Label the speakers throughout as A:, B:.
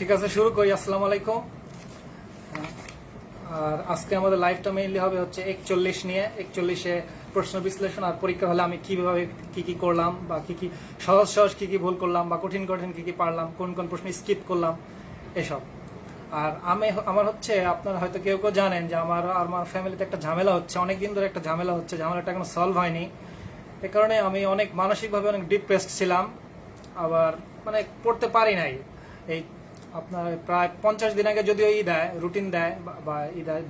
A: ঠিক আছে, শুরু করি। আসসালামু আলাইকুম। আর আজকে আমাদের লাইভটা মেইনলি হবে হচ্ছে 41 নিয়ে। 41-এ প্রশ্ন বিশ্লেষণ আর পরীক্ষা হলে আমি কিভাবে কি কি করলাম, বা কি কি সহজ সহজ কি কি ভুল করলাম, বা কঠিন কঠিন কি কি পারলাম, কোন কোন প্রশ্ন স্কিপ করলাম, এসব। আর আমার হচ্ছে, আপনারা হয়তো কেউ কেউ জানেন যে আমার ফ্যামিলিতে একটা ঝামেলা হচ্ছে, অনেকদিন ধরে একটা ঝামেলা হচ্ছে। ঝামেলাটা এখনো সলভ হয়নি। এ কারণে আমি অনেক মানসিকভাবে অনেক ডিপ্রেসড ছিলাম। আবার মানে পড়তে পারি নাই। এই আপনার প্রায় 50 দিন আগে যদিও দেয়, রুটিন দেয় বা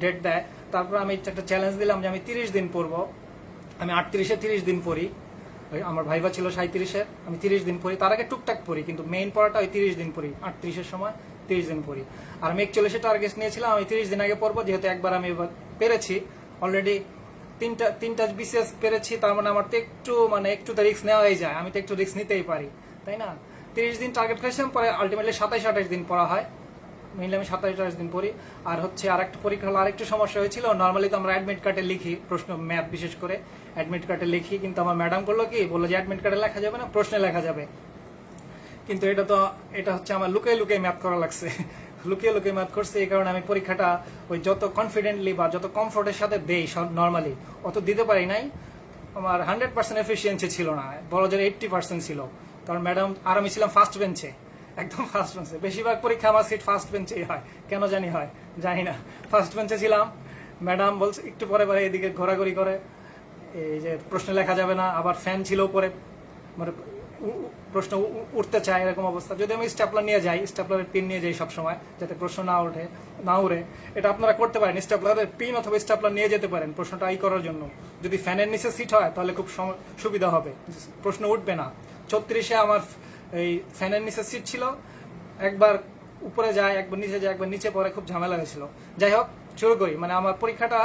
A: ডেট দেয়, তারপর আমি একটা চ্যালেঞ্জ দিলাম যে আমি 30 দিন পড়বো। আমি 38-এ 30 দিন পড়ি। আমার ভাইবা ছিল 37-এর, আমি 30 দিন পড়ি। তার আগে টুকটাক পড়ি, কিন্তু মেইন পড়াটা ওই 30 দিন পড়ি। 38-এর সময় 30 দিন পড়ি। আর আমি 41-এ টার্গেট নিয়েছিলাম আমি 30 দিন আগে পড়বো, যেহেতু একবার আমি এবার পেরেছি অলরেডি। তিনটা বিসিএস পেরেছি, তার মানে আমার তো একটু তো রিস্ক নেওয়াই যায়। আমি তো একটু রিস্ক নিতেই পারি, তাই না? 30 দিন টার্গেট করেছিলাম, পরে আলটিমেটলি 27-28 দিন পড়া হয়। মেইনলি আমি 27-28 দিন পড়ি। আর হচ্ছে আরেকটা পরীক্ষা হলো, আরেকটু সমস্যা হয়েছিল। নর্মালি তো আমরা অ্যাডমিট কার্ডে লিখি প্রশ্ন, ম্যাথ বিশেষ করে অ্যাডমিট কার্ডে লিখি, কিন্তু আমার ম্যাডাম করলো কি, বললো যে অ্যাডমিট কার্ডে লেখা যাবে না, প্রশ্নে লেখা যাবে। কিন্তু এটা হচ্ছে আমার লুকিয়ে লুকিয়ে ম্যাথ করা লাগছে। লুকিয়ে লুকিয়ে ম্যাথ করছে। এই কারণে আমি পরীক্ষাটা ওই যত কনফিডেন্টলি বা যত কমফোর্টের সাথে দেই নর্মালি, অত দিতে পারি নাই। আমার 100% এফিসিয়েন্সি ছিল না, বড় জোর 80% ছিল। কারণ ম্যাডাম আর আমি ছিলাম ফার্স্ট বেঞ্চে, একদম ফার্স্ট বেঞ্চে। বেশিরভাগ পরীক্ষা আমার সিট ফার্স্ট বেঞ্চেই হয়, কেন জানি হয়, জানি না। ফার্স্ট বেঞ্চে ছিলাম। ম্যাডাম বলছে একটু পরে পরে এদিকে ঘোরাঘুরি করে, এই যে প্রশ্ন লেখা যাবে না। আবার ফ্যান ছিল উপরে, মানে প্রশ্ন উঠতে চায়, এরকম অবস্থা। যদি আমি স্টেপলার নিয়ে যাই, স্টেপলারের পিন নিয়ে যাই সবসময়, যাতে প্রশ্ন না উড়ে। এটা আপনারা করতে পারেন, স্টেপলারের পিন অথবা স্টেপলার নিয়ে যেতে পারেন প্রশ্নটা করার জন্য। যদি ফ্যানের নিচে সিট হয় তাহলে খুব সুবিধা হবে, প্রশ্ন উঠবে না। 36-এ আমার এই ফ্যানের নিচে সিট ছিল, একবার উপরে যায়, একবার নিচে যায়, একবার নিচে পড়ে, খুব ঝামেলা হয়েছিল। যাই হোক, শুরু করি। মানে আমার পরীক্ষাটা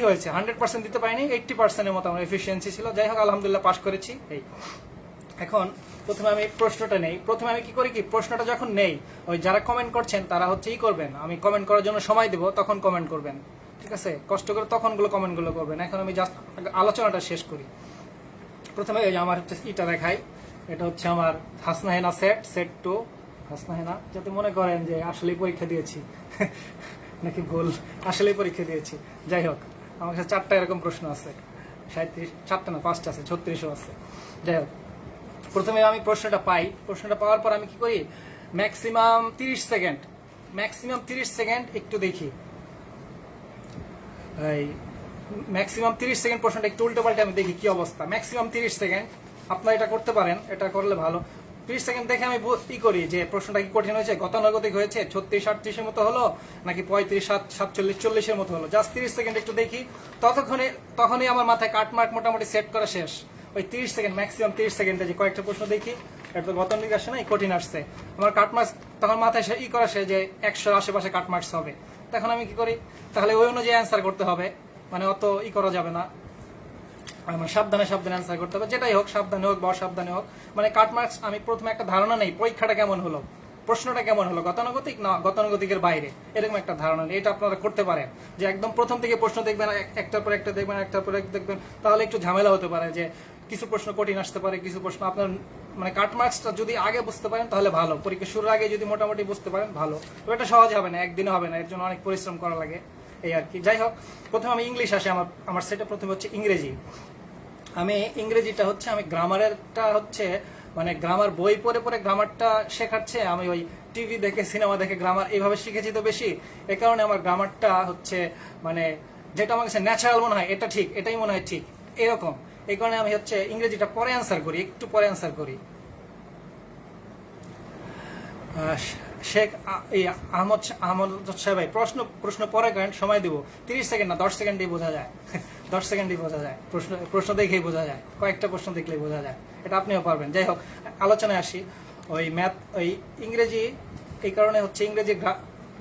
A: হয়েছে 100% দিতে পারিনি, 80%-এর মতো আমার এফিসিয়েন্সি ছিল। যাই হোক, আলহামদুলিল্লাহ পাশ করেছি। এখন প্রথমে আমি প্রশ্নটা নেই। প্রথমে আমি কি করি, প্রশ্নটা যখন নেই, ওই যারা কমেন্ট করছেন তারা হচ্ছে করবেন, আমি কমেন্ট করার জন্য সময় দেবো, তখন কমেন্ট করবেন, ঠিক আছে? কষ্ট করে তখনগুলো কমেন্টগুলো করবেন। এখন আমি জাস্ট আলোচনাটা শেষ করি। প্রথমে ওই আমার হচ্ছে দেখাই। এটা হচ্ছে আমার হাসনা হেনা সেট 2 হাসনা হেনা, যাতে মনে করেন যে আসলেই পরীক্ষা দিয়েছি নাকি ভুল, আসলেই পরীক্ষা দিয়েছি। যাই হোক, আমার কাছে 4টা এরকম প্রশ্ন আছে। 37, 4টা না 5টা আছে, 36ও আছে। যাই হোক, প্রথমে আমি প্রশ্নটা পাই। প্রশ্নটা পাওয়ার পর আমি কি করি, ম্যাক্সিমাম 30 সেকেন্ড একটু দেখি। এই ম্যাক্সিমাম 30 সেকেন্ড প্রশ্নটা একটু উল্টো পাল্টে আমি দেখি কি অবস্থা। ম্যাক্সিমাম 30 সেকেন্ড আপনারা এটা করতে পারেন, এটা করলে ভালো। 30 সেকেন্ড দেখে আমি করি যে প্রশ্নটা কি কঠিন হয়েছে, গতানুগতিক হয়েছে, 36-38-এর মতো হলো, নাকি 35-47-40-এর মতো হলো। জাস্ট 30 সেকেন্ড একটু দেখি। তখনই আমার মাথায় কাটমার্ক মোটামুটি সেট করা শেষ। ওই 30 সেকেন্ড, ম্যাক্সিমাম 30 সেকেন্ডে যে কয়েকটা প্রশ্ন দেখি, এটা তো গতানুগতিক আসে না, কঠিন আসছে, আমার কাটমার্কস তখন মাথায় করা শেষ যে 100-র আশেপাশে কাটমার্কস হবে। তখন আমি কি করি, তাহলে ওই অনুযায়ী অ্যান্সার করতে হবে, মানে অত করা যাবে না। আমার সাবধানে অ্যান্সার করতে হবে। যেটাই হোক, সাবধানে হোক বা অসাবধানে হোক, মানে কাটমার্কস আমি প্রথমে একটা ধারণা নেই পরীক্ষাটা কেমন হলো, প্রশ্নটা কেমন হলো, গতানুগতিক না গতানুগতিকের বাইরে, এরকম একটা ধারণা নেই। এটা আপনারা করতে পারেন, যে একদম প্রথম থেকে প্রশ্ন দেখবেন, একটার পর একটা দেখবেন, একটার পর একটা দেখবেন, তাহলে একটু ঝামেলা হতে পারে, যে কিছু প্রশ্ন কঠিন আসতে পারে, কিছু প্রশ্ন আপনার মানে কাটমার্কসটা যদি আগে বুঝতে পারেন তাহলে ভালো। পরীক্ষা শুরুর আগে যদি মোটামুটি বুঝতে পারেন ভালো। তো এটা সহজ হবে না, একদিনে হবে না, এর জন্য অনেক পরিশ্রম করা লাগে, এই আর কি। যাই হোক, প্রথমে আমি ইংলিশ আসে। আমার সেটা প্রথমে হচ্ছে ইংরেজি। আমি ইংরেজিটা হচ্ছে, আমি গ্রামারেরটা হচ্ছে, মানে গ্রামার বই পড়ে পড়ে গ্রামারটা শেখাচ্ছে। আমি ওই টিভি দেখে, সিনেমা দেখে গ্রামার এইভাবে শিখেছি তো বেশি। এ কারণে আমার গ্রামারটা হচ্ছে, মানে যেটা আমার কাছে ন্যাচারাল মনে হয়, এটা ঠিক, এটাই মনে হয় ঠিক, এরকম। এই কারণে আমি হচ্ছে ইংরেজিটা পরে অ্যান্সার করি, একটু পরে অ্যান্সার করি। শেখ আহমদ সাহেব ভাই, প্রশ্ন পরে করেন, সময় দিব। 30 সেকেন্ড না, 10 সেকেন্ডেই বোঝা যায়। 10 সেকেন্ডেই বোঝা যায়, প্রশ্ন দেখেই বোঝা যায়, কয়েকটা প্রশ্ন দেখলেই বোঝা যায়। এটা আপনিও পারবেন। যাই হোক, আলোচনায় আসি। ওই ইংরেজি, এই কারণে হচ্ছে ইংরেজি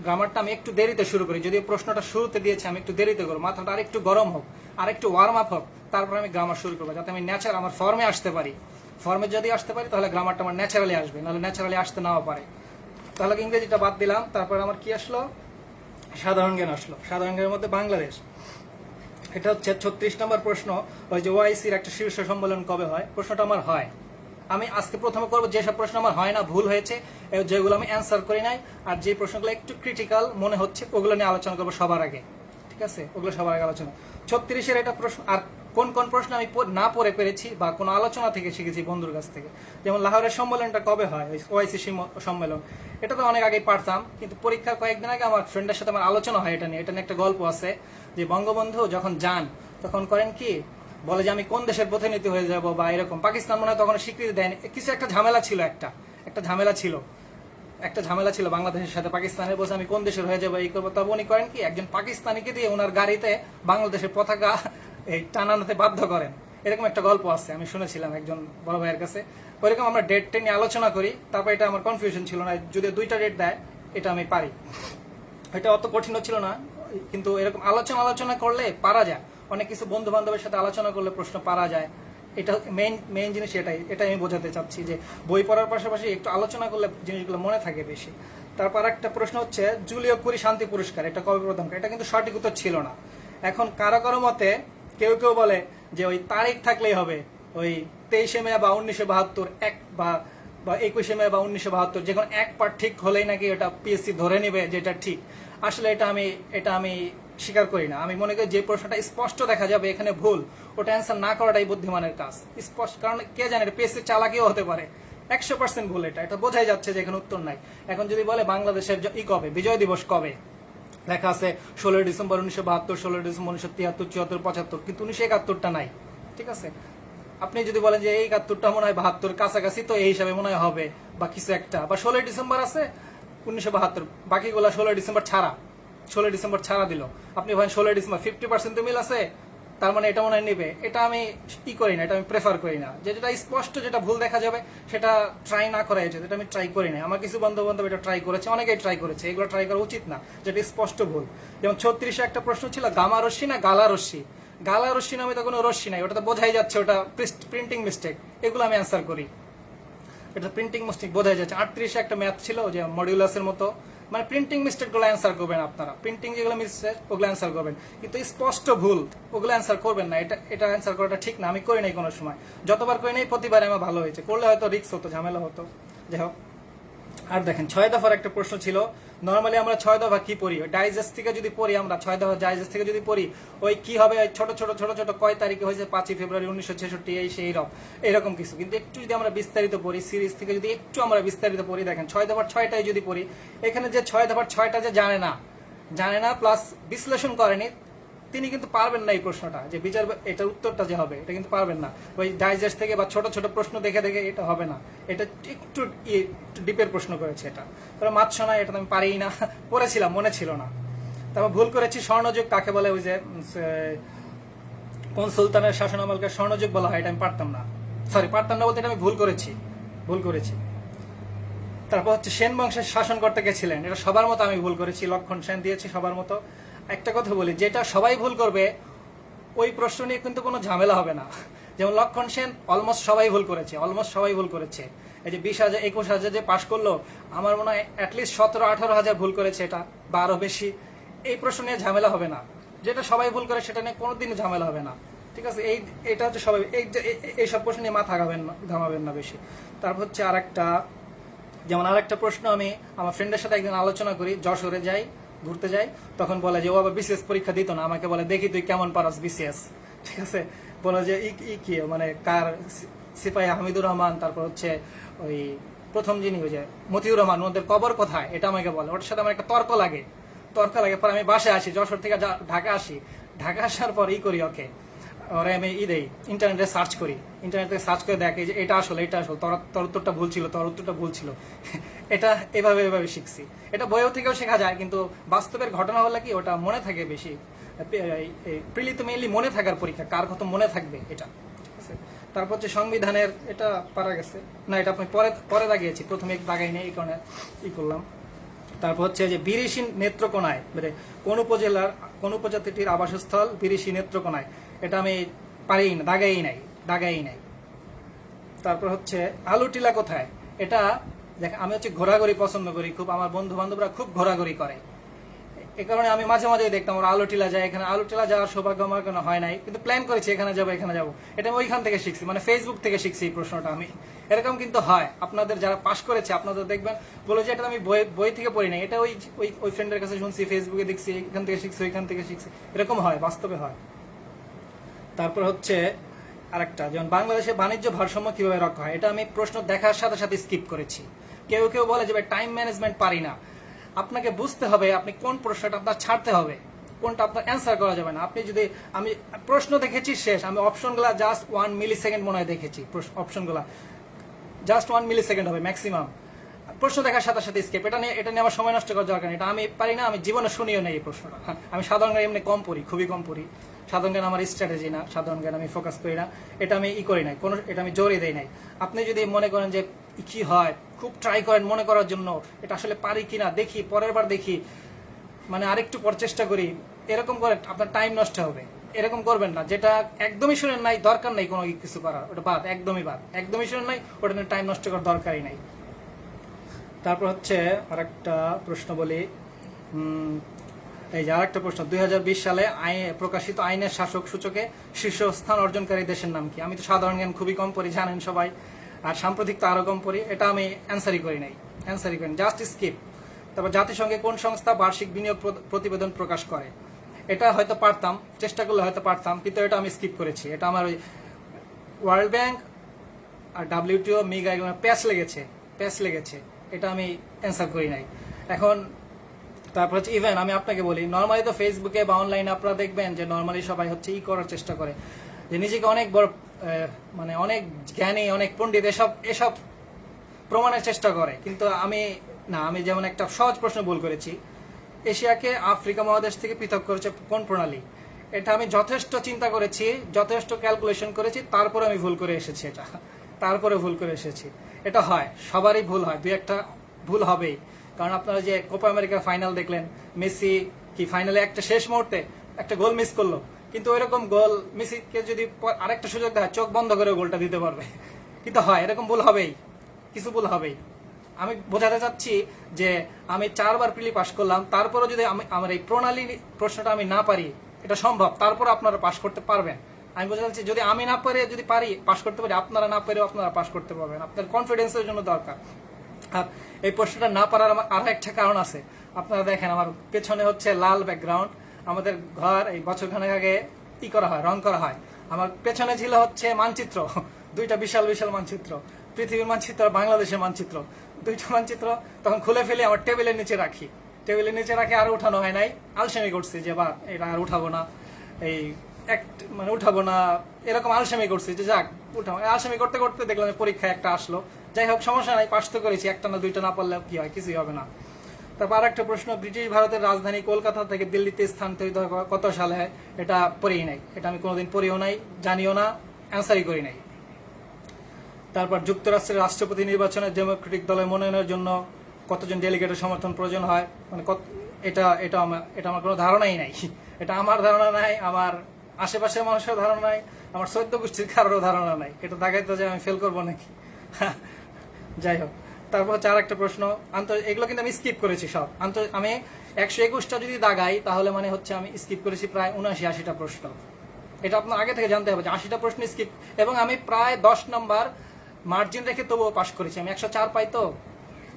A: গ্রামারটা আমি একটু দেরিতে শুরু করি। যদিও প্রশ্নটা শুরুতে দিয়েছে, আমি একটু দেরিতে করবো, মাথাটা আরেকটু গরম হোক, আরেকটু ওয়ার্ম আপ হোক, তারপর আমি গ্রামার শুরু করবো, যাতে আমি আমার ফর্মে আসতে পারি। ফর্মে যদি আসতে পারি তাহলে গ্রামারটা আমার ন্যাচারালি আসবে, নাহলে ন্যাচারালি আসতে নাও পারে। তাহলে ইংরেজিটা বাদ দিলাম। তারপর আমার কি আসলো, সাধারণ জ্ঞান আসলো। সাধারণ জ্ঞানের মধ্যে বাংলাদেশ, এটা হচ্ছে 36 নম্বর প্রশ্ন। ওই যে ওআইসির একটা শীর্ষ সম্মেলন কবে হয়, প্রশ্নটা আমার হয়। আমি আজকে প্রথমে করবো যেসব প্রশ্ন আমার হয় না, ভুল হয়েছে, যেগুলো আমি অ্যান্সার করি নাই, আর যে প্রশ্নগুলো একটু ক্রিটিক্যাল মনে হচ্ছে ওগুলো নিয়ে আলোচনা করবো সবার আগে। ঠিক আছে, ওগুলো সবার আগে আলোচনা। 36-এর এটা প্রশ্ন, আর কোন কোন প্রশ্ন আমি না পড়ে পেরেছি বা কোনো আলোচনা থেকে শিখেছি বন্ধুর কাছ থেকে। যেমন লাহোরের সম্মেলনটা কবে হয়, ওআইসি সম্মেলন, এটা তো অনেক আগেই পারতাম, কিন্তু পরীক্ষার কয়েকদিন আগে আমার ফ্রেন্ডের সাথে আমার আলোচনা হয় এটা নিয়ে একটা গল্প আছে যে বঙ্গবন্ধু যখন যান তখন করেন কি, বলে যে আমি কোন দেশের প্রতিনিধি হয়ে যাব বা এরকম। পাকিস্তান মনে হয় তখন স্বীকৃতি দেয়নি, কিছু একটা ঝামেলা ছিল, একটা ঝামেলা ছিল বাংলাদেশের সাথে পাকিস্তানের, বলছে আমি কোন দেশের হয়ে যাবো, এই করবো। তবে উনি করেন কি, একজন পাকিস্তানিকে দিয়ে ওনার গাড়িতে বাংলাদেশের পতাকা এই টানানোতে বাধ্য করেন। এরকম একটা গল্প আছে, আমি শুনেছিলাম একজন বড় ভাইয়ের কাছে। ওইরকম আমরা ডেটটা নিয়ে আলোচনা করি, তারপর এটা আমার কনফিউশন ছিল না, যদি 2টা ডেট দেয় এটা আমি পারি। এটা অত কঠিন ছিল না, কিন্তু এরকম আলোচনা করলে পারা যায়, অনেক কিছু বন্ধু বান্ধবের সাথে আলোচনা করলে প্রশ্ন পারা যায়। এটা মেইন জিনিস, এটাই আমি বোঝাতে চাচ্ছি যে বই পড়ার পাশাপাশি একটু আলোচনা করলে জিনিসগুলো মনে থাকে বেশি। তারপর একটা প্রশ্ন হচ্ছে জুলিও কুরি শান্তি পুরস্কার এটা কবে প্রদান করে, এটা কিন্তু সঠিক উত্তর ছিল না। এখন কারো মতে কেউ বলে যে ওই তারিখ থাকলেই হবে, ওই 23শে মে বা 1972 বা 21শে মে বা 1972, যে কোনো এক পার্ট ঠিক হলেই নাকি ওটা পিএসসি ধরে নেবে যে এটা ঠিক। আসলে এটা আমি স্বীকার করি না। আমি মনে করি যে প্রশ্নটা স্পষ্ট দেখা যাবে এখানে ভুল, ওটা অ্যান্সার না করাটাই বুদ্ধিমানের কাজ। স্পষ্ট, কারণ কে জানে পিএসসি চালাকিও হতে পারে, 100% ভুল, এটা বোঝাই যাচ্ছে যে এখানে উত্তর নাই। এখন যদি বলে বাংলাদেশের কবে বিজয় দিবস কবে, লেখা আছে 16 ডিসেম্বর 1972, 16 ডিসেম্বর 1973, 74, 75, কিন্তু 1971টা নাই। ঠিক আছে, আপনি যদি বলেন যে এই 71টা মনে হয় 72 কাছাকাছি, তো এই হিসাবে মনে হয় হবে বা কিছু একটা, বা 16 ডিসেম্বর আছে 1972, বাকিগুলা 16 ডিসেম্বর ছাড়া দিল। আপনি ভাবেন 16 ডিসেম্বর 50% মিল আছে, তার মানে এটা মনে হয় নেবে। এটা আমি করি না, এটা আমি প্রেফার করি না। যেটা স্পষ্ট, যেটা ভুল দেখা যাবে সেটা ট্রাই না করা উচিত, এটা আমি ট্রাই করি না। আমার কিছু বন্ধু বান্ধব এটা ট্রাই করেছে, অনেকেই ট্রাই করেছে, এগুলো ট্রাই করা উচিত না, যেটা স্পষ্ট ভুল। যেমন 36-এ একটা প্রশ্ন ছিল গামা রশ্মি না গালা রশ্মি। গালা রশ্মি নামে তো কোনো রশ্মি নাই, ওটা তো বোঝাই যাচ্ছে ওটা প্রিন্টিং মিস্টেক, এগুলো আমি অ্যান্সার করি, এটা প্রিন্টিং মিস্টেক বোঝাই যাচ্ছে। 38-এ একটা ম্যাথ ছিল যে মডিউলাসের মতো, মানে প্রিন্টিং মিস্টেকগুলো অ্যান্সার করবেন আপনারা, প্রিন্টিং যেগুলো মিস্টেক ওগুলো অ্যান্সার করবেন, কিন্তু স্পষ্ট ভুল ওগুলো অ্যান্সার করবেন না। এটা অ্যান্সার করাটা ঠিক না, আমি করি নাই কোনো সময়, যতবার করি নাই প্রতিবারে আমার ভালো হয়েছে, করলে হয়তো রিস্ক হতো, ঝামেলা হতো। যাই হোক, আর দেখেন 6 দফার একটা প্রশ্ন ছিল। নর্মালি আমরা 6 দফা কি পড়ি, ডাইজেস্ট থেকে যদি পড়ি, আমরা 6 দফা ডাইজেস্ট থেকে যদি পড়ি, ওই কি হবে, ছোট ছোট কয় তারিখে হয়েছে, 5ই ফেব্রুয়ারি 1966, এই সেই এরকম কিছু। কিন্তু একটু যদি আমরা বিস্তারিত পড়ি, সিরিজ থেকে যদি একটু আমরা বিস্তারিত পড়ি, দেখেন 6 দফার 6টাই যদি পড়ি, এখানে যে 6 দফার 6টা যে জানে না প্লাস বিশ্লেষণ করেনি, তিনি কিন্তু পারবেন না এই প্রশ্নটা, যে বিচার এটার উত্তরটা যে হবে, এটা কিন্তু পারবেন না। ওই ডাইজেস্ট থেকে বা ছোট প্রশ্ন দেখে এটা হবে না, এটা একটু ডিপের প্রশ্ন করেছে। এটা তারপরে মাতসোনা, এটা আমি পারিই না, পড়েছিলাম মনে ছিল না। তারপর ভুল করেছি স্বর্ণযুগ কাকে বলে, ওই যে কোন সুলতানের শাসনামলকে স্বর্ণযুগ বলা হয়, এটা আমি পারতাম না, পারতাম না বলতে এটা আমি ভুল করেছি। তারপর হচ্ছে সেন বংশের শাসনকর্তা কে ছিলেন, এটা সবার মতো আমি ভুল করেছি, লক্ষণ সেন দিয়েছি সবার মতো। একটা কথা বলি, যেটা সবাই ভুল করবে ওই প্রশ্ন নিয়ে কিন্তু কোনো ঝামেলা হবে না। যেমন লক্ষণ সেন অলমোস্ট সবাই ভুল করেছে। এই যে 20,000 21,000 যে পাশ করলো, আমার মনে হয় অ্যাটলিস্ট 17-18 হাজার ভুল করেছে, এটা বা আরো বেশি। এই প্রশ্ন নিয়ে ঝামেলা হবে না, যেটা সবাই ভুল করে সেটা নিয়ে কোনোদিনই ঝামেলা হবে না। ঠিক আছে, এটা হচ্ছে সবাই এইসব প্রশ্ন নিয়ে মাথা ঘামাবেন না বেশি। তারপর হচ্ছে আরেকটা প্রশ্ন, আমি আমার ফ্রেন্ডের সাথে একদিন আলোচনা করি, যশোরে ঘুরতে যাই, তখন বলে যে ও আবার বিসিএস পরীক্ষা দিত না, আমাকে বলে দেখি তুই কেমন পারস বিসিএস। ঠিক আছে, বলে যে কি মানে কার, সিপাহী হামিদুর রহমান, তারপর হচ্ছে ওই প্রথম যিনি ওই যে মতিউর রহমান, ওদের কবর কোথায়, এটা আমাকে বলে। ওটার সাথে আমার একটা তর্ক লাগে। পরে আমি বাসায় আসি, যশোর থেকে ঢাকা আসার পর করি ওকে, ওরা আমি দেই, ইন্টারনেটে সার্চ করে দেখে যে এটা আসলে তোর উত্তরটা ভুল ছিল। এটা এভাবে শিখছি। এটা বইও থেকেও শেখা যায়, কিন্তু বাস্তবের ঘটনা হলে কি ওটা মনে থাকে বেশি। প্রিলি তো মেইনলি মনে থাকার পরীক্ষা, কার কত মনে থাকবে এটা। ঠিক আছে, তারপর হচ্ছে সংবিধানের, এটা পারা গেছে না, এটা আপনি পরে দাগিয়েছি, প্রথমে দাগাই নেই, এই কারণে করলাম। তারপর হচ্ছে যে বিরিশি নেত্রকোনায়, মানে কোন উপজাতিটির আবাসস্থল বিরিশি নেত্রকোনায়, এটা আমি পারি না, দাগাই নাই। তারপর হচ্ছে আলু টিলা কোথায়, এটা দেখ, আমি হচ্ছে ঘোরাঘুরি পছন্দ করি খুব, আমার বন্ধু বান্ধবরা খুব ঘোরাঘুরি করে। এই কারণে আমি মাঝে মাঝে দেখতাম ওরা আলো টিলা যায়, এখানে আলো টিলা যাওয়ার সৌভাগ্য আমার কোনো হয় নাই, কিন্তু প্ল্যান করেছি এখানে যাবো এখানে যাবো। এটা আমি ওইখান থেকে শিখছি, মানে ফেসবুক থেকে শিখছি এই প্রশ্নটা আমি। এরকম কিন্তু হয়, আপনাদের যারা পাস করেছে আপনাদের দেখবেন বলে যে এটা আমি বই থেকে পড়ি নাই, এটা ওই ওই ফ্রেন্ডের কাছে শুনছি, ফেসবুকে দেখছি, এখান থেকে শিখছি ওইখান থেকে শিখছি, এরকম হয়, বাস্তবে হয়। তারপর হচ্ছে আরেকটা, যেমন বাংলাদেশে বাণিজ্য ভারসাম্য কিভাবে রক্ষা হয়, এটা আমি প্রশ্ন দেখার সাথে সাথে স্কিপ করেছি। কেউ কেউ বলে যে টাইম ম্যানেজমেন্ট পারি না। আপনাকে বুঝতে হবে আপনি কোন প্রশ্নটা আপনার ছাড়তে হবে, কোনটা আপনার অ্যান্সার করা যাবে না। আপনি যদি, আমি প্রশ্ন দেখেছি শেষ, আমি অপশনগুলো জাস্ট 1 মিলি সেকেন্ড মনে হয় দেখেছি, অপশনগুলো জাস্ট 1 মিলি সেকেন্ড হবে ম্যাক্সিমাম। প্রশ্ন দেখার সাথে সাথে স্কেপ, এটা নিয়ে আমার সময় নষ্ট করার দরকার নেই, এটা আমি পারি না, আমি জীবনে শুনিও নেই এই প্রশ্নটা। আমি সাধারণ জ্ঞান এমনি কম পড়ি, খুবই কম পড়ি। সাধারণ জ্ঞান আমার স্ট্র্যাটেজি না, সাধারণ জ্ঞান আমি ফোকাস করি না, এটা আমি করি নাই কোনো, এটা আমি জোরে দেই নাই। আপনি যদি মনে করেন যে কি হয়, খুব ট্রাই করেন মনে করার জন্য, এটা আসলে পারি কিনা দেখি, পরের বার দেখি, মানে আরেকটু পর চেষ্টা করি, এরকম করে আপনার টাইম নষ্ট হবে। এরকম করবেন না, যেটা একদমই শুনেন নাই, দরকার নেই কোনো কিছু করার, ওটা বাদ, একদমই বাদ, একদমই শুনেন নাই, ওটা নিয়ে টাইম নষ্ট করার দরকারই নাই। তারপর হচ্ছে আরেকটা প্রশ্ন বলি, এই যে আরেকটা প্রশ্ন, 2020 সালে প্রকাশিত আইনের শাসক সূচকে শীর্ষস্থান অর্জনকারী দেশের নাম কি? আমি তো সাধারণ জ্ঞান খুবই কম পড়ি, জানেন সবাই, আর সাম্প্রতিক তো আরো কম পড়ি, এটা আমি অ্যান্সারই করি নাই, জাস্ট স্কিপ। তারপর জাতিসংঘে কোন সংস্থা বার্ষিক বিনিয়োগ প্রতিবেদন প্রকাশ করে? এটা হয়তো পারতাম, চেষ্টা করলে হয়তো পারতাম, কিন্তু এটা আমি স্কিপ করেছি। এটা আমার ওই ওয়ার্ল্ড ব্যাংক আর WTO মিগা এগুলো প্যাচ লেগেছে, এটা আমি অ্যান্সার করি নাই। এখন তারপর হচ্ছে ইভেন আমি আপনাকে বলি, নর্মালি তো ফেসবুকে বা অনলাইনে আপনারা দেখবেন যে নর্মালি সবাই হচ্ছে করার চেষ্টা করে যে নিজেকে অনেক বড়, মানে অনেক জ্ঞানী, অনেক পণ্ডিত, এসব প্রমাণের চেষ্টা করে, কিন্তু আমি না। আমি যেমন একটা সহজ প্রশ্ন ভুল করেছি, এশিয়াকে আফ্রিকা মহাদেশ থেকে পৃথক করেছে কোন প্রণালী? এটা আমি যথেষ্ট চিন্তা করেছি, যথেষ্ট ক্যালকুলেশন করেছি, তারপরে আমি ভুল করে এসেছি, এটা হয়, সবারই ভুল হয়, দুই একটা ভুল হবেই। কারণ আপনারা যে কোপা আমেরিকার ফাইনাল দেখলেন, মেসি কি ফাইনালে একটা শেষ মুহূর্তে একটা গোল মিস করলো, কিন্তু ওইরকম গোল মেসিকে যদি আরেকটা সুযোগ দেয়, চোখ বন্ধ করে গোলটা দিতে পারবে। কিন্তু হয়, এরকম ভুল হবেই, কিছু ভুল হবেই। আমি বোঝাতে চাচ্ছি যে আমি 4 বার প্রিলি পাস করলাম, তারপরে যদি আমার এই প্রণালী প্রশ্নটা আমি না পারি, এটা সম্ভব, তারপর আপনারা পাস করতে পারবেন। আমি বোঝাতে চাচ্ছি যদি আমি না পারি, যদি পারি পাস করতে পারি, আপনারা না পারেও আপনারা পাস করতে পারবেন, আপনার কনফিডেন্সের জন্য দরকার। আর এই প্রশ্নটা না পারার আমার আরো একটা কারণ আছে। আপনারা দেখেন আমার পেছনে হচ্ছে লাল ব্যাকগ্রাউন্ড, আমাদের ঘর এই বছরখানেক আগে রং করা হয়। আমার পেছনে ছিল হচ্ছে মানচিত্র, দুইটা বিশাল বিশাল মানচিত্র, পৃথিবীর মানচিত্র আর বাংলাদেশের মানচিত্র, দুইটা মানচিত্র তখন খুলে ফেলে আমার টেবিলের নিচে রাখি, আর উঠানো হয় নাই। আলসেমি করছি যে বা এটা আর উঠাবো না, এই মানে উঠাবো না, এরকম আলসেমি করছি যে যাক উঠাবো। আলসেমি করতে করতে দেখলাম পরীক্ষায় একটা আসলো, যাই হোক সমস্যা নাই, পাস তো করেছি, একটা না দুইটা না পারলে কি হয়, কিছুই হবে না। তারপর আরেকটা প্রশ্ন, ব্রিটিশ ভারতের রাজধানী কলকাতা থেকে দিল্লিতে স্থানান্তরিত হয় কত সালে? এটা পড়েই নাই, এটা আমি কোনোদিন পড়িও নাই, জানিও না, অ্যান্সারই করি নাই। তারপর যুক্তরাষ্ট্রের রাষ্ট্রপতি নির্বাচনে ডেমোক্রেটিক দলের মনোনয়নের জন্য কতজন ডেলিগেটের সমর্থন প্রয়োজন হয়? মানে এটা আমার কোনো ধারণাই নাই, এটা আমার ধারণা নাই, আমার আশেপাশের মানুষের ধারণা নাই, আমার সৈদ্য গোষ্ঠীর কারোর ধারণা নাই। এটা দেখাইতে যে আমি ফেল করবো নাকি? যাই হোক, তারপর হচ্ছে আর একটা প্রশ্ন, এগুলো কিন্তু আমি স্কিপ করেছি সব। আমি 121টা যদি দাগাই তাহলে মানে হচ্ছে আমি স্কিপ করেছি প্রায় 79-80টা প্রশ্ন। এটা আপনার আগে থেকে জানতে হবে যে 80টা প্রশ্ন স্কিপ, এবং আমি প্রায় 10 নম্বর মার্জিন রেখে তবুও পাস করেছি। আমি 104 পাই, তো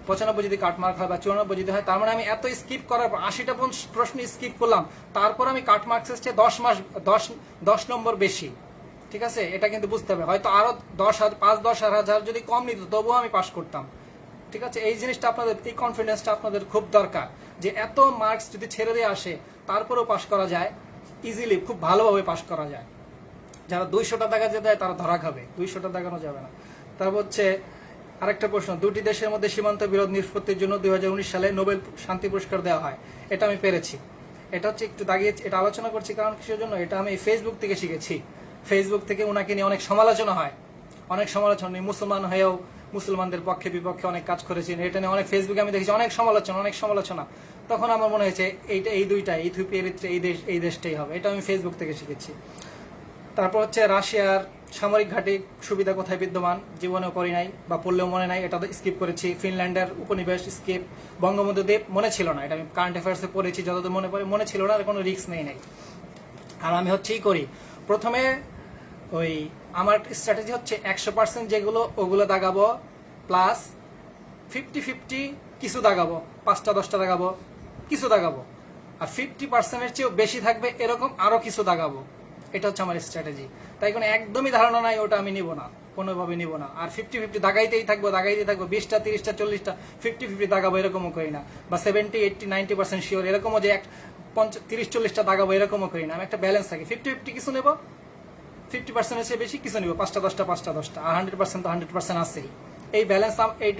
A: 95 যদি কাটমার্ক হয় বা 94 যদি হয়, তার মানে আমি এত স্কিপ করার পর 80টা প্রশ্ন স্কিপ করলাম, তারপর আমি কাটমার্কস এসছে 10 নম্বর বেশি। ঠিক আছে, এটা কিন্তু বুঝতে হবে। হয়তো আরো 5-10,000 যদি কম নিত তবুও আমি পাস করতাম। ঠিক আছে, এই জিনিসটা আপনাদের, এই কনফিডেন্সটা আপনাদের খুব দরকার, যে এত মার্কস যদি ছেড়ে দিয়ে আসে তারপরেও পাস করা যায় ইজিলি, খুব ভালোভাবে পাস করা যায়। যারা 200টা দেখা যেতে তারা ধরা খাবে, 200টা দেখানো যাবে না। তারপর হচ্ছে আরেকটা প্রশ্ন, দুটি দেশের মধ্যে সীমান্ত বিরোধ নিষ্পত্তির জন্য 2019 সালে নোবেল শান্তি পুরস্কার দেওয়া হয়। এটা আমি পেরেছি, এটা হচ্ছে একটু দাগিয়েছি, এটা আলোচনা করছি কারণ কিসের জন্য, এটা আমি ফেসবুক থেকে শিখেছি। ফেসবুক থেকে ওনাকে নিয়ে অনেক সমালোচনা হয়, মুসলমান হয়েও মুসলমানদের পক্ষে বিপক্ষে অনেক কাজ করেছেন, এটা নিয়ে অনেক ফেসবুকে আমি দেখেছি অনেক সমালোচনা। তখন আমার মনে হয়েছে এই দুইটাই, ইথিওপিয়া, এরিত্রিয়া, এই দেশটাই হবে, এটা আমি ফেসবুক থেকে শিখেছি। তারপর হচ্ছে রাশিয়ার সামরিক ঘাঁটি সুবিধা কোথায় বিদ্যমান, জীবনেও পড়ি নাই বা পড়লেও মনে নাই, এটা তো স্কিপ করেছি। ফিনল্যান্ডের উপনিবেশ স্কিপ। বঙ্গবন্ধু দ্বীপ মনে ছিল না, এটা আমি কারেন্ট অ্যাফেয়ার্সে পড়েছি, যতদূর মনে পড়ে মনে ছিল না, আর কোনো রিস্ক নেই নাই। আর আমি হচ্ছেই করি প্রথমে ওই আমার স্ট্র্যাটেজি হচ্ছে 100% যেগুলো ওগুলো দাগাবো, প্লাস 50-50 কিছু দাগাবো, 5টা 10টা দাগাবো, কিছু দাগাবো, আর 50%-এর চেয়েও বেশি থাকবে এরকম আরো কিছু দাগাবো। এটা হচ্ছে আমার স্ট্র্যাটেজি। তাই কোনো একদমই ধারণা নাই ওটা আমি নিব না, কোনোভাবে নিব না। আর 50-50 দাগাইতেই থাকবো 20টা 30টা 40টা 50-50 দাগাবো এরকমও করি না, বা 70-80-90% শিওর এরকমও যে 30-40টা দাগাবো এরকমও করি না। আমি একটা ব্যালেন্স থাকি, 50-50 কিছু নেবো, 50%-এর চেয়ে বেশি কিছু নিব, 5টা 10টা 5টা 10টা, আর 100% তো 100% আছেই। এই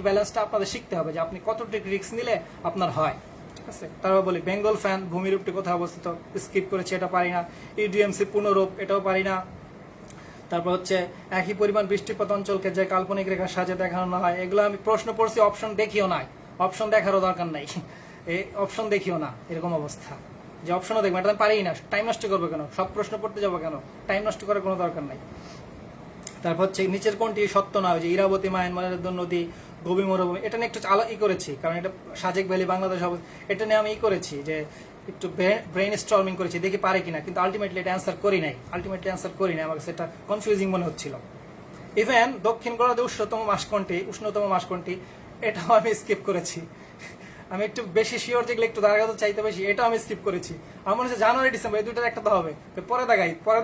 A: ব্যালেন্সটা আপনাদের শিখতে হবে যে আপনি কতটুকু রিস্ক নিলে আপনার হয়। ঠিক আছে, তারপর বলি বেঙ্গল ফ্যান ভূমিরূপটি কোথায় অবস্থিত, স্কিপ করেছি, এটা পারি না। ইডিএমসি পুনরূপ, এটাও পারি না। তারপর হচ্ছে একই পরিমাণ বৃষ্টিপাত অঞ্চলকে যে কাল্পনিক রেখা সাজে দেখানো হয়, এগুলো আমি প্রশ্ন পড়ছি, অপশন দেখিও নাই, অপশন দেখারও দরকার নাই, এই অপশন দেখিও না, এরকম অবস্থা যে অপশনও দেখবো, এটা আমি পারি না। টাইম নষ্ট করবো কেন, সব প্রশ্ন পড়তে যাবো কেন, টাইম নষ্ট করার কোনো দরকার নাই। তারপর হচ্ছে নিচের কোনটি সত্য না, যে ইরাবতী মায়ানমারের নদী, গভীর মরুভূমি, এটা নিয়ে একটু করেছি, কারণ এটা সাজেক ভ্যালি বাংলাদেশ, এটা নিয়ে আমি করেছি যে একটু ব্রেন স্টর্মিং করেছি, দেখি পারে কিনা, কিন্তু আলটিমেটলি এটা অ্যান্সার করি নাই, আমার কাছে এটা কনফিউজিং মনে হচ্ছিল। ইভেন দক্ষিণ গোলার্ধে উষ্ণতম মাস কোনটি, এটাও আমি স্কিপ করেছি। আমি একটু বেশি শিওর যেগুলো একটু দাঁড়াতে চাইতে বেশি, এটাও আমি স্কিপ করেছি। আমার মনে হচ্ছে জানুয়ারি ডিসেম্বর এই দুইটার একটা তো হবে, পরে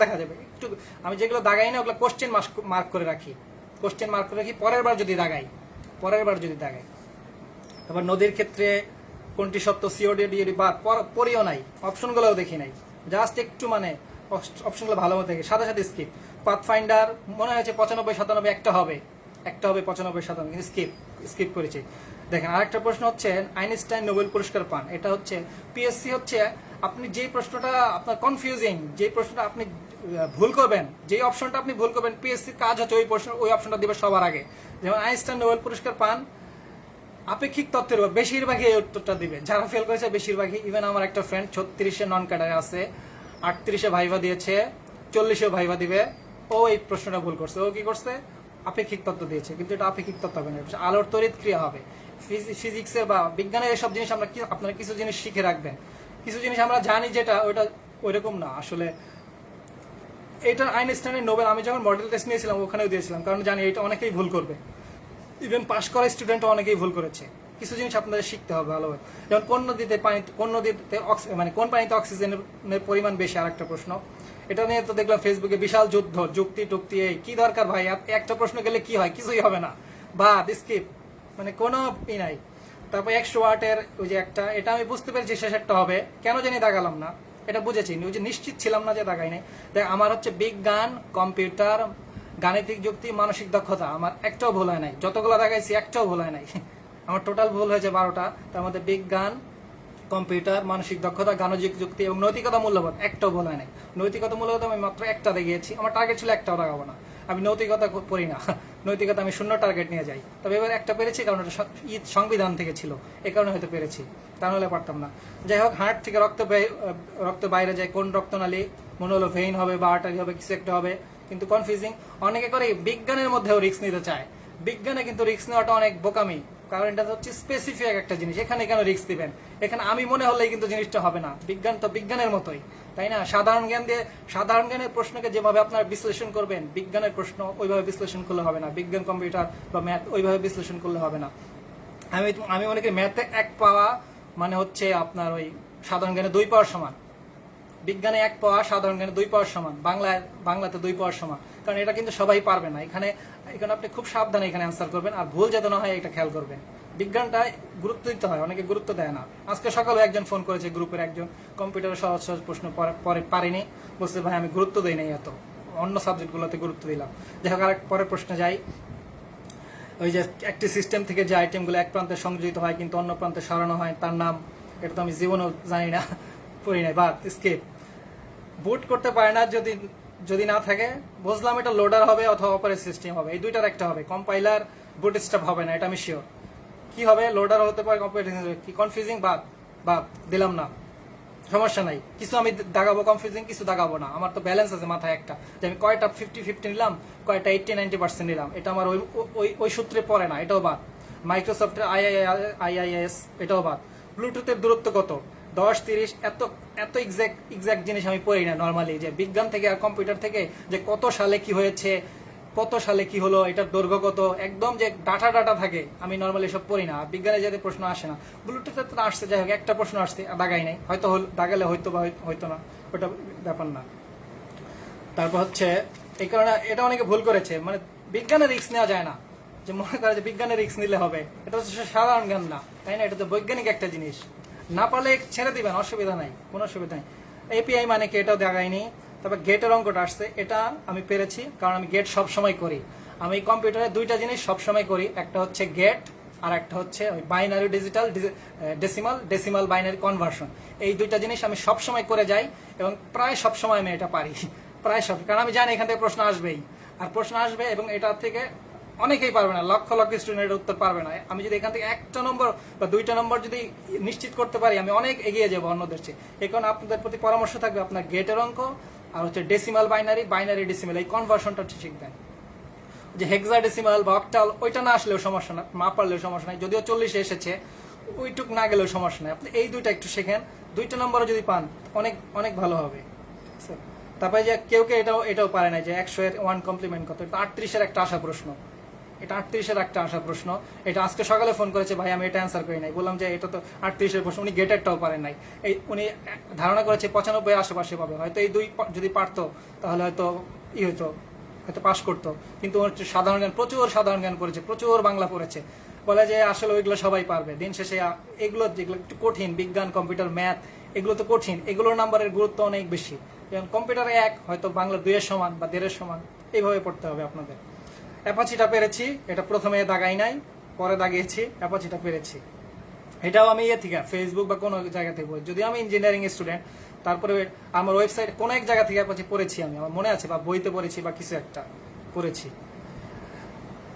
A: দেখা যাবে। একটু আমি যেগুলো দাগাই না ওগুলো কোশ্চেন মার্ক করে রাখি, পরের বার যদি দাগাই। তারপর নদীর ক্ষেত্রে কোনটি সত্য, সিওডি ডিওডি বাদ পড়িও নাই, অপশনগুলোও দেখি নাই, জাস্ট একটু মানে অপশনগুলো ভালো মতো দেখি, সাথে স্কিপ। পাথফাইন্ডার মনে হয়েছে 95-97 একটা হবে 95-97, কিন্তু স্কিপ করেছি। দেখেন আরেকটা প্রশ্ন হচ্ছে আইনস্টাইন নোবেল পুরস্কার পান, এটা হচ্ছে পিএসসি হচ্ছে আপনি যে প্রশ্নটা আপনার কনফিউজিং, যে প্রশ্নটা আপনি ভুল করবেন, যে অপশনটা আপনি ভুল করবেন, পিএসসির কাজ হচ্ছে ওই অপশনটা দিবে সবার আগে। যেমন আইনস্টাইন নোবেল পুরস্কার পান আপেক্ষিক তত্ত্বের উপর, বেশিরভাগই এই উত্তরটা দিবে, যারা ফেল করেছে বেশিরভাগই। ইভেন আমার একটা ফ্রেন্ড 36-এ নন ক্যাডারে আছে, 38-এ ভাইভা দিয়েছে, 40-এও ভাইভা দিবে, ও এই প্রশ্নটা ভুল করছে। ও কি করছে, আপেক্ষিক তত্ত্ব দিয়েছে, কিন্তু এটা আপেক্ষিক তত্ত্ব হবে না, আলোর তড়িৎ ক্রিয়া হবে। ফিজিক্সের বা বিজ্ঞানের এসব জিনিস আপনারা কিছু জিনিস শিখে রাখবেন, কিছু জিনিস আমরা জানি যেটা ওইটা ওইরকম না আসলে। এটা আইনস্টাইনের নোবেল আমি যখন মডেল টেস্ট নিয়েছিলাম ওখানেও দিয়েছিলাম, কারণ জানি এটা অনেকেই ভুল করবে, ইভেন পাশ করা স্টুডেন্টও অনেকেই ভুল করেছে। কিছু জিনিস আপনাদের শিখতে হবে ভালোভাবে। যেমন কোন নদীতে মানে কোন পানিতে অক্সিজেনের পরিমাণ বেশি, আর একটা প্রশ্ন, এটা নিয়ে তো দেখলাম ফেসবুকে বিশাল যুদ্ধ, যুক্তি টুক্তি, এই কি দরকার ভাই, একটা প্রশ্ন গেলে কি হয়, কিছুই হবে না, বাদ স্কিপ, মানে কোনো ই নাই। তারপর 100 ওয়াটের ওই যে একটা, এটা আমি বুঝতে পেরেছি শেষেরটা হবে, কেন জানি দাগালাম না, এটা বুঝেছি, ওই যে নিশ্চিত ছিলাম না যে দাগাই নাই। দেখ আমার হচ্ছে বিজ্ঞান, কম্পিউটার, গাণিতিক যুক্তি, মানসিক দক্ষতা, আমার একটাও ভুল হয় নাই, যতগুলো দেখাইছি একটাও ভুল হয় নাই। আমার টোটাল ভুল হয়েছে 12টা, তার মধ্যে বিজ্ঞান, কম্পিউটার, মানসিক দক্ষতা, গাণিতিক যুক্তি এবং নৈতিকতা মূল্যবোধ একটাও ভুল হয় নাই। নৈতিকতা মূল্যবোধ আমি মাত্র একটা দেখিয়েছি, আমার টার্গেট ছিল একটাও দেখাবো না, আমি নৈতিকতা পড়ি না, নৈতিকতা আমি 0 টার্গেট নিয়ে যাই। তবে এবার একটা পেরেছি, কারণ এটা সংবিধান থেকে ছিল, এই কারণে হয়তো পেরেছি, তা নাহলে পারতাম না। যাই হোক, হার্ট থেকে রক্ত বাইরে যায়, কোন রক্তনালী, মনে হলো ভেইন হবে বা আর্টারি হবে, কিছু একটা হবে, কিন্তু কনফিউজিং। অনেকে করে বিজ্ঞানের মধ্যেও রিস্ক নিতে চায়, বিজ্ঞানে কিন্তু রিস্ক নেওয়াটা অনেক বোকামি, কারণ এটা হচ্ছে স্পেসিফিক একটা জিনিস, এখানে কেন রিস্ক দিবেন, এখানে আমি মনে হলেই কিন্তু জিনিসটা হবে না। বিজ্ঞান তো বিজ্ঞানের মতোই, তাই না? সাধারণ জ্ঞানের প্রশ্নকে যেভাবে আপনারা বিশ্লেষণ করবেন, বিজ্ঞানের প্রশ্ন ওইভাবে বিশ্লেষণ করলে হবে না, বিজ্ঞান, কম্পিউটার বা ম্যাথ ওইভাবে বিশ্লেষণ করলে হবে না। আমি মনে করি ম্যাথে 1 পাওয়া মানে হচ্ছে আপনার ওই সাধারণ জ্ঞানে 2 পাওয়ার সমান, বিজ্ঞানে 1 পাওয়া সাধারণ জ্ঞানে 2 পাওয়ার সমান, বাংলাতে 2 পাওয়ার সমান, কারণ এটা কিন্তু সবাই পারবে না। এখানে আপনি খুব সাবধানে এখানে অ্যান্সার করবেন, আর ভুল যাতে না হয় এটা খেয়াল করবেন। বিজ্ঞানটা গুরুত্ব দিতে হয়, অনেকে গুরুত্ব দেয় না। আজকে সকালে একজন ফোন করেছে, গ্রুপের একজন, কম্পিউটারের সহজ সহজ প্রশ্ন পরে পারিনি, বলছে ভাই আমি গুরুত্ব দিই নাই, এত অন্য সাবজেক্টগুলোতে গুরুত্ব দিলাম। যাই হোক, আর পরের প্রশ্নে যাই। ওই যে একটি সিস্টেম থেকে যে আইটেমগুলো এক প্রান্তে সংযোজিত হয় কিন্তু অন্য প্রান্তে সরানো হয়, তার নাম, এটা তো আমি জীবনেও জানি না, পড়ি নাই, বাদ স্কিপ। বুট করতে পারে না যদি না থাকে, বুঝলাম এটা লোডার হবে অথবা অপারেটিং সিস্টেম হবে, এই দুইটার একটা হবে, কম্পাইলার বুট স্ট্র্যাপ হবে না, এটা আমি শিওর। কি হবে, লোডার হতে পারে, অপারেটিং সিস্টেম, কি কনফিউজিং, বাদ দিলাম না। সমস্যা নাই, কিছু আমি দাগাবো কনফিউজিং, কিছু দাগাবো না, আমার তো ব্যালেন্স আছে মাথায় একটা, যে আমি কয়টা 50-50 নিলাম, কয়টা 80-90% নিলাম, এটা আমার ওই ওই ওই সূত্রে পড়ে না, এটাও বাদ। মাইক্রোসফটের আইআইএস এটাও বাদ। ব্লুটুথের দূরত্ব কত, 10-30, এত এত এক্সাক্ট জিনিস আমি পড়ি না নর্মালি, যে বিজ্ঞান থেকে আর কম্পিউটার থেকে যে কত সালে কি হয়েছে, কত সালে কি হলো, এটার দৈর্ঘ্য কত, একদম যে ডাটা থাকে, আমি নর্মালি সব পড়ি না। বিজ্ঞানে যাতে প্রশ্ন আসে না, ব্লুটুথে তো আসছে, যাই হোক একটা প্রশ্ন আসছে, দাগাই নাই, হয়তো দাগালে হয়তো বা হয়তো না, ওটা ব্যাপার না। তারপর হচ্ছে এই কারণে এটা অনেকে ভুল করেছে, মানে বিজ্ঞানের রিস্ক নেওয়া যায় না, যে মনে করে যে বিজ্ঞানের রিস্ক নিলে হবে, এটা হচ্ছে সাধারণ জ্ঞান না, তাই না, এটা তো বৈজ্ঞানিক একটা জিনিস, না পারলে ছেড়ে দিবেন, অসুবিধা নাই, কোনো অসুবিধা নেই। এপিআই মানে কি, এটাও দেখায়নি। তারপর গেটের অঙ্কটা আসছে, এটা আমি পেরেছি, কারণ আমি গেট সবসময় করি। আমি কম্পিউটারে দুইটা জিনিস সবসময় করি, একটা হচ্ছে গেট, আর একটা হচ্ছে ওই binary digital decimal binary conversion. এই দুইটা জিনিস আমি সবসময় করে যাই, এবং প্রায় সবসময় আমি এটা পারি, প্রায় সব, কারণ আমি জানি এখান থেকে প্রশ্ন আসবেই, আর প্রশ্ন আসবে, এবং এটা থেকে অনেকেই পারবে না, লক্ষ লক্ষ স্টুডেন্টের উত্তর পারবে না। আমি যদি এখান থেকে একটা নম্বর বা দুইটা নম্বর যদি নিশ্চিত করতে পারি, আমি অনেক এগিয়ে যাবো অন্যদের চেয়ে। এই কারণে আপনাদের প্রতি পরামর্শ থাকবে, আপনার গেটের অঙ্ক আর হচ্ছে ডেসিমাল বাইনারি ডেসিমাল, এই কনভার্সনটা শিখবেন। যে হেক্সাডেসিমাল বা অক্টাল, ওইটা না আসলেও সমস্যা না, না পারলেও সমস্যা নাই, যদিও 40 এসেছে, ওইটুক না গেলেও সমস্যা নাই, আপনি এই দুইটা একটু শেখেন, দুইটা নম্বরও যদি পান অনেক অনেক ভালো হবে। তারপরে যে কেউ এটাও পারে না, যে 100-এর 1 কমপ্লিমেন্ট কত, এটা 38-এর একটা আসা প্রশ্ন, এটা 38-এর একটা আসা প্রশ্ন। এটা আজকে সকালে ফোন করেছে, ভাই আমি এটা অ্যান্সার করি নাই, বললাম যে এটা তো 38-এর প্রশ্ন, উনি গেটেরটাও পারেন নাই, এই উনি ধারণা করেছে 95-এর আশেপাশে পাবে, হয়তো এই দুই যদি পারতো তাহলে হয়তো হয়তো পাশ করতো, কিন্তু ওর সাধারণ জ্ঞান, প্রচুর সাধারণ জ্ঞান করেছে, প্রচুর বাংলা পড়েছে, বলে যে আসলে ওইগুলো সবাই পারবে। দিন শেষে এগুলো যেগুলো একটু কঠিন, বিজ্ঞান, কম্পিউটার, ম্যাথ, এগুলো তো কঠিন, এগুলোর নাম্বারের গুরুত্ব অনেক বেশি, যেমন কম্পিউটারে 1 হয়তো বাংলা 2-এর সমান বা 1.5-এর সমান, এইভাবে পড়তে হবে আপনাদের। অ্যাপাচিটা পেরেছি, এটা প্রথমে দাগাই নাই, পরে দাগিয়েছি, অ্যাপাচিটা পেরেছি। এটাও আমি থেকে ফেসবুক বা কোনো জায়গা থেকে পড়ি, যদি আমি ইঞ্জিনিয়ারিং স্টুডেন্ট, তারপরে আমার ওয়েবসাইট কোনো এক জায়গা থেকে অ্যাপাচি পড়েছি, আমি আমার মনে আছে, বা বইতে পড়েছি বা কিছু একটা পড়েছি।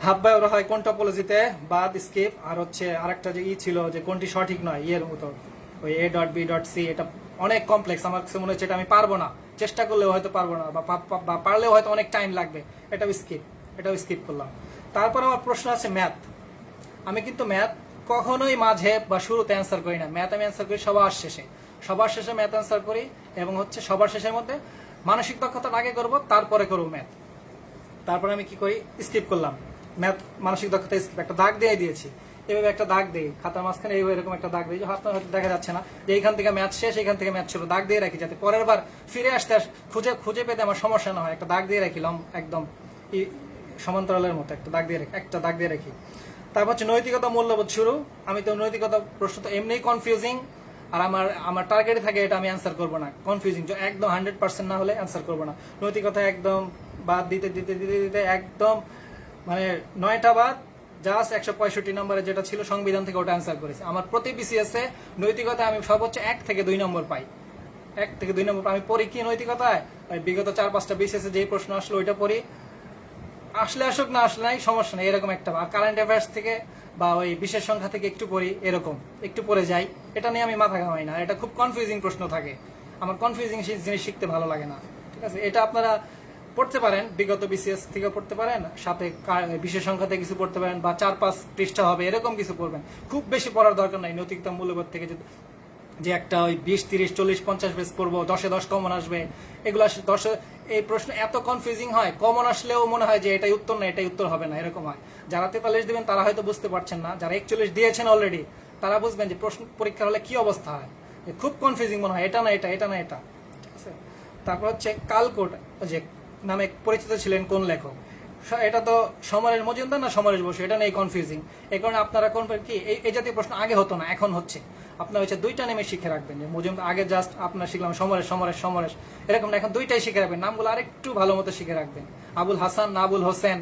A: হাফ বাই ওরা হয় কোন টপোলজিতে, বাদ, স্কিপ, আর হচ্ছে আরেকটা যে ছিল যে কোনটি সঠিক নয়, ইয়ের মতো ওই A.B.C, এটা অনেক কমপ্লেক্স, আমার কাছে মনে হচ্ছে এটা আমি পারবো না, চেষ্টা করলেও হয়তো পারবো না, বা পারলেও হয়তো অনেক টাইম লাগবে, এটাও স্কিপ করলাম। তারপর আমার প্রশ্ন আছে ম্যাথ। আমি কিন্তু ম্যাথ কখনোই মাঝে বা শুরুতে অ্যান্সার করি না, ম্যাথ আমি অ্যান্সার করি সবার শেষে ম্যাথ অ্যান্সার করি, এবং হচ্ছে সবার শেষের মধ্যে মানসিক দক্ষতা আগে করব, তারপরে করবো ম্যাথ। তারপরে আমি কি করি, স্কিপ করলাম ম্যাথ, মানসিক দক্ষতা স্কিপ, একটা দাগ দিয়ে দিয়েছি, এভাবে একটা দাগ দিই খাতার মাঝখানে, এইভাবে এরকম একটা দাগ দিই, আপনার হয়তো দেখা যাচ্ছে না যে এইখান থেকে ম্যাথ শেষ, এইখান থেকে ম্যাথ ছিল, দাগ দিয়ে রাখি, যাতে পরের বার ফিরে আসতে খুঁজে পেতে আমার সমস্যা না হয়, একটা দাগ দিয়ে রাখিলাম, একদম সমান্তরালের মতো একটা দাগ দিয়ে রাখি। তারপর হচ্ছে নৈতিকতা, মূল্যবোধ শুরু। আমি তো নৈতিকতা প্রশ্ন তো এমনিই কনফিউজিং, আর আমার টার্গেটে থাকে এটা আমি অ্যান্সার করবো না, কনফিউজিং, একদম 100% না হলে অ্যান্সার করবো না। নৈতিকতা একদম বাদ দিতে একদম, মানে 9টা বাদ, জাস্ট 165 নম্বরে যেটা ছিল সংবিধান থেকে, ওটা অ্যান্সার করেছি। আমার প্রতি BCS এ নৈতিকতা আমি সর্বোচ্চ 1 থেকে 2 নম্বর পাই, 1 থেকে 2 নম্বর আমি পড়ি কি নৈতিকতায়, বিগত 4-5টা BCS এ যেই প্রশ্ন আসলো ওইটা পড়ি, আসলে আসুক না আসলে নাই সমস্যা নেই, এরকম একটা। আর কারেন্ট অ্যাফেয়ার্স থেকে বা ওই বিশেষ সংখ্যা থেকে একটু পড়ি, এরকম একটু পড়ে যাই, এটা নিয়ে আমি মাথা ঘামাই না, এটা খুব কনফিউজিং প্রশ্ন থাকে, আমার কনফিউজিং জিনিস শিখতে ভালো লাগে না, ঠিক আছে। এটা আপনারা পড়তে পারেন, বিগত BCS থেকে পড়তে পারেন, সাথে বিশেষ সংখ্যা থেকে কিছু পড়তে পারেন, বা 4-5 পৃষ্ঠা হবে এরকম কিছু পড়বেন, খুব বেশি পড়ার দরকার নাই। নৈতিকতা, মূল্যবোধ থেকে যে একটা ওই 20, 30, 40, 50 পেজ পড়বো, 10-এ 10 কমন আসবে, এগুলো 10 এই প্রশ্ন এত কনফিউজিং হয়, কমন আসলেও মনে হয় যে এটাই উত্তর না, এটাই উত্তর হবে না, এরকম হয়। যারা 43 দিবেন তারা হয়তো বুঝতে পারছেন না, যারা 41 দিয়েছেন অলরেডি তারা বুঝবেন যে প্রশ্ন পরীক্ষার হলে কি অবস্থা হয়, খুব কনফিউজিং মনে হয়, এটা না এটা, এটা না এটা, ঠিক আছে। তারপর হচ্ছে কালকোট যে নামে পরিচিত ছিলেন কোন লেখক, এটা তো সমরেশ মজুমদার না সমরেশ বসু, এটা নেই কনফিউজিং। এই কারণে আপনারা কোন কি এই জাতীয় প্রশ্ন আগে হতো না, এখন হচ্ছে। আপনার হচ্ছে 2টা নেমে শিখে রাখবেন, যে মজুমদার আগে জাস্ট আপনার শিখলাম সমরেশ, এরকম না, এখন 2টাই শিখে রাখবেন, নামগুলো আরেকটু ভালো মতো শিখে রাখবেন, আবুল হাসান না আবুল হোসেন,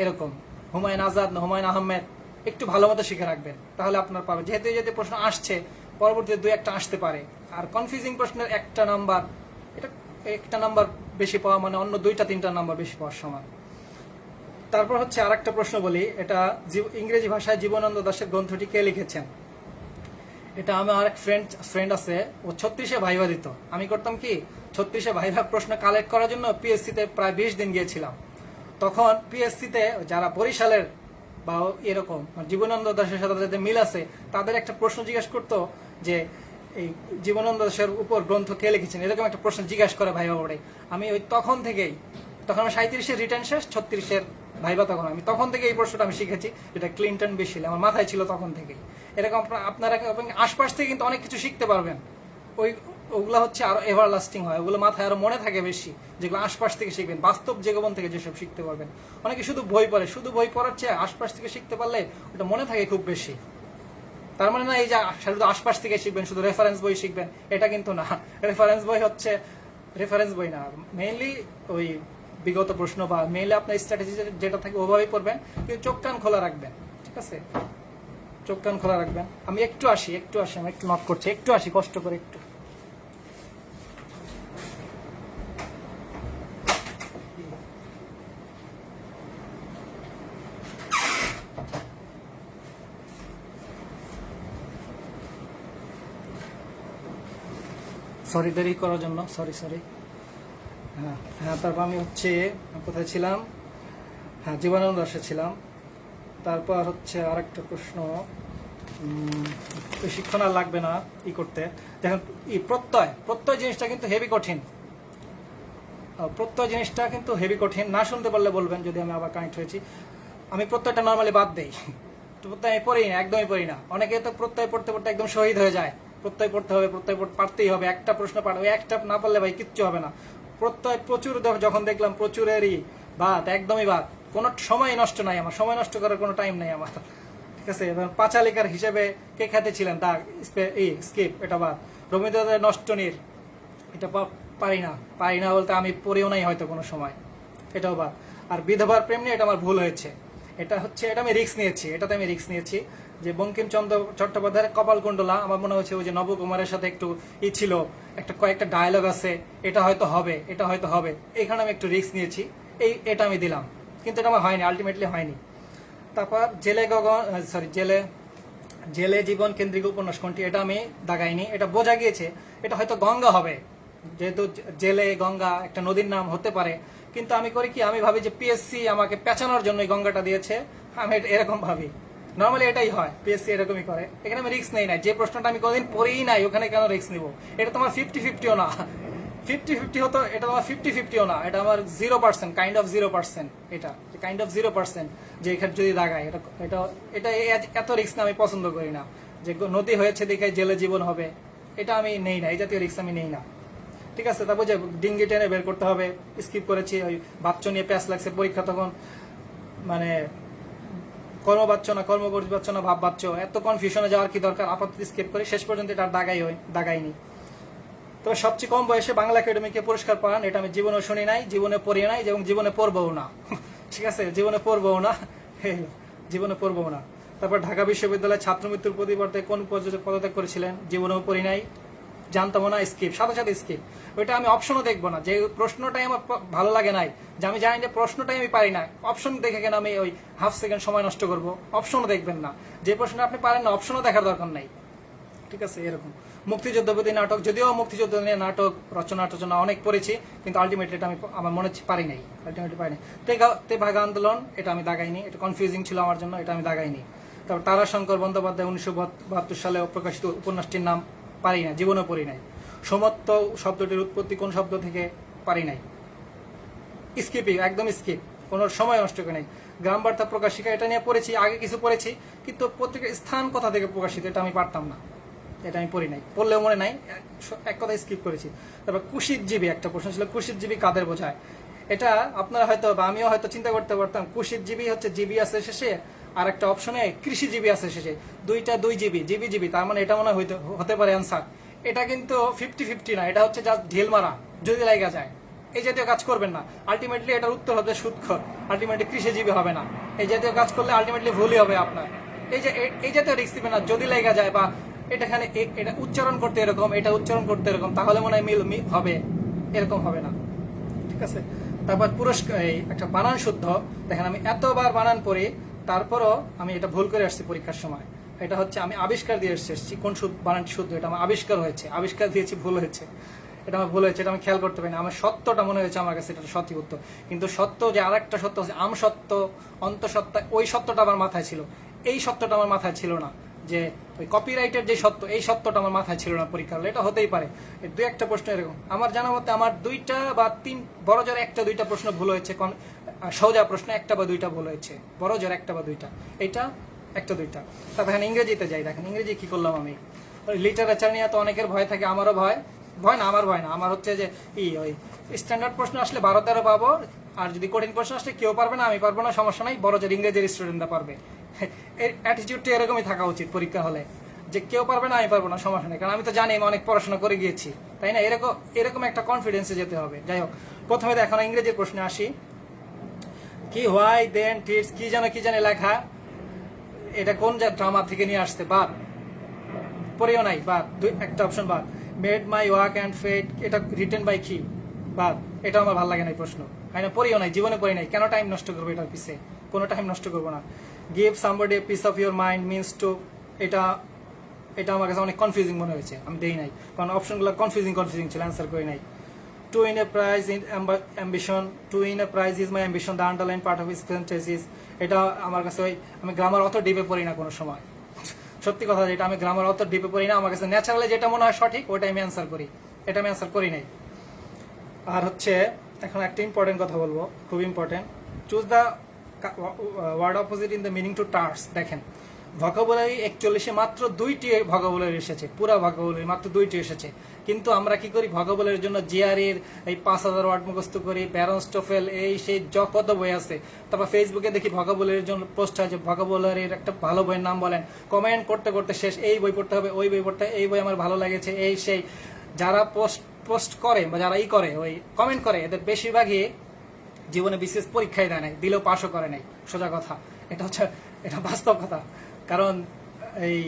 A: এরকম হুমায়ুন আজাদ না হুমায়ুন আহমেদ, একটু ভালো মতো শিখে রাখবেন, তাহলে আপনার পাবেন। যেহেতু এই জাতীয় প্রশ্ন আসছে, পরবর্তীতে 2-1টা আসতে পারে, আর কনফিউজিং প্রশ্নের একটা নাম্বার বেশি পাওয়া মানে অন্য 2-3টা নাম্বার বেশি পাওয়ার সমান। তারপর হচ্ছে আরেকটা প্রশ্ন বলি, এটা ইংরেজি ভাষায় জীবনানন্দ দাশের গ্রন্থটি কে লিখেছেন। এটা আমার আরেক ফ্রেন্ড আছে, ও 36-এ ভাইভা দিত। আমি করতাম কি, 36-এ ভাইভা প্রশ্ন কালেক্ট করার জন্য পিএসসিতে প্রায় 20 দিন গিয়েছিলাম। তখন পিএসসিতে যারা বরিশালের বা এরকম জীবনানন্দ দাশের সাথে যাদের মিল আছে, তাদের একটা প্রশ্ন জিজ্ঞাসা করতো যে এই জীবনানন্দ দাশের উপর গ্রন্থ কে লিখেছেন, এরকম একটা প্রশ্ন জিজ্ঞাসা করে ভাইভা বোর্ডে। আমি ওই তখন আমার 37-এর রিটার্ন শেষ, 36-এর ভাইভা, তখন থেকে এই প্রশ্নটা আমি শিখেছি, যেটা ক্লিনটন বেশি আমার মাথায় ছিল তখন থেকেই। এরকম আপনারা আশপাশ থেকে কিন্তু অনেক কিছু শিখতে পারবেন, ওগুলো হচ্ছে আরো এভার লাস্টিং হয়, ওগুলো মাথায় আরো মনে থাকে বেশি, যেগুলো আশপাশ থেকে শিখবেন, বাস্তব জীবন থেকে যেসব শিখতে পারবেন। অনেকে শুধু বই পড়ে, শুধু বই পড়ার চেয়ে আশপাশ থেকে শিখতে পারলে ওটা মনে থাকে খুব বেশি। তার মানে না এই যে শুধু আশপাশ থেকে শিখবেন, শুধু রেফারেন্স বই শিখবেন, এটা কিন্তু না। রেফারেন্স বই না, মেইনলি ওই বিগত প্রশ্ন বা মেইনলি আপনার স্ট্র্যাটেজি যেটা থাকে ওভাবেই পড়বেন, কিন্তু চোখ কান খোলা রাখবেন। ঠিক আছে, চোখ কান খোলা রাখবেন। আমি একটু আসি, আমি একটু নক করছি, একটু আসি কষ্ট করে একটু। সরি দেরি করার জন্য, সরি। হ্যাঁ, তারপর আমি কোথায় ছিলাম? হ্যাঁ, জীবনানন্দ দাশে ছিলাম। তারপর আরেকটা প্রশ্ন, শিক্ষণ আর লাগবে না করতে। দেখেন, প্রত্যয় জিনিসটা কিন্তু হেভি কঠিন। না শুনতে পারলে বলবেন, যদি আমি আবার কানেক্ট হয়েছি। আমি প্রত্যয়টা নর্মালি বাদ দেই, প্রত্যয় আমি পড়ি না, একদমই পড়ি না। অনেকে তো প্রত্যয় পড়তে পড়তে একদম শহীদ হয়ে যায়। প্রত্যয় পড়তে হবে, পারতেই হবে, একটা প্রশ্ন পারবে, একটা না পারলে ভাই কিচ্ছু হবে না। প্রত্যয় প্রচুর, যখন দেখলাম প্রচুরেরই বাদ, একদমই বাদ, কোনো সময় নষ্ট নাই আমার, সময় নষ্ট করার কোনো টাইম নাই আমার। ঠিক আছে, এবার পাঁচালিকার হিসেবে কে খ্যাতি ছিলেন, তা স্কিপ, এটা বাদ। রবীন্দ্রনাথের নষ্টনীর, এটা পারি না বলতে আমি পড়িও নাই হয়তো কোনো সময়, এটাও বাদ। আর বিধবার প্রেম নিয়ে এটা আমার ভুল হয়েছে, এটা আমি রিস্ক নিয়েছি, যে বঙ্কিমচন্দ্র চট্টোপাধ্যায়ের কপালকুণ্ডলা, আমার মনে হচ্ছে ওই যে নবকুমারের সাথে একটু ছিল, কয়েকটা ডায়লগ আছে, এটা হয়তো হবে, এখানে আমি একটু রিস্ক নিয়েছি, এটা আমি দিলাম, কিন্তু এটা আমার হয়নি, আলটিমেটলি হয়নি। তারপর জেলে জীবন কেন্দ্রিক উপন্যাস কোনটি, এটা আমি দাগাইনি, এটা বোঝা গিয়েছে, এটা হয়তো গঙ্গা হবে, যেহেতু জেলে গঙ্গা একটা নদীর নাম হতে পারে। কিন্তু আমি করি কি, আমি ভাবি যে পিএসসি আমাকে পেঁচানোর জন্য গঙ্গাটা দিয়েছে, আমি এরকম ভাবি। নর্মালি এটাই হয়, পিএসসি এরকমই করে। এখানে আমি রিস্ক নেই না, যে প্রশ্নটা আমি কোনোদিন পড়েই নাই ওখানে কেন রিস্ক নিব? এটা তোমার 50-50ও না, 50-50 হতো, এটা তোমার 50-50ও না, এটা আমার 0%, কাইন্ড অফ 0%, এটা কাইন্ড অফ 0%, যে এখানে যদি দাগায়, এটা এত রিস্ক আমি পছন্দ করি না, যে নদী হয়েছে দেখে জেলে জীবন হবে, এটা আমি নেই না, এই জাতীয় রিস্ক আমি নেই না। ঠিক আছে, তারপর যে ডিঙ্গি টেনে বের করতে হবে, স্কিপ করেছি। ওই বাচ্চ নিয়ে প্যাস লাগছে পরীক্ষা, তখন মানে কর্মবাচ্য না কর্মবাচ্য না ভাব বাচ্চ, এত কনফিউশনে যাওয়ার কি দরকার, আপাতত স্কিপ করি, শেষ পর্যন্ত এটা দাগাইনি। তবে সবচেয়ে কম বয়সে বাংলা একাডেমিকে পুরস্কার পান, এটা আমি জীবনে শুনি নাই, জীবনে পড়ি নাই, এবং জীবনে পড়বও না। ঠিক আছে, জীবনে পড়বও না। তারপর ঢাকা বিশ্ববিদ্যালয়ের ছাত্র মৃত্যুর প্রতিবাদে কোন পদত্যাগ করেছিলেন, জীবনেও পড়ি নাই, জানতাম না, স্কিপ, সাথে স্কিপ। ওইটা আমি অপশনও দেখবো না, যে প্রশ্নটাই আমার ভালো লাগে নাই, যে আমি জানি যে প্রশ্নটাই আমি পারি না, অপশন দেখে কেন আমি ওই হাফ সেকেন্ড সময় নষ্ট করবো? অপশনও দেখবেন না, যে প্রশ্ন আপনি পারেন না অপশনও দেখার দরকার নাই। ঠিক আছে, এরকম। মুক্তিযুদ্ধবাদী নাটক, যদিও মুক্তিযুদ্ধ নিয়ে নাটক রচনা অনেক পড়েছি, কিন্তু আলটিমেটলি এটা আমি আমার মনে হচ্ছে পারি নাই। তেভাগা আন্দোলন, এটা আমি দাগাইনি, এটা কনফিউজিং ছিল আমার জন্য, এটা আমি দাগাইনি। তারপর তারাশঙ্কর বন্দ্যোপাধ্যায় 1972 সালে প্রকাশিত উপন্যাসটির নাম, পারি না, জীবনেও পড়ি নাই। সমত্ব শব্দটির উৎপত্তি কোন শব্দ থেকে, পারি নাই, একদম স্কিপ, কোনো সময় নষ্ট করে নাই। গ্রাম বার্তা প্রকাশিকা, এটা নিয়ে পড়েছি, আগে কিছু পড়েছি, কিন্তু পত্রিকার স্থান কোথা থেকে প্রকাশিত এটা আমি পারতাম না, এটা আমি পড়ি নাই, পড়লেও মনে নাই, এক কথা স্কিপ করেছি। তারপর কুশিতজীবী, একটা প্রশ্ন ছিল, কুশিতজীবী কাদের বোঝায়? এটা আপনারা হয়তো বা আমিও হয়তো চিন্তা করতে পারতাম, কুশিতজীবী হচ্ছে জীবী আছে শেষে, আর একটা অপশনে কৃষিজীবী আছে শেষে, দুই জীবী, তার মানে এটা মনে হতে পারে অ্যান্সার। এটা কিন্তু 50-50 না, এটা হচ্ছে যা ঢিল মারা, যদি লাগা যায়, এই জাতীয় কাজ করবেন না। আলটিমেটলি এটার উত্তর হবে সুদখোর, আলটিমেটলি কৃষিজীবী হবে না। এই জাতীয় কাজ করলে আলটিমেটলি ভুলই হবে আপনার। এই জাতীয় রিস্ক দিবেন না, যদি লাগা যায়, বা এটা উচ্চারণ করতে এরকম, এটা উচ্চারণ করতে এরকম, তাহলে মনে হয় মিল হবে, এরকম হবে না। ঠিক আছে, তারপর পুরস্কার, একটা বানান শুদ্ধ, দেখেন আমি এতবার বানান পড়ি, তারপরও আমি এটা ভুল করে আসছি পরীক্ষার সময়। এটা হচ্ছে আমি আবিষ্কার দিয়ে এসেছি, কোন বানানটি শুদ্ধ, এটা আমার আবিষ্কার হয়েছে, আবিষ্কার দিয়েছি, ভুল হয়েছে, এটা আমার ভুল হয়েছে, এটা আমি খেয়াল করতে পারি না। আমার সত্যটা মনে হয়েছে আমার কাছে এটা সঠিক উত্তর, কিন্তু সত্য যে আরেকটা সত্য আছে আম সত্য, অন্তঃসত্ত্বা, ওই সত্যটা আমার মাথায় ছিল, এই সত্যটা আমার মাথায় ছিল না, যে ওই কপিরাইটের যে সত্য, এই সত্যটা আমার মাথায় ছিল না পরীক্ষা হলে। এটা হতেই পারে, দুই একটা প্রশ্ন এরকম আমার জানা মতে আমার 2টা বা 3 বড় জোর 1-2টা প্রশ্ন ভুল হয়েছে, সোজা প্রশ্ন 1টা বা 2টা ভুল হয়েছে, বড় জোর 1টা বা 2টা, এটা 1-2টা। তারপর এখানে ইংরেজিতে যাই, দেখেন ইংরেজি কি করলাম আমি। লিটারেচার নিয়ে তো অনেকের ভয় থাকে, আমারও ভয়, ভয় না, আমার হচ্ছে যে ওই স্ট্যান্ডার্ড প্রশ্ন আসলে 12-13 পাবো, আর যদি কঠিন প্রশ্ন আসলে কেউ পারবে না, আমি পারবো না, সমস্যা নাই, বড় জোর ইংরেজির স্টুডেন্টরা পারবে। এর অ্যাটিটিউডটা এরকমই থাকা উচিত পরীক্ষা হলে, যে কেউ পারবে না, আমি পারবো না, সমস্যা নেই, কারণ আমি তো জানি আমি অনেক পড়াশোনা করে গিয়েছি, তাই না? এরকম একটা কনফিডেন্সে যেতে হবে। যাই হোক, প্রথমে এখন ইংরেজির প্রশ্নে আসি। কি হোয়াই দেন টিটস কি জানে লেখা, এটা কোন ড্রামা থেকে নিয়ে আসছে? বাদ, পড়েও নাই, বাদ, একটা অপশন বাদ। মেড মাই ওয়ার্ক অ্যান্ড ফেট, এটা রিটেন বাই কি? বাদ, এটা আমার ভালো লাগে না প্রশ্ন, তাই না? পড়িও নাই, জীবনে পড়ি নাই, কেন টাইম নষ্ট করবো এটার পিছে? কোনো টাইম নষ্ট করবো না। Give somebody a piece of your mind means to, এটা আমার কাছে অনেক কনফিউজিং মনে হয়েছে, আমি দেই নাই, কারণ অপশনগুলো কনফিউজিং ছিল, অ্যান্সার করি নাই। To win a prize in ambition, to win a prize is my ambition, the underline part of his sentence, এটা আমার কাছে আমি গ্রামার অত ডিপে পড়ি না কোনো সময়, সত্যি কথা যেটা, আমি গ্রামার অত ডিপে পড়ি না, আমার কাছে ন্যাচারালি যেটা মনে হয় সঠিক ওইটা আমি অ্যান্সার করি, এটা আমি অ্যান্সার করি নাই। আর হচ্ছে এখন একটা ইম্পর্টেন্ট কথা বলবো, খুব important, choose the word opposite in the meaning to terse. দেখেন ভোকাবুলারি 41-এ মাত্র 2টি ভোকাবুলারি এসেছে, পুরা ভোকাবুলারি মাত্র 2টি এসেছে, কিন্তু আমরা কি করি ভোকাবুলারির জন্য জিআরের এই 5000 ওয়ার্ড মুখস্থ করি, ব্যারন স্টোফেল, এই সেই কত বই আছে। তারপর ফেসবুকে দেখি ভোকাবুলারির জন্য পোস্ট হয় যে ভোকাবুলারির একটা ভালো বইয়ের নাম বলেন, কমেন্ট করতে করতে শেষ, এই বই পড়তে হবে, ওই বই পড়তে, এই বই আমার ভালো লেগেছে, এই সেই। যারা পোস্ট করে বা যারা করে ওই কমেন্ট করে, এদের বেশিরভাগই জীবনে বিশেষ পরীক্ষায় দেয় নাই, দিলেও পাশও করে নাই, সোজা কথা, এটা বাস্তব কথা। কারণ এই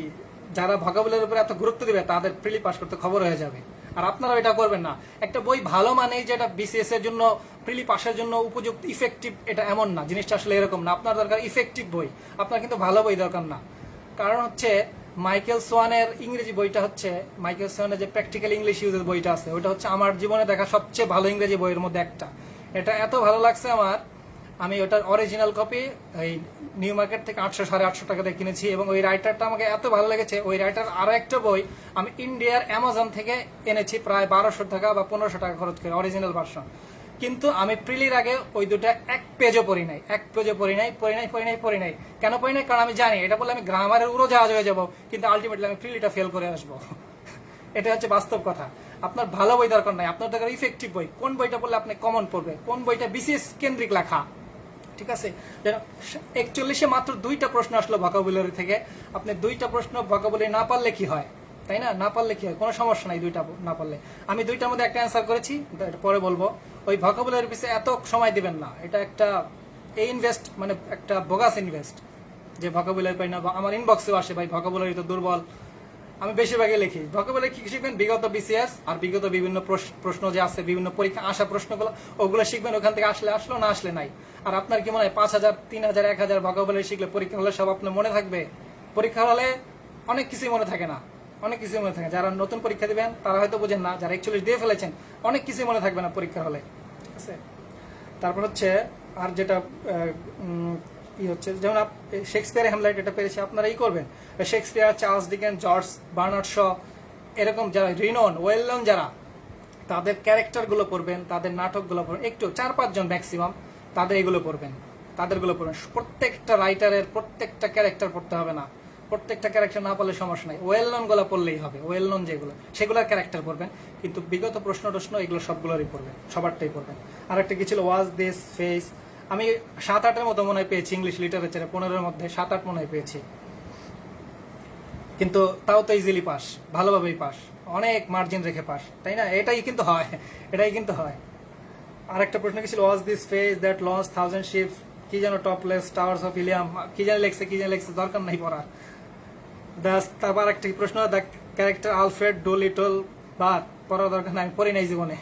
A: যারা ভোকাবুলারির উপরে এত গুরুত্ব দিবে তাদের প্রিলি পাস করতে খবর হয়ে যাবে, আর আপনারা এটা করবেন না। একটা বই ভালো মানেই যে এটা বিসিএস এর জন্য প্রিলি পাসের জন্য উপযুক্ত ইফেক্টিভ, এটা এমন না, জিনিসটা আসলে এরকম না। আপনার দরকার ইফেক্টিভ বই, আপনার কিন্তু ভালো বই দরকার না। কারণ হচ্ছে মাইকেল সোয়ানের ইংরেজি বইটা হচ্ছে, মাইকেল সোয়ানের যে প্র্যাকটিক্যাল ইংলিশ ইউজের বইটা আছে, ওইটা হচ্ছে আমার জীবনে দেখা সবচেয়ে ভালো ইংরেজি বইয়ের মধ্যে একটা। এটা এত ভালো লাগছে আমার, আমি ওটার অরিজিনাল কপি এই নিউ মার্কেট থেকে 800-850 টাকা দিয়ে কিনেছি, এবং ওই রাইটারটা আমাকে এত ভালো লেগেছে। ওই রাইটার আরো একটা বই আমি ইন্ডিয়ার অ্যামাজন থেকে এনেছি, প্রায় 1200 টাকা বা 1500 টাকা খরচ করে, অরিজিনাল ভার্সন। কিন্তু আমি প্রিলির আগে ওই দুটা এক পেজও পড়ি নাই, কেন পড়ি নাই? কারণ আমি জানি এটা বললে আমি গ্রামারের উড়োজাহাজ হয়ে যাবো, কিন্তু আলটিমেটলি আমি প্রিলিটা ফেল করে আসবো। এটা হচ্ছে বাস্তব কথা। আপনার ভালো বই দরকার নাই, আপনার দরকার ইফেক্টিভ বই। কোন বইটা পড়লে আপনি কমন পড়বে, কোন বইটা বিশেষ কেন্দ্রিক লেখা, ঠিক আছে? 41-এ মাত্র 2টা প্রশ্ন আসলো ভোকাবুলারি থেকে। আপনি 2টা প্রশ্ন ভোকাবুলারি না পারলে কি হয়, তাই না? না পারলে কি হয়, কোনো সমস্যা নাই 2টা না পারলে। আমি 2টার মধ্যে একটা অ্যান্সার করেছি, এটা পরে বলবো। ওই ভোকাবুলারির পিছনে এত সময় দিবেন না, এটা একটা ইনভেস্ট, মানে একটা বোগাস ইনভেস্ট, যে ভোকাবুলারি পাই না। আমার ইনবক্সেও আসে, ভাই ভোকাবুলারি তো দুর্বল। আমি বেশিরভাগই লিখি ভোকাবুলারি কি শিখবেন, বিগত বিসিএস আর বিগত বিভিন্ন প্রশ্ন যে আছে, বিভিন্ন পরীক্ষা আসা প্রশ্নগুলো, ওগুলো শিখবেন। ওখান থেকে আসলো, না আসলে নাই। আর আপনার কি মনে হয় 5000, 3000, 1000 ভোকাবুলারি শিখলে পরীক্ষা হলে সব আপনার মনে থাকবে? পরীক্ষা হলে অনেক কিছুই মনে থাকে না, অনেক কিছুই মনে থাকে। যারা নতুন পরীক্ষা দিবেন তারা হয়তো বোঝেন না, যারা 41 দিয়ে ফেলেছেন অনেক কিছুই মনে থাকবে না পরীক্ষা হলে, ঠিক আছে? তারপর হচ্ছে আর যেটা হচ্ছে, যেমন শেক্সপিয়ার হ্যামলেট, এটা পেরেছি, আপনারা করবেন। Shakespeare, Charles Dickens, George Bernard Shaw, এরকম যারা রিনোন ওয়েল নন যারা, তাদের ক্যারেক্টারগুলো পড়বেন, তাদের নাটকগুলো পড়বেন, একটু 4-5 জন ম্যাক্সিমাম, তাদের এগুলো পড়বেন, প্রত্যেকটা রাইটারের প্রত্যেকটা ক্যারেক্টার পড়তে হবে না, প্রত্যেকটা ক্যারেক্টার না পড়লে সমস্যা নাই, ওয়েল নন গুলো পড়লেই হবে, ওয়েল নন যেগুলো সেগুলোর ক্যারেক্টার পড়বেন, কিন্তু বিগত প্রশ্ন এগুলো সবগুলোরই পড়বেন, সবারটাই পড়বেন। আর একটা কি ছিল, ওয়াজ দিস ফেস, আমি 7-8-এর মতো মনে হয় পেয়েছি ইংলিশ লিটারেচারে, 15-এর মধ্যে 7-8 মনে হয় পেয়েছি, কিন্তু তাও তো ইজিলি পাস, ভালোভাবেই পাস, অনেক মার্জিন রেখে পাস, তাই না? এটাই কিন্তু হয়। আর একটা প্রশ্ন কি ছিল, was this face that launch 1000 ships, কি যেন টপলেস টাওয়ার্স অফ ইলিয়াম, কি যেন লেখছে, দরকার নাই পড়া। তারপর একটা প্রশ্ন, দ্য ক্যারেক্টার আলফ্রেড ডোলিটল, বা পড়ার দরকার নাই, আমি পড়ি নাই জীবনে।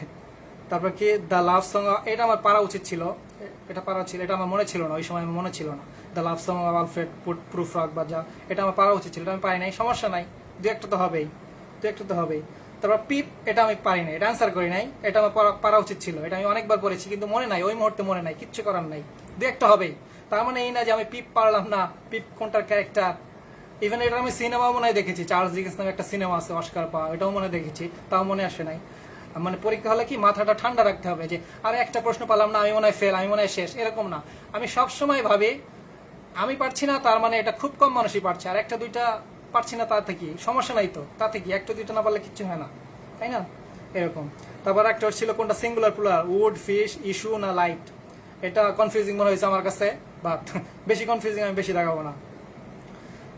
A: তারপর কি, দ্য লাভ সং, এটা আমার পারা উচিত ছিল, এটা পারা ছিল, এটা আমার মনে ছিল না, ওই সময় আমার মনে ছিল না। The love song of Alfred proof rock বা যা, এটা আমার পারা উচিত ছিল, এটা আমি পারি নাই, সমস্যা নাই, দু একটা তো হবেই, দু একটা তো হবেই। তারপর পিপ, এটা আমি পারি নাই, এটা অ্যান্সার করি নাই, এটা আমার পারা উচিত ছিল, এটা আমি অনেকবার পড়েছি কিন্তু মনে নাই, ওই মুহূর্তে মনে নাই, কিচ্ছু করার নাই, দু একটা হবেই। তার মানে এই না যে আমি পিপ পারলাম না, পিপ কোনটার ক্যারেক্টার। ইভেন এটা আমি সিনেমাও মনে হয় দেখেছি, চার্লস ডিকেন্স নামে একটা সিনেমা আছে অস্কার পাওয়া, এটাও মনে দেখেছি, তাও মনে আসে নাই। মানে পরীক্ষা হলে কি মাথাটা ঠান্ডা রাখতে হবে, যে আরে একটা প্রশ্ন পারলাম না, আমি মনে হয় ফেল, আমি মনে হয় শেষ, এরকম না। আমি সব সময় ভাবি আমি পারছি না, তার মানে এটা খুব কম মানুষই পারছে, আর একটা দুইটা পারছি না তাতে কি সমস্যা নাই, তো তাতে কি একটা দুইটা না পারলে কিচ্ছু হয় না, তাই না, এরকম। তারপর একটা ছিল কোনটা singular plural, wood, fish, issue না লাইট, এটা কনফিউজিং মনে হয়েছে আমার কাছে, বাট বেশি কনফিউজিং আমি বেশি দেখাবো না।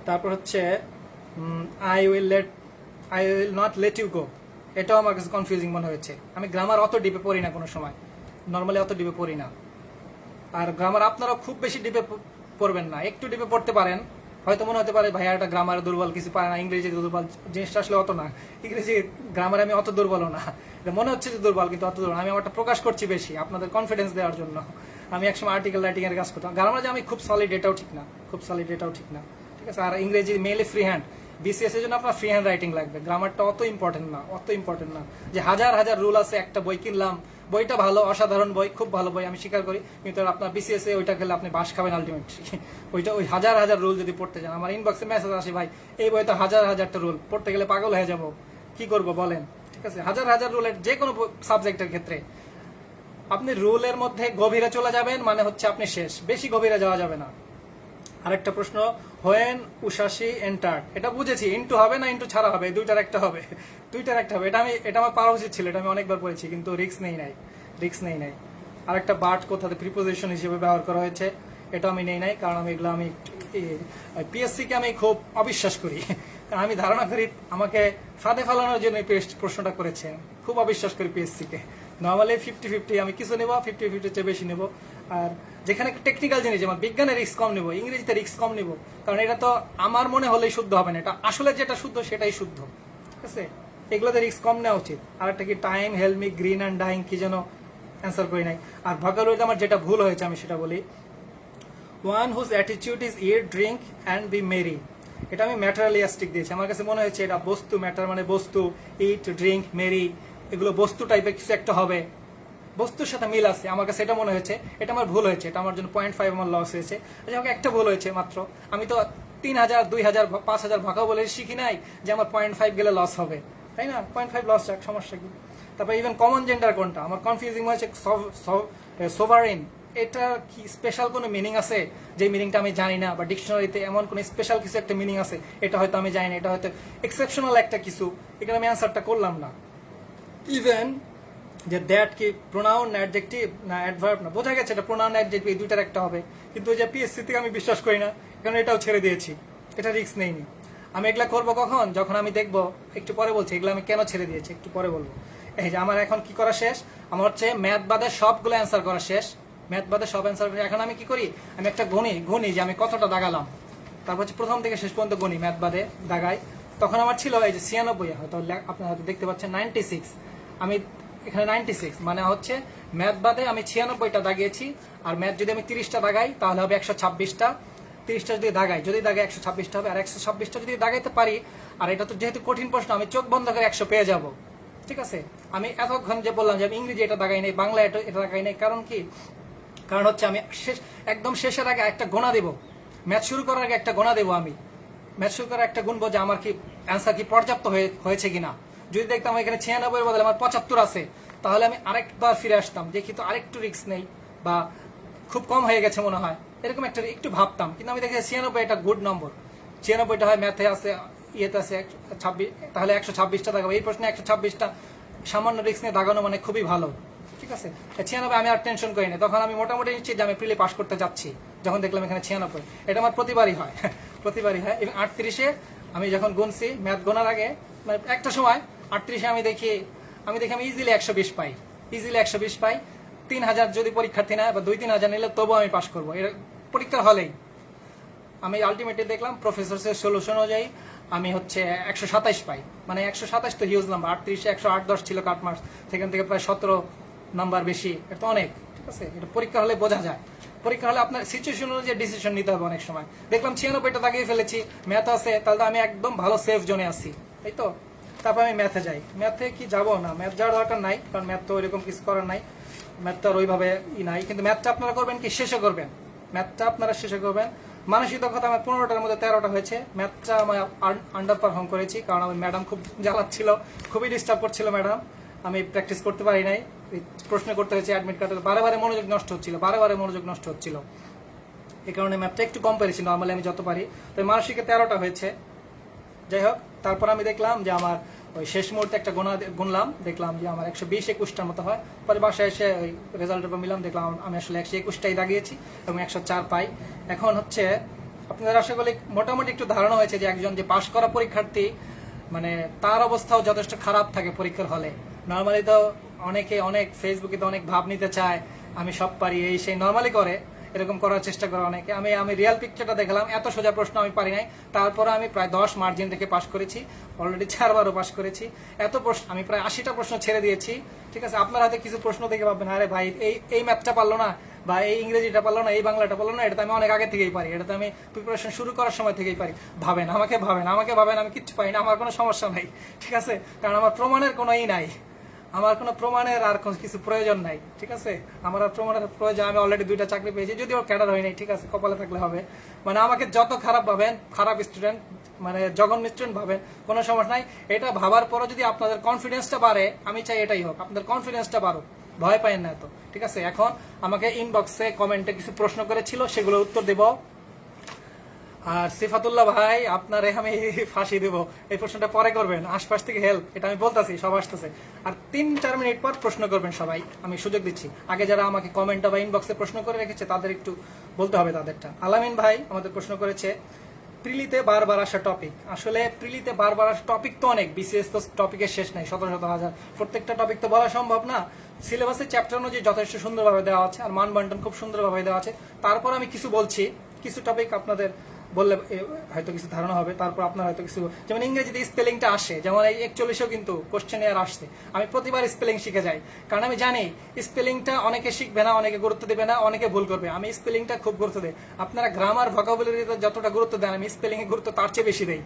A: তারপর হচ্ছে I will not let you go, এটাও আমার কাছে কনফিউজিং মনে হয়েছে। আমি গ্রামার অত ডিপে পড়ি না কোনো সময়, নর্মালি অত ডিপে পড়ি না। আর গ্রামার আপনারাও খুব বেশি ডিপে পড়বেন না, একটু ডিপে পড়তে পারেন, হয়তো মনে হতে পারে ভাইয়া একটা গ্রামার দুর্বল, কিছু পারে না, ইংরেজি দুর্বল, জিনিসটা আসলে অত না, ইংরেজি গ্রামারে আমি অত দুর্বলও না, মনে হচ্ছে যে দুর্বল কিন্তু অত দুর্বল, আমি আমারটা প্রকাশ করছি বেশি আপনাদের কনফিডেন্স দেওয়ার জন্য। আমি একসময় আর্টিকেল রাইটিং এর কাজ করতাম, গ্রামারে যে আমি খুব সলিড, এটাও ঠিক না, খুব সলিড এটাও ঠিক না, ঠিক আছে। আর ইংরেজি মেইনলি ফ্রি হ্যান্ড, বিসিএস এর জন্য আপনার ফ্রি হ্যান্ড রাইটিং লাগবে, গ্রামারটা অত ইম্পর্টেন্ট না, অত ইম্পর্টেন্ট না। যে হাজার হাজার রুল আছে, একটা বই কিনলাম, বইটা ভালো, অসাধারণ বই, খুব ভালো বই, আমি স্বীকার করি, কিন্তু আপনার বিসিএস এ ওইটা খেলে আপনি বাস খাবেন আলটিমেটলি। ওইটা ওই হাজার হাজার রুল যদি পড়তে যান, আমার ইনবক্সে মেসেজ আসে, ভাই এই বইতে হাজার হাজারটা রুল, পড়তে গেলে পাগল হয়ে যাব, কি করব বলেন, ঠিক আছে। হাজার হাজার রুলের যে কোনো সাবজেক্টের ক্ষেত্রে আপনি রুলের মধ্যে গভীরে চলে যাবেন মানে হচ্ছে আপনি শেষ, বেশি গভীরে যাওয়া যাবে না। আরেকটা প্রশ্ন, হোয়েন উশাসি এন্টার, এটা বুঝেছি, ইন্টু হবে না ইন্টু ছাড়া হবে, দুইটার একটা হবে, দুইটার একটা হবে, এটা আমার পারা উচিত ছিল, এটা আমি অনেকবার পড়েছি কিন্তু রিস্ক নেই নাই, রিস্ক নেই নাই। আরেকটা বাট কোথাতে প্রিপোজিশন হিসেবে ব্যবহার করা হয়েছে, এটা আমি নেই নাই, কারণ আমি এগুলো আমি পিএসসি কে আমি খুব অবিশ্বাস করি, আমি ধারণা করি আমাকে ফাঁদে ফেলানোর জন্য প্রশ্নটা করেছে, খুব অবিশ্বাস করি পিএসসি কে। নর্মালি 50-50 আমি কিছু নেবো, 50-50 চেয়ে বেশি নেবো। আর যেখানে টেকনিক্যাল জিনিস, যেমন বিজ্ঞানে রিস্ক কম নেবো, ইংরেজিতে রিস্ক কম নেবো, কারণ এটা তো আমার মনে হলেই শুদ্ধ হবে না, এটা আসলে যেটা শুদ্ধ সেটাই শুদ্ধ, ঠিক আছে, এগুলোতে রিস্ক কম নেওয়া উচিত। আর একটা কি time, help me, green and dying, কি যেন অ্যান্সার করি নাই। আর ভোকাবুলারিতে আমার যেটা ভুল হয়েছে আমি সেটা বলি, one whose attitude is it, drink and be merry, এটা আমি ম্যাটারিয়ালিস্টিক দিয়েছি, আমার কাছে মনে হয়েছে এটা বস্তু, ম্যাটার মানে বস্তু, ইট, ড্রিঙ্ক, মেরি, এগুলো বস্তু টাইপের কিছু একটা হবে, বস্তুর সাথে মিল আছে, আমার কাছে এটা মনে হয়েছে, এটা আমার ভুল হয়েছে, এটা আমার জন্য 0.5 আমার লস হয়েছে। আমাকে একটা ভুল হয়েছে মাত্র, আমি তো 3000, 2000, 5000 ভাগাও বলে শিখি নাই যে আমার 0.5 গেলে লস হবে, তাই না, 0.5 লস যাক, সমস্যা কি। তারপর ইভেন কমন জেন্ডার কোনটা, আমার কনফিউজিং হয়েছে, সোভারেন, এটা কি স্পেশাল কোনো মিনিং আছে যে মিনিংটা আমি জানি না, বা ডিকশনারিতে এমন কোনো স্পেশাল কিছু একটা মিনিং আছে, এটা হয়তো আমি জানি না, এটা হয়তো এক্সেপশনাল একটা কিছু, এখানে আমি অ্যান্সারটা করলাম না। ইভেন যে দ্যাট কি প্রোনাউন, অ্যাডজেক্টিভ না অ্যাডভার্ব, না বোঝা গেছে এটা প্রোনাউন অ্যাডজেক্টিভ, এই দুইটার একটা হবে, কিন্তু ওই যে পিএসসি থেকে আমি বিশ্বাস করি না, কারণ এটাও ছেড়ে দিয়েছি, এটা রিস্ক নেইনি। আমি এগুলা করবো কখন, যখন আমি দেখবো, একটু পরে বলছি এগুলো আমি কেন ছেড়ে দিয়েছি, একটু পরে বলবো। এই যে আমার এখন কি করা শেষ, আমার হচ্ছে ম্যাথ বাদে সবগুলো অ্যান্সার করা শেষ, ম্যাথ বাদে সব অ্যান্সার করে। এখন আমি কি করি, আমি একটা গুনি যে আমি কতটা দাগালাম, তারপর হচ্ছে প্রথম থেকে শেষ পর্যন্ত গুনি, ম্যাথ বাদে দাগাই। তখন আমার ছিল এই যে 96, হয়তো আপনারা হয়তো দেখতে পাচ্ছেন 96, আমি এখানে 96 মানে হচ্ছে ম্যাথ বাদে আমি 96টা দাগিয়েছি, আর ম্যাথ যদি আমি 30টা দাগাই তাহলে হবে 126টা, 30টা যদি দাগাই 126টা হবে, আর 126টা যদি দাগাইতে পারি, আর এটা তো যেহেতু কঠিন প্রশ্ন, আমি চোখ বন্ধ করে 100 পেয়ে যাব, ঠিক আছে। আমি এতক্ষণ যে বললাম যে আমি ইংরেজি এটা দাগাই নাই, বাংলা এটা দাগাই নাই, কারণ কি, কারণ হচ্ছে আমি একদম শেষের আগে একটা গোনা দেবো, ম্যাথ শুরু করার আগে একটা গোনা দেবো, আমি ম্যাথ শুরু করার একটা গুনবো যে আমার কি অ্যান্সার কি পর্যাপ্ত হয়েছে কিনা। যদি দেখতাম এখানে 96 বদলে আমার 75 আছে, তাহলে আমি আরেকবার ফিরে আসতাম, দেখি তো আরেকটু রিস্ক নেই, বা খুব কম হয়ে গেছে মনে হয়, এরকম একটু ভাবতাম। কিন্তু আমি দেখি 96 এটা গুড নম্বর, 96টা হয় ম্যাথে আছে, ইয়েতে আছে 26, তাহলে 126টা দাগাবো, এই প্রশ্নে 126টা সামান্য রিস্ক নিয়ে দাগানো মানে খুবই ভালো, ঠিক আছে। 96 আমি আর টেনশন করি না, তখন আমি মোটামুটি নিশ্চিত যে আমি প্রিলি পাস করতে যাচ্ছি, যখন দেখলাম এখানে 96, এটা আমার প্রতিবারই হয়, প্রতিবারই হয়। এবং 38-এ আমি যখন গুনছি, ম্যাথ গোনার আগে মানে একটা সময় 38-এ আমি দেখি আমি ইজিলি 120 পাই, ইজিলি 120 পাই, 3000 যদি পরীক্ষার্থী নেয় বা 2-3 হাজার নিলে তবুও আমি পাস করবো, এর পরীক্ষার হলেই। আমি আলটিমেটলি দেখলাম প্রফেসরের সলিউশন অনুযায়ী আমি হচ্ছে 127 পাই, মানে 127 তো হিউজ নাম্বার, 38-এ 108-10 ছিল কাট মার্কস, সেখান থেকে প্রায় 17 নাম্বার বেশি, এটা তো অনেক, ঠিক আছে, এটা পরীক্ষা হলে বোঝা যায়। পরীক্ষা হলে আপনার সিচুয়েশন অনুযায়ী ডিসিশন নিতে হবে অনেক সময়। দেখলাম 96টা দাগিয়ে ফেলেছি, ম্যাথ আছে, তাহলে আমি একদম ভালো সেফ জোনে আছি, তাই তো। তারপর আমি ম্যাথে যাই, ম্যাথে কি যাবো না, ম্যাথ যাওয়ার দরকার নাই, কারণ ম্যাথ তো ওইরকম কিছু করার নাই, ম্যাথ তো আর ওইভাবে নাই। কিন্তু ম্যাথটা আপনারা করবেন কি, শেষে করবেন, ম্যাথটা আপনারা শেষে করবেন। মানসিক দক্ষতা আমার 15টার মধ্যে 13টা হয়েছে। ম্যাথটা আমি আন্ডার পারফর্ম করেছি, কারণ আমার ম্যাডাম খুব জ্বালাচ্ছিল, খুবই ডিস্টার্ব করছিল ম্যাডাম, আমি প্র্যাকটিস করতে পারি নাই, প্রশ্ন করতে হয়েছে অ্যাডমিট কার্ডে, বারে মনোযোগ নষ্ট হচ্ছিল, বারে মনোযোগ নষ্ট হচ্ছিল, এই কারণে ম্যাথটা একটু কম পেরেছি, নর্মালি আমি যত পারি। তো মানসিকে 13টা হয়েছে। যাই হোক, তারপর আমি দেখলাম যে আমার ওই শেষ মুহূর্তে একটা গুনলাম, দেখলাম যে আমার 120-21টার মতো হয়। পরে বাসায় এসে ওই রেজাল্টের উপর মিলাম, দেখলাম আমি আসলে 121টাই দাগিয়েছি এবং 104 পাই। এখন হচ্ছে আপনাদের আশা করি মোটামুটি একটু ধারণা হয়েছে যে একজন যে পাশ করা পরীক্ষার্থী, মানে তার অবস্থাও যথেষ্ট খারাপ থাকে পরীক্ষার হলে। নর্মালি তো অনেকে অনেক ফেসবুকে তো অনেক ভাব নিতে চায়, আমি সব পারি, এই সেই নর্মালি করে, এরকম করার চেষ্টা করে অনেকে। আমি রিয়েল পিকচারটা দেখালাম, এত সোজা প্রশ্ন আমি পারি নাই, তারপরে আমি প্রায় 10 মার্জিন রেখে পাশ করেছি, অলরেডি 4বারও পাশ করেছি। এত প্রশ্ন আমি প্রায় 80টা প্রশ্ন ছেড়ে দিয়েছি, ঠিক আছে। আপনার হাতে কিছু প্রশ্ন দেখে ভাববেন, আরে ভাই এই ম্যাথটা পারলো না, বা এই ইংরেজিটা পারলো না, এই বাংলাটা পারলো না, এটা তো আমি অনেক আগে থেকেই পারি, এটা তো আমি প্রিপারেশন শুরু করার সময় থেকেই পারি। ভাবেন, আমাকে ভাবেন আমি কিচ্ছু পাই না, আমার কোনো সমস্যা নাই, ঠিক আছে, কারণ আমার প্রমাণের কোনো নাই, আমার কোনো প্রমাণের আর কিছু প্রয়োজন নাই, ঠিক আছে। আমার আর প্রমাণের প্রয়োজন, আমি অলরেডি 2টা চাকরি পেয়েছি, যদিও ক্যাডার হয় নাই, ঠিক আছে, কপালে থাকলে হবে। মানে আমাকে যত খারাপ ভাবেন, খারাপ স্টুডেন্ট, মানে জঘন্য স্টুডেন্ট ভাবেন, কোনো সমস্যা নাই। এটা ভাবার পরও যদি আপনাদের কনফিডেন্সটা বাড়ে, আমি চাই এটাই হোক, আপনাদের কনফিডেন্সটা বাড়ুক, ভয় পাইন না এত, ঠিক আছে। এখন আমাকে ইনবক্সে কমেন্টে কিছু প্রশ্ন করেছিল, সেগুলোর উত্তর দেব। আর সিফাতুল্লাহ ভাই, আপনারে আমি ফাঁসি দেব, এই প্রশ্নটা পরে করবেন, আশপাশ থেকে হেল্প, এটা আমি বলতেছি, সব আসতেছে। আর 3-4 মিনিট পর প্রশ্ন করবেন সবাই, আমি সুযোগ দিচ্ছি। আগে যারা আমাকে কমেন্টে বা ইনবক্সে প্রশ্ন করে রেখেছে তাদের একটু বলতে হবে তাদেরটা। আলামিন ভাই আমাদের প্রশ্ন করেছে, প্রিলিতে বারবার আসা টপিক। আসলে প্রিলিতে বারবার আসা টপিক তো অনেক, বিসিএস তো টপিকের শেষ নাই, শত হাজার, প্রত্যেকটা টপিক তো বলা সম্ভব না। সিলেবাসের চ্যাপ্টার অনুযায়ী যথেষ্ট সুন্দরভাবে দেওয়া আছে, আর মান বন্টন খুব সুন্দরভাবে দেওয়া আছে। তারপর আমি কিছু বলছি, কিছু টপিক আপনাদের বললে হয়তো কিছু ধারণা হবে, তারপর আপনার হয়তো কিছু, যেমন ইংরেজিতে স্পেলিংটা আসে, যেমন এই 41-এও কিন্তু কোশ্চেনে আর আসছে, আমি প্রতিবার স্পেলিং শিখে যাই, কারণ আমি জানি স্পেলিংটা অনেকে শিখবে না, অনেকে গুরুত্ব দেবে না, অনেকে ভুল করবে, আমি স্পেলিংটা খুব গুরুত্ব দিই। আপনারা গ্রামার ভোকাবুলারিতে যতটা গুরুত্ব দেন, আমি স্পেলিং এ গুরুত্ব তার চেয়ে বেশি দেই।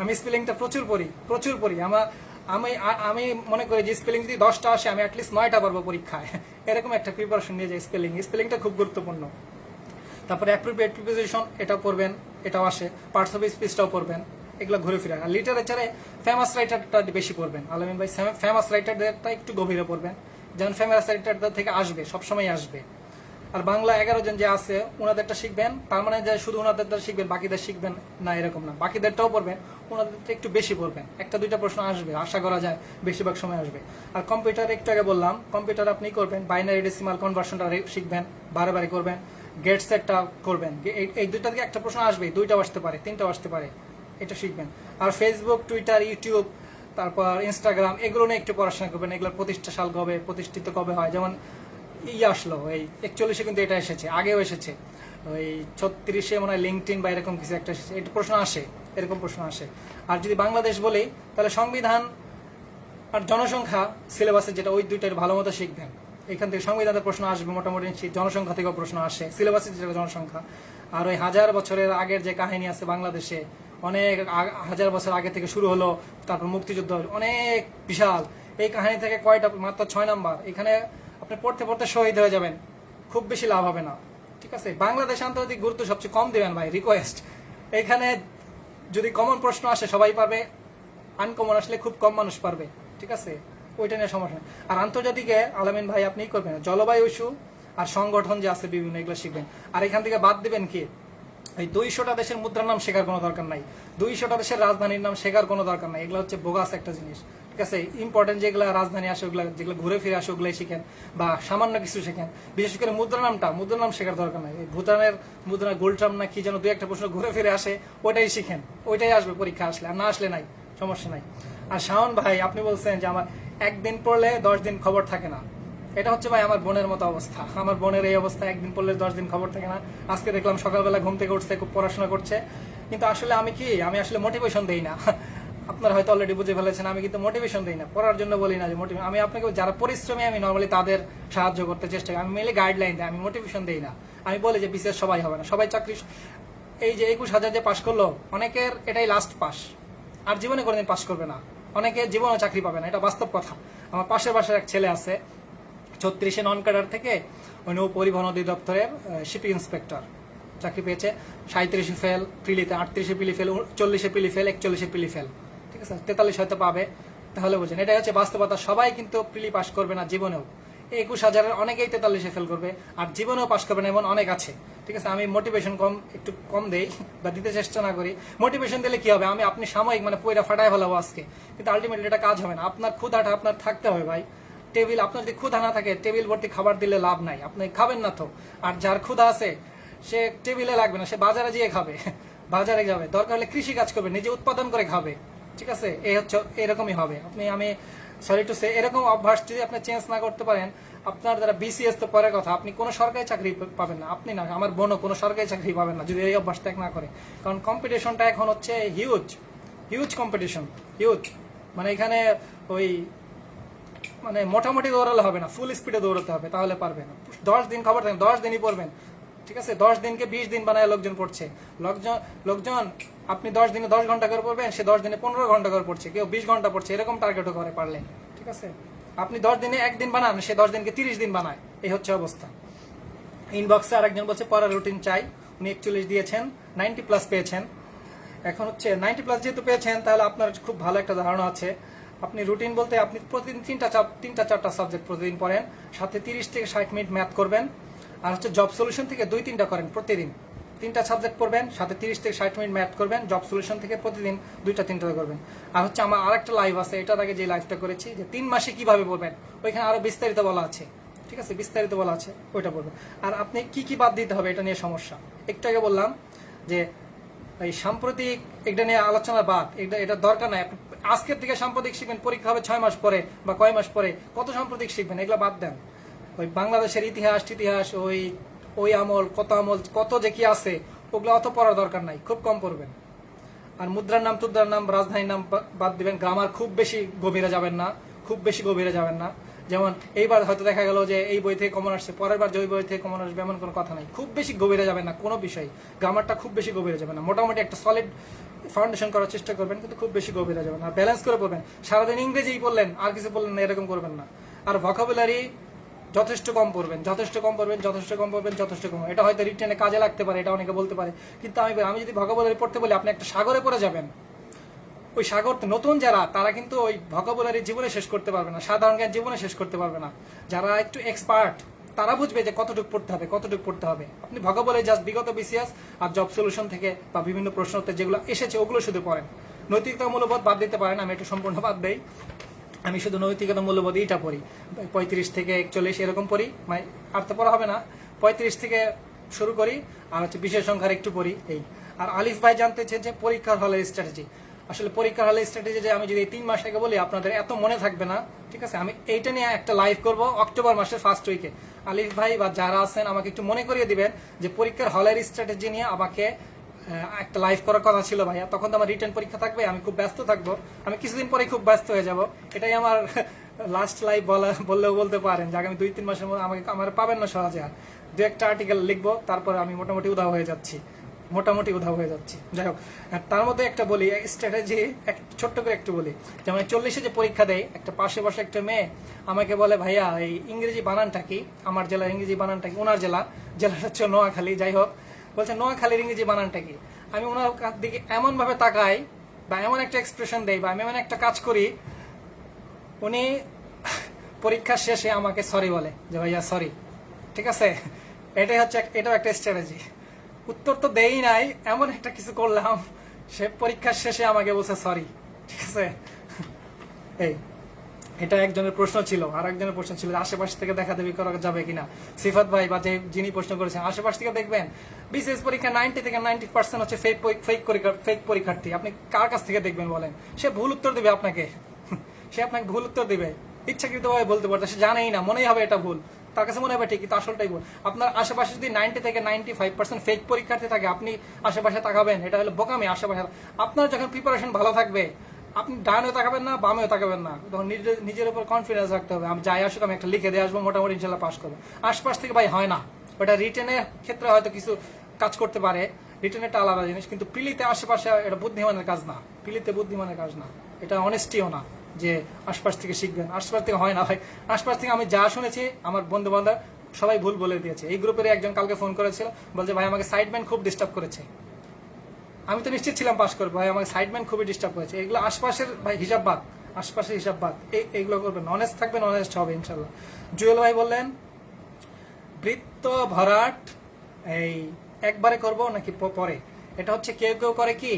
A: আমি স্পেলিংটা প্রচুর পড়ি। আমি মনে করি যে স্পেলিং যদি 10টা আসে, আমি অ্যাটলিস্ট 9টা পারবো পরীক্ষায়, এরকম একটা প্রিপারেশন নিয়ে যাই। স্পেলিংটা খুব গুরুত্বপূর্ণ। তারপরে অ্যাপ্রোপ্রিয়েট প্রিপোজিশন, এটাও পড়বেন, এটাও আসে, পার্টস অফ স্পিচটাও পড়বেন, এগুলো ঘুরে ফিরে। আর লিটারেচারে ফেমাস রাইটারটা বেশি পড়বেন, আলামিন ভাই, ফেমাস রাইটারদেরটা একটু গভীরে পড়বেন, যেমন ফেমাস রাইটারদের থেকে আসবে, সবসময় আসবে। আর বাংলা 11 জন যে আছে, ওনাদেরটা শিখবেন, তার মানে যে শুধু ওনাদেরটা শিখবেন, বাকিদের শিখবেন না, এরকম না, বাকিদেরটাও পড়বেন, ওনাদেরটা একটু বেশি পড়বেন, 1-2টা প্রশ্ন আসবে, আশা করা যায় বেশিরভাগ সময় আসবে। আর কম্পিউটার একটু আগে বললাম, কম্পিউটার আপনি করবেন, বাইনারি ডেসিমাল কনভার্সনটা শিখবেন, বারে করবেন, গেট সেটটা করবেন, এই 2টা থেকে একটা প্রশ্ন আসবে, 2টাও আসতে পারে, 3টাও আসতে পারে, এটা শিখবেন। আর ফেসবুক, টুইটার, ইউটিউব, তারপর ইনস্টাগ্রাম, এগুলো নিয়ে একটু পড়াশোনা করবেন, এগুলোর প্রতিষ্ঠিত কবে হয়, যেমন আসলো এই 41-এ কিন্তু এটা এসেছে, আগেও এসেছে, ওই 36-এ মনে হয় লিঙ্কডইন বা এরকম কিছু একটা এসেছে, এটা প্রশ্ন আসে, এরকম প্রশ্ন আসে। আর যদি বাংলাদেশ বলি, তাহলে সংবিধান আর জনসংখ্যা সিলেবাসে যেটা, ওই 2টার ভালো মতো শিখবেন। এখান থেকে সংবিধানের প্রশ্ন আসবে মোটামুটি, জনসংখ্যা থেকেও প্রশ্ন আসে, সিলেবাসে যেটা জনসংখ্যা। আর ওই 1000 বছরের আগের যে কাহিনী আছে বাংলাদেশে, অনেক 1000 বছর আগে থেকে শুরু হলো, তারপর মুক্তিযুদ্ধ, অনেক বিশাল, এই কাহিনী থেকে কয়টা, মাত্র 6 নাম্বার, এখানে আপনি পড়তে শহীদ হয়ে যাবেন, খুব বেশি লাভ হবে না, ঠিক আছে। বাংলাদেশ আন্তর্জাতিক গুরুত্ব সবচেয়ে কম দেবেন ভাই, রিকোয়েস্ট। এখানে যদি কমন প্রশ্ন আসে সবাই পারবে, আনকমন আসলে খুব কম মানুষ পারবে, ঠিক আছে, ওইটা নিয়ে সমস্যা নেই। আর আন্তর্জাতিকে আলামিন ভাই আপনি করবেন জলবায়ু ইস্যু আর সংগঠন যে আছে বিভিন্ন, এগুলো শিখবেন। আর এখান থেকে বাদ দিবেন কি, এই 200টা দেশের মুদ্রার নাম শেখার কোনো দরকার নাই, 200টা দেশের রাজধানীর নাম শেখার কোনো দরকার নাই, এগুলো হচ্ছে বোগাস একটা জিনিস, ঠিক আছে। ইম্পর্টেন্ট যেগুলো রাজধানী আসে, ওগুলো যেগুলো ঘুরে ফিরে আসে, ওগুলাই শিখেন, বা সামান্য কিছু শেখেন। বিশেষ করে মুদ্রার নাম শেখার দরকার নাই, ভুটানের মুদ্রা গোল্ডট্রাম না কি যেন 2-1টা প্রশ্ন ঘুরে ফিরে আসে, ওইটাই শিখেন, ওইটাই আসবে পরীক্ষা আসলে, আর না আসলে নাই, সমস্যা নাই। আর শাওন ভাই আপনি বলছেন যে আমার একদিন পড়লে 10 দিন খবর থাকে না, এটা হচ্ছে ভাই আমার বোনের মতো অবস্থা, আমার বোনের এই অবস্থা, একদিন পড়লে 10 দিন খবর থাকে না। আজকে দেখলাম সকালবেলা ঘুম থেকে উঠছে, খুব পড়াশোনা করছে, কিন্তু আসলে আমি আসলে মোটিভেশন দেই না। আপনারা হয়তো অলরেডি বুঝে ফেলেছেন আমি কিন্তু মোটিভেশন দিই না, পড়ার জন্য বলি না যে মোটিভেশন। আমি আপনাকে যারা পরিশ্রমী আমি নর্মালি তাদের সাহায্য করতে চেষ্টা করি, আমি মেনলি গাইডলাইন দিই, আমি মোটিভেশন দিই না। আমি বলি যে বিশেষ সবাই হবে না, সবাই চাকরি, এই যে 21,000 যে পাশ করলো অনেকের এটাই লাস্ট পাস, আর জীবনে কোনোদিন পাশ করবে না, অনেকে জীবনে চাকরি পাবে না, এটা বাস্তব কথা। আমার পাশের বাসার এক ছেলে আছে 36-এ নন ক্যাডার থেকে ওই নৌ পরিবহন অধিদপ্তরের শিপিং ইন্সপেক্টর চাকরি পেয়েছে। 37-এ ফেল প্রিলিতে, 38-এ প্রিলি ফেল, 40-এ প্রিলি ফেল, 41-এ প্রিলি ফেল, ঠিক আছে, 43 হয়তো পাবে। তাহলে বোঝেন এটাই হচ্ছে বাস্তবতা, সবাই কিন্তু প্রিলি পাস করবে না জীবনেও। 21,000-এর অনেকেই 43-এ ফেল করবে, আর জীবনেও পাস করবে না এমন অনেক আছে, ঠিক আছে। আমি মোটিভেশন একটু কম দেই বা দিতে চেষ্টা না করি। মোটিভেশন দিলে কি হবে, আপনি সাময়িক মানে পয়রা ফাটায় ফেলাবো আজকে, কিন্তু আলটিমেটলি এটা কাজ হবে না। আপনার ক্ষুধাটা আপনার থাকতে হবে ভাই। টেবিল আপনার যদি ক্ষুধা না থাকে, টেবিল ভর্তি খাবার দিলে লাভ নাই, আপনি খাবেন না তো। আর যার ক্ষুধা আছে সে টেবিলে লাগবে না, সে বাজারে যেয়ে খাবে, বাজারে যাবে, দরকার হলে কৃষি কাজ করবে, নিজে উৎপাদন করে খাবে, ঠিক আছে। এই হচ্ছে এরকমই হবে। আমি সরি টু সে, এরকম অভ্যাস যদি আপনি চেঞ্জ না করতে পারেন, আপনার দ্বারা বিসিএস তো পরের কথা, আপনি কোনো সরকারি চাকরি পাবেন না, আপনি না, আমার বোনও কোনো সরকারি চাকরি পাবেন না যদি এই অভ্যাস ত্যাগ না করে। কারণ কম্পিটিশনটা এখন হচ্ছে হিউজ, হিউজ কম্পিটিশন, হিউজ। মানে এখানে ওই মানে মোটামুটি দৌড়ালে হবে না, ফুল স্পিডে দৌড়াতে হবে, তাহলে পারবেন। 10 দিন খবর থাকেন, 10 দিনই পড়বেন, ঠিক আছে। 10 দিনকে 20 দিন বানায় লোকজন পড়ছে। লোকজন আপনি 10 দিনে 10 ঘন্টা করে পড়বেন, সে 10 দিনে 15 ঘন্টা করে পড়ছে, কেউ 20 ঘন্টা পড়ছে, এরকম টার্গেটও করে পারলে, ঠিক আছে। আপনি 10 দিনে 1 দিন বানান, সে 10 দিনকে 30 দিন বানায়, এই হচ্ছে অবস্থা। ইনবক্সে আরেকজন বলছে পড়ার রুটিন চাই, উনি 41 দিয়েছেন, 90+ পেয়েছেন। এখন হচ্ছে 90+ যেহেতু পেয়েছেন, তাহলে আপনার খুব ভালো একটা ধারণা আছে। আপনি রুটিন বলতে আপনি প্রতিদিন 3-4টা সাবজেক্ট প্রতিদিন পড়েন, সাথে 30 থেকে 60 মিনিট ম্যাথ করবেন, আর হচ্ছে জব সলিউশন থেকে 2-3টা করেন প্রতিদিন। 3টা সাবজেক্ট পড়বেন, সাথে 30 থেকে 60 মিনিট ম্যাথ করবেন, জব সলিউশন থেকে প্রতিদিন 2-3টা করবেন। আর হচ্ছে আমার আরেকটা লাইভ আছে, এটার আগে যে লাইভটা করেছি যে 3 মাসে কিভাবে পড়বেন, ওইখানে আরো বিস্তারিত বলা আছে, ঠিক আছে, বিস্তারিত বলা আছে, ওইটা পড়বেন। আর আপনি কি কি বাদ দিতে হবে এটা নিয়ে সমস্যা, একটু আগে বললাম যে এই সাম্প্রতিক এটা নিয়ে আলোচনা বাদ, এটা দরকার নাই। আজকের থেকে সাম্প্রতিক শিখবেন, পরীক্ষা হবে 6 মাস পরে বা কয় মাস পরে, কত সাম্প্রতিক শিখবেন, এগুলো বাদ দেন। ওই বাংলাদেশের ইতিহাস ওই আমল কত যে কি আছে, ওগুলো অত পড়ার দরকার নাই, খুব কম পড়বেন। আর মুদ্রার নাম টুদ্রার নাম রাজধানীর নাম বাদ দিবেন। গ্রামার খুব বেশি গভীরে যাবেন না, যেমন এইবার হয়তো দেখা গেল যে এই বই থেকে কমন আসছে, পরের বার যে ওই বই থেকে কমন আসবে এমন কোনো কথা নাই। খুব বেশি গভীরে যাবেন না কোনো বিষয়, গ্রামারটা খুব বেশি গভীরে যাবেন না, মোটামুটি একটা সলিড ফাউন্ডেশন করার চেষ্টা করবেন, কিন্তু খুব বেশি গভীরে যাবেন না। ব্যালেন্স করে পড়বেন, সারাদিন ইংরেজিই বললেন আর কিছু বললেন না, এরকম করবেন না। আর ভোকাবুলারি যথেষ্ট কম পড়বেন। এটা হয়তো রিটেনে কাজে লাগতে পারে, এটা অনেকে বলতে পারে, কিন্তু আমি যদি ভোকাবুলারি পড়তে বলি, আপনি একটা সাগরে পড়ে যাবেন। ওই সাগর নতুন যারা, তারা কিন্তু ওই ভোকাবুলারি জীবনে শেষ করতে পারবে না, সাধারণ জ্ঞান জীবনে শেষ করতে পারবে না। যারা একটু এক্সপার্ট তারা বুঝবে যে কতটুকু পড়তে হবে। আপনি ভোকাবুলারি জাস্ট বিগত বিসিএস আর জব সলিউশন থেকে বা বিভিন্ন প্রশ্ন উত্তর যেগুলো এসেছে ওগুলো শুধু পড়েন। নৈতিকতা মূল্যবোধ বাদ দিতে পারেন, আমি একটু সম্পূর্ণ বাদ দেই। আমি শুধু নৈতিকতা মূল্যবোধ এইটা পড়ি, 35 থেকে 41 এরকম পড়ি, মানে আর তো পড়া হবে না, 35 থেকে শুরু করি, আর হচ্ছে বিশেষ সংখ্যার একটু পড়ি এই। আর আলিফ ভাই জানতে চেয়েছে যে পরীক্ষার হলের স্ট্র্যাটেজি। আসলে পরীক্ষার হলের স্ট্র্যাটেজি যে আমি যদি 3 মাস আগে বলি আপনাদের এত মনে থাকবে না, ঠিক আছে। আমি এইটা নিয়ে একটা লাইভ করব অক্টোবর মাসের ফার্স্ট উইকে। আলিফ ভাই বা যারা আছেন আমাকে একটু মনে করিয়ে দিবেন যে পরীক্ষার হলের স্ট্র্যাটেজি নিয়ে আমাকে একটা লাইভ করার কথা ছিল ভাইয়া। তখন তো আমার রিটার্ন পরীক্ষা থাকবে, আমি খুব ব্যস্ত থাকবো, আমি কিছুদিন পরে খুব ব্যস্ত হয়ে যাব। এটাই আমার লাস্ট লাইভ বললেও বলতে পারেন যে আগামী 2-3 মাসের মধ্যে আমার পাবেন না সহজে। আর 2-1টা আর্টিকেল লিখবো, তারপরে আমি মোটামুটি উধাও হয়ে যাচ্ছি। যাই হোক, তার মধ্যে একটা বলি স্ট্র্যাটেজি, ছোট্ট করে একটু বলি। যেমন 40-এ যে পরীক্ষা দেয়, একটা পাশে বসে একটা মেয়ে আমাকে বলে ভাইয়া এই ইংরেজি বানানটা কি, আমার জেলার ইংরেজি বানানটা কি, ওনার জেলাটা হচ্ছে নোয়াখালী, যাই হোক, বলছে নোয়াখালীর ইংরেজি বানানটা কি। আমি ওনার দিকে এমন ভাবে তাকাই বা এমন একটা এক্সপ্রেশন দেই বা আমি এমন একটা কাজ করি, উনি পরীক্ষার শেষে আমাকে সরি বলে যে ভাইয়া সরি, ঠিক আছে। এটাও একটা স্ট্র্যাটেজি। উত্তর তো দেই নাই, এমন একটা কিছু করলাম, সে পরীক্ষার শেষে আমাকে বলছে সরি, ঠিক আছে। এটা একজনের প্রশ্ন ছিল। আর একজনের প্রশ্ন ছিল আশেপাশ থেকে দেখা দেবী করা যাবে কিনা। সিফাত ভাই বা যিনি প্রশ্ন করেছেন, আশেপাশ থেকে দেখবেন বিসিএস পরীক্ষা 90 থেকে 90% হচ্ছে ফেক পরীক্ষার্থী। আপনি কার কাছ থেকে দেখবেন বলেন? সে ভুল উত্তর দিবে আপনাকে, ভুল উত্তর দিবে, ইচ্ছাকৃতভাবে বলতে পারতো, সে জানেই না, মনেই হবে এটা ভুল, তার কাছে মনে হবে ঠিক, কিন্তু আসলটাই ভুল। আপনার আশেপাশে যদি 90 থেকে 95% ফেক পরীক্ষার্থী থাকে, আপনি আশেপাশে তাকাবেন, এটা হলো বোকামি। আশেপাশে আপনার যখন প্রিপারেশন ভালো থাকবে, আপনি ডানেও তাকাবেন না, বামেও তাকাবেন না, তখন নিজের উপর কনফিডেন্স রাখতে হবে। আমি যাই আসুক আমি একটা লিখে দিয়ে আসবো, মোটামুটি ইনশাল্লাহ পাস করবো। আশপাশ থেকে ভাই হয় না। ওটা রিটেনের ক্ষেত্রে হয়তো কিছু কাজ করতে পারে, রিটেনেরটা আলাদা জিনিস, কিন্তু প্রিলিতে আশেপাশে এটা বুদ্ধিমানের কাজ না, প্রিলিতে বুদ্ধিমানের কাজ না, এটা অনেস্টিও না যে আশপাশ থেকে শিখবেন। আশপাশ থেকে হয় না ভাই। আশপাশ থেকে আমি যা শুনেছি আমার বন্ধু বান্ধব সবাই ভুল বলে দিয়েছে। এই গ্রুপের একজন কালকে ফোন করেছিল, বলছে ভাই আমাকে সাইডম্যান খুব ডিস্টার্ব করেছে। আমি তো নিশ্চিত ছিলাম পাস করবো, ভাই আমাকে সাইডম্যান খুবই ডিস্টার্ব করেছে। এগুলো আশপাশের ভাই হিসাব বাদ, আশপাশের হিসাব বাদ, এইগুলো করবেন, অনেস্ট থাকবেন, অনেস্ট হবে ইনশাল্লাহ। জুয়েল ভাই বললেন বৃত্ত ভরাট এই একবারে করব নাকি পরে? এটা হচ্ছে কেউ কেউ করে কি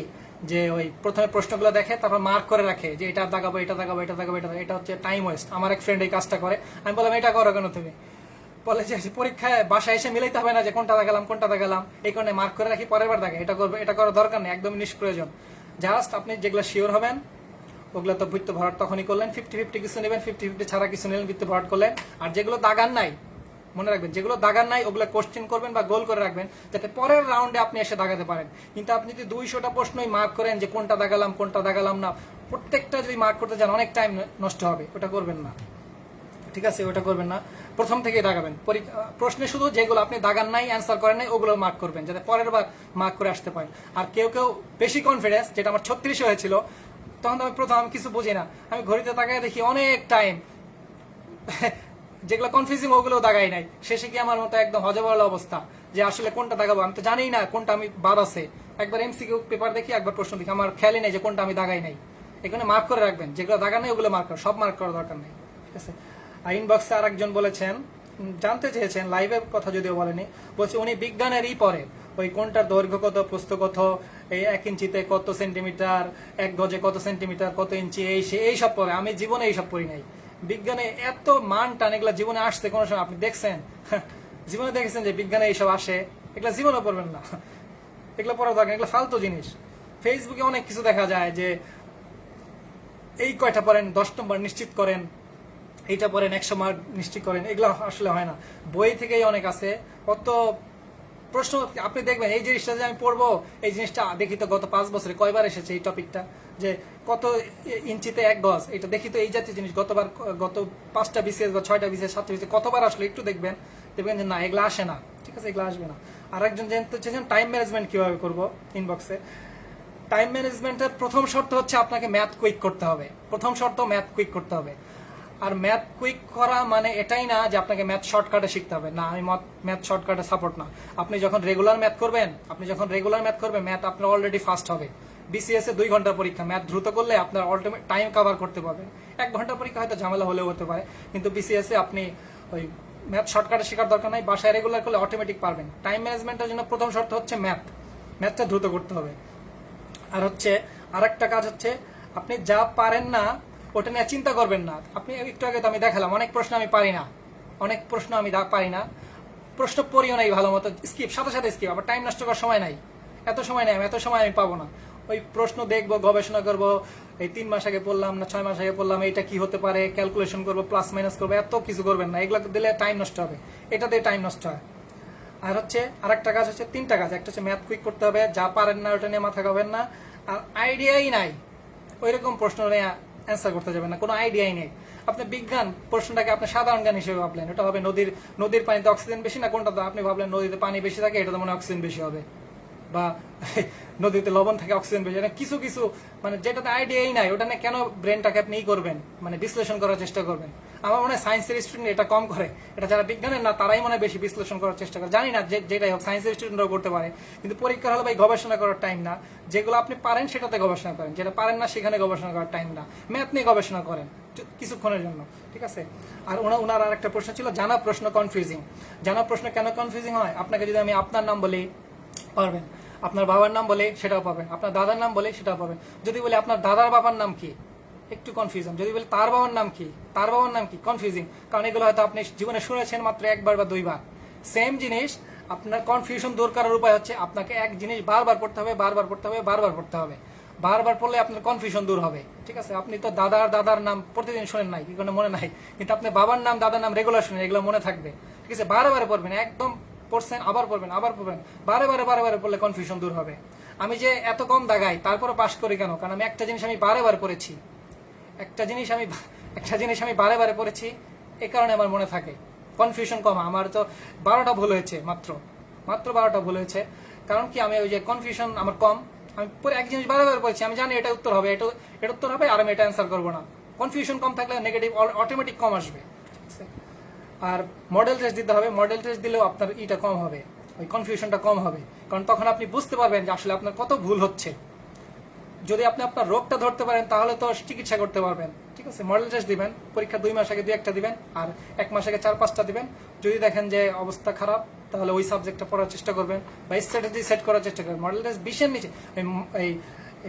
A: যে ওই প্রথমে প্রশ্নগুলো দেখে, তারপর মার্ক করে রাখে যে এটা দাগাবো, এটা দাগাবো, এটা দাগাবো, এটা হচ্ছে টাইম ওয়েস্ট। আমার এক ফ্রেন্ড এই কাজটা করে। আমি বললাম এটা করো কেন তুমি? বলে যে পরীক্ষায় বাসায় এসে মিলাইতে হবে না যে কোনটা দেখালাম কোনটা দেখালাম, এই কারণে মার্ক করে রাখি, পরের বার দেখে। এটা করবে, এটা করার দরকার নেই, একদম নিষ্প্রয়োজন। জাস্ট আপনি যেগুলো শিওর হবেন ওগুলো তো বৃত্ত ভরাট তখনই করলেন, 50-50 কিছু নেবেন, 50-50 ছাড়া কিছু নিলেন, বৃত্ত ভরাট করলেন। আর যেগুলো দাগান নাই, মনে রাখবেন যেগুলো দাগান নাই ওগুলো কোশ্চেন করবেন বা গোল করে রাখবেন, যাতে পরের রাউন্ডে আপনি এসে দাগাতে পারেন। কিন্তু আপনি যদি 200টা প্রশ্নই মার্ক করেন যে কোনটা দাগালাম কোনটা দাগালাম না, প্রত্যেকটা যদি মার্ক করতে যান অনেক টাইম নষ্ট হবে, ওটা করবেন না। ঠিক আছে, ওটা করবেন না, প্রথম থেকেই দাগাবেন। প্রশ্নে শুধু যেগুলো আপনি দাগান নাই, অ্যান্সার করেন নাই, ওগুলো মার্ক করবেন, যাতে পরের বার মার্ক করে আসতে পারেন। আর কেউ কেউ বেশি কনফিডেন্স, যেটা আমার 36 হয়েছিল, তখন তো আমি প্রথম কিছু বুঝি না, আমি ঘড়িতে তাকায় দেখি অনেক টাইম, যেগুলো কনফিউজিং ওগুলো দাগাই নাই। শেষে কি আমার মতো একদম হজবরল অবস্থা যে আসলে কোনটা দাগাবো, আমি তো জানি না কোনটা আমি বাদ আছে। একবার এমসিকিউ পেপার দেখি, একবার প্রশ্ন দেখি, আমার খেয়ালই নেই যে কোনটা আমি দাগাই নাই। এখানে মার্ক করে রাখবেন, যেগুলো দাগা নেই ওগুলো মার্ক করেন, সব মার্ক করার দরকার নেই। ঠিক আছে। আর ইনবক্সে আর একজন বলেছেন, জানতে চেয়েছেন, লাইভের কথা যদিও বলেনি, বলছে উনি বিজ্ঞানেরই পড়ে, ওই কোনটার দৈর্ঘ্য কত, প্রস্থ কত, এই 1 ইঞ্চিতে কত সেন্টিমিটার, 1 গজে কত সেন্টিমিটার, কত ইঞ্চি, এই সব পড়ে। আমি জীবনে এইসব পড়ি নাই। বিজ্ঞানে এত মান টান, এগুলা জীবনে আসছে কোনো সময় আপনি দেখছেন? জীবনে দেখেছেন যে বিজ্ঞানে এইসব আসে? এগুলা জীবনে পড়বেন না, এগুলো পড়া দরকার, এগুলো ফালতু জিনিস। ফেসবুকে অনেক কিছু দেখা যায় যে এই কয়টা পড়েন 10 নম্বর নিশ্চিত করেন, এইটা পড়েন 100 মার্ক নিশ্চিত করেন, এগুলো আসলে হয় না। বই থেকেই অনেক আছে। কত প্রশ্ন আপনি দেখবেন, এই জিনিসটা যে আমি পড়বো, এই জিনিসটা দেখি তো গত 5 বছরে কয়বার এসেছে এই টপিকটা, যে কত ইঞ্চিতে 1 গজ, এটা দেখি তো এই জাতীয় জিনিস গতবার, গত 5টা বিসিএস বা 6টা বিসিএস 7টা বিসিএস কতবার আসলো, একটু দেখবেন, দেখবেন যে না এগুলো আসে না। ঠিক আছে, এগুলো আসবে না। আর একজন জানতে চেয়েছেন টাইম ম্যানেজমেন্ট কিভাবে করবো ইনবক্সে। টাইম ম্যানেজমেন্টের প্রথম শর্ত হচ্ছে আপনাকে ম্যাথ কুইক করতে হবে। প্রথম শর্ত ম্যাথ কুইক করতে হবে। আর ম্যাথ কুইক করা মানে এটাই না যে আপনাকে ম্যাথ শর্টকাটে শিখতে হবে, না, আমি ম্যাথ শর্টকাটে সাপোর্ট না। আপনি যখন রেগুলার ম্যাথ করবেন, ম্যাথ আপনার অলরেডি ফাস্ট হবে। বিসিএস এ 2 ঘন্টার পরীক্ষা, ম্যাথ দ্রুত করলে আপনার অল্টিমেট টাইম কভার করতে পারবেন। 1 ঘন্টার পরীক্ষা হয়তো ঝামেলা হলেও হতে পারে, কিন্তু বিসিএস এ আপনি ওই ম্যাথ শর্টকাটে শেখার দরকার নাই, বাসায় রেগুলার করলে অটোমেটিক পারবেন। টাইম ম্যানেজমেন্টের জন্য প্রথম শর্ত হচ্ছে ম্যাথটা দ্রুত করতে হবে। আর হচ্ছে আরেকটা কাজ হচ্ছে, আপনি যা পারেন না ওটা নিয়ে চিন্তা করবেন না। আপনি একটু আগে তো আমি দেখালাম অনেক প্রশ্ন আমি পারি না, প্রশ্ন পড়িও নাই ভালো মতো, স্কিপ, সাথে সাথে স্কিপ। আবার টাইম নষ্ট করার সময় নাই, এত সময় আমি পাবো না। ওই প্রশ্ন দেখবো, গবেষণা করবো, এই 3 মাস আগে পড়লাম না 6 মাস আগে পড়লাম, এইটা কি হতে পারে, ক্যালকুলেশন করবো, প্লাস মাইনাস করবো, এত কিছু করবেন না। এগুলো দিলে টাইম নষ্ট হবে, এটা দিয়ে টাইম নষ্ট হয়। আর হচ্ছে আরেকটা কাজ হচ্ছে, 3টা কাজ। একটা হচ্ছে ম্যাথ কুইক করতে হবে, যা পারেন না ওটা নিয়ে মাথা খাবেন না। আর আইডিয়াই নাই ওইরকম প্রশ্ন নিয়ে অ্যান্সার করতে যাবেন না, কোনো আইডিয়াই নেই। আপনি বিজ্ঞান প্রশ্নটাকে আপনি সাধারণ জ্ঞান হিসেবে ভাবলেন, ওটা হবে নদীর পানিতে অক্সিজেন বেশি না কোনটা, আপনি ভাবলেন নদীতে পানি বেশি থাকে, এটা তো মনে অক্সিজেন বেশি হবে, বা নদীতে লবণ থাকে অক্সিজেন বেশি, কিছু কিছু মানে যেটাতে আইডিয়াই নাই, ওটা নিয়ে কেন ব্রেনটাকে আপনি করবেন, মানে বিশ্লেষণ করার চেষ্টা করবেন। আমার মনে হয় সায়েন্সের স্টুডেন্ট এটা কম করে, এটা যারা বিজ্ঞানের না তারাই মনে হয় বেশি বিশ্লেষণ করার চেষ্টা করে। জানি না, যেটাই হোক সায়েন্সের স্টুডেন্টরাও করতে পারে, কিন্তু পরীক্ষার হলে ভাই গবেষণা করার টাইম না। যেগুলো আপনি পারেন সেটাতে গবেষণা করেন, যেটা পারেন না সেখানে গবেষণা করার টাইম না। ম্যাথ নিয়ে গবেষণা করেন কিছুক্ষণের জন্য, ঠিক আছে। আর ওনার আর একটা প্রশ্ন ছিল, জানা প্রশ্ন কেন কনফিউজিং হয়। আপনাকে যদি আমি আপনার নাম বলি পারবেন, আপনার বাবার নাম বলে সেটাও পাবেন, আপনার দাদার নাম বলে সেটাও পাবেন। যদি বলি আপনার দাদার বাবার নাম কি, একটু কনফিউশন। যদি বলি তার বাবার নাম কি, কনফিউজিং। কারণ এগুলো হয়তো আপনি জীবনে শুনেছেন মাত্র 1 বার বা 2 বার। সেম জিনিস, আপনার কনফিউশন দূর করার উপায় হচ্ছে আপনাকে এক জিনিস বারবার পড়তে হবে, বারবার পড়লে আপনার কনফিউশন দূর হবে। ঠিক আছে, আপনি তো দাদার নাম প্রতিদিন শোনেন নাই, কি কোনো মনে নাই, কিন্তু আপনি বাবার নাম দাদার নাম রেগুলার শুনেন, এগুলো মনে থাকবে। ঠিক আছে, বারে পড়বেন, একদম পড়ছেন আবার পড়বেন, বারে পড়লে কনফিউশন দূর হবে। আমি যে এত কম দাগাই তারপরে পাশ করি কেন? কারণ আমি একটা জিনিস আমি বারে বারে পড়েছি, একটা জিনিস আমি বারে বারে পড়েছি, এই কারণে আমার মনে থাকে। কনফিউশন কম। আমার তো 12টা ভুল হয়েছে, মাত্র 12টা ভুল হয়েছে। কারণ কি, আমি ওই যে কনফিউশন আমার কম, আমি পরে এক জিনিস বারে বারে পড়েছি, আমি জানি এটা উত্তর হবে, এটা উত্তর হবে, আর আমি এটা অ্যান্সার করবো না। কনফিউশন কম থাকলে নেগেটিভ অটোমেটিক কম আসবে। আর মডেল টেস্ট দিতে হবে, মডেল টেস্ট দিলেও আপনার ইটা কম হবে, ওই কনফিউশনটা কম হবে, কারণ তখন আপনি বুঝতে পারবেন যে আসলে আপনার কত ভুল হচ্ছে। যদি আপনি আপনার রোগটা ধরতে পারেন তাহলে তো চিকিৎসা করতে পারবেন। ঠিক আছে, মডেল টেস্ট দিবেন, পরীক্ষা 2 মাস আগে 2-1টা দিবেন, আর 1 মাস আগে 4-5টা দিবেন। যদি দেখেন যে অবস্থা খারাপ, তাহলে ওই সাবজেক্টটা পড়ার চেষ্টা করবেন বা স্ট্র্যাটেজি সেট করার চেষ্টা করবেন। মডেল টেস্ট 20-এর নিচে,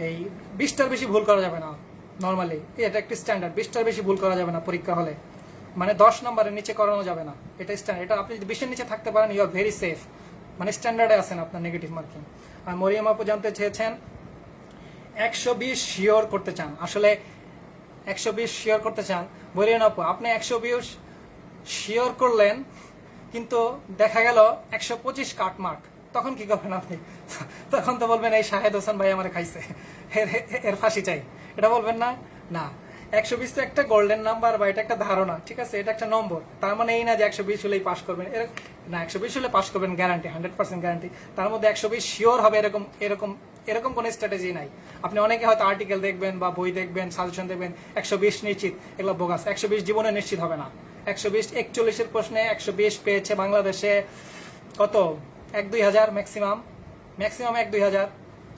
A: এই 20টার বেশি ভুল করা যাবে না নর্মালি, এটা একটি স্ট্যান্ডার্ড। 20টার বেশি ভুল করা যাবে না পরীক্ষা হলে, মানে 10 নম্বরের নিচে করানো যাবে না, এটা স্ট্যান্ডার্ড। এটা আপনি যদি 20-এর নিচে থাকতে পারেন, ইউ আর ভেরি সেফ, মানে স্ট্যান্ডার্ডে আছেন আপনার নেগেটিভ মার্কিং। আর মরিয়ম আপু জানতে চেয়েছেন 120 শিওর করতে চান, আসলে 120 শিওর করতে চান। মরিয়ম আপু, আপনি 120 শিওর করলেন, কিন্তু দেখা গেল 125 কাটমার্ক, তখন কি করবেন আপনি? তখন তো বলবেন এই শাহেদ হোসেন ভাই আমার খাইছে, এর ফাঁসি চাই, এটা বলবেন না? না, 120 তো একটা গোল্ডেন নাম্বার বা এটা একটা ধারণা, ঠিক আছে, এটা একটা নম্বর। তার মানে এই না যে 120 হলেই পাস করবেন, না, 120 হলে পাস করবেন গ্যারান্টি, 100% গ্যারান্টি। তার মধ্যে 120 শিওর হবে এরকম কোনো স্ট্র্যাটেজি নাই। আপনি অনেকে হয়তো আর্টিকেল দেখবেন বা বই দেখবেন, সাজেশন দেখবেন 120 নিশ্চিত, এগুলো বোগাস। 120 জীবনে নিশ্চিত হবে না। 120 41-এর প্রশ্নে 120 পেয়েছে বাংলাদেশে কত, 1-2 হাজার ম্যাক্সিমাম 1-2 হাজার,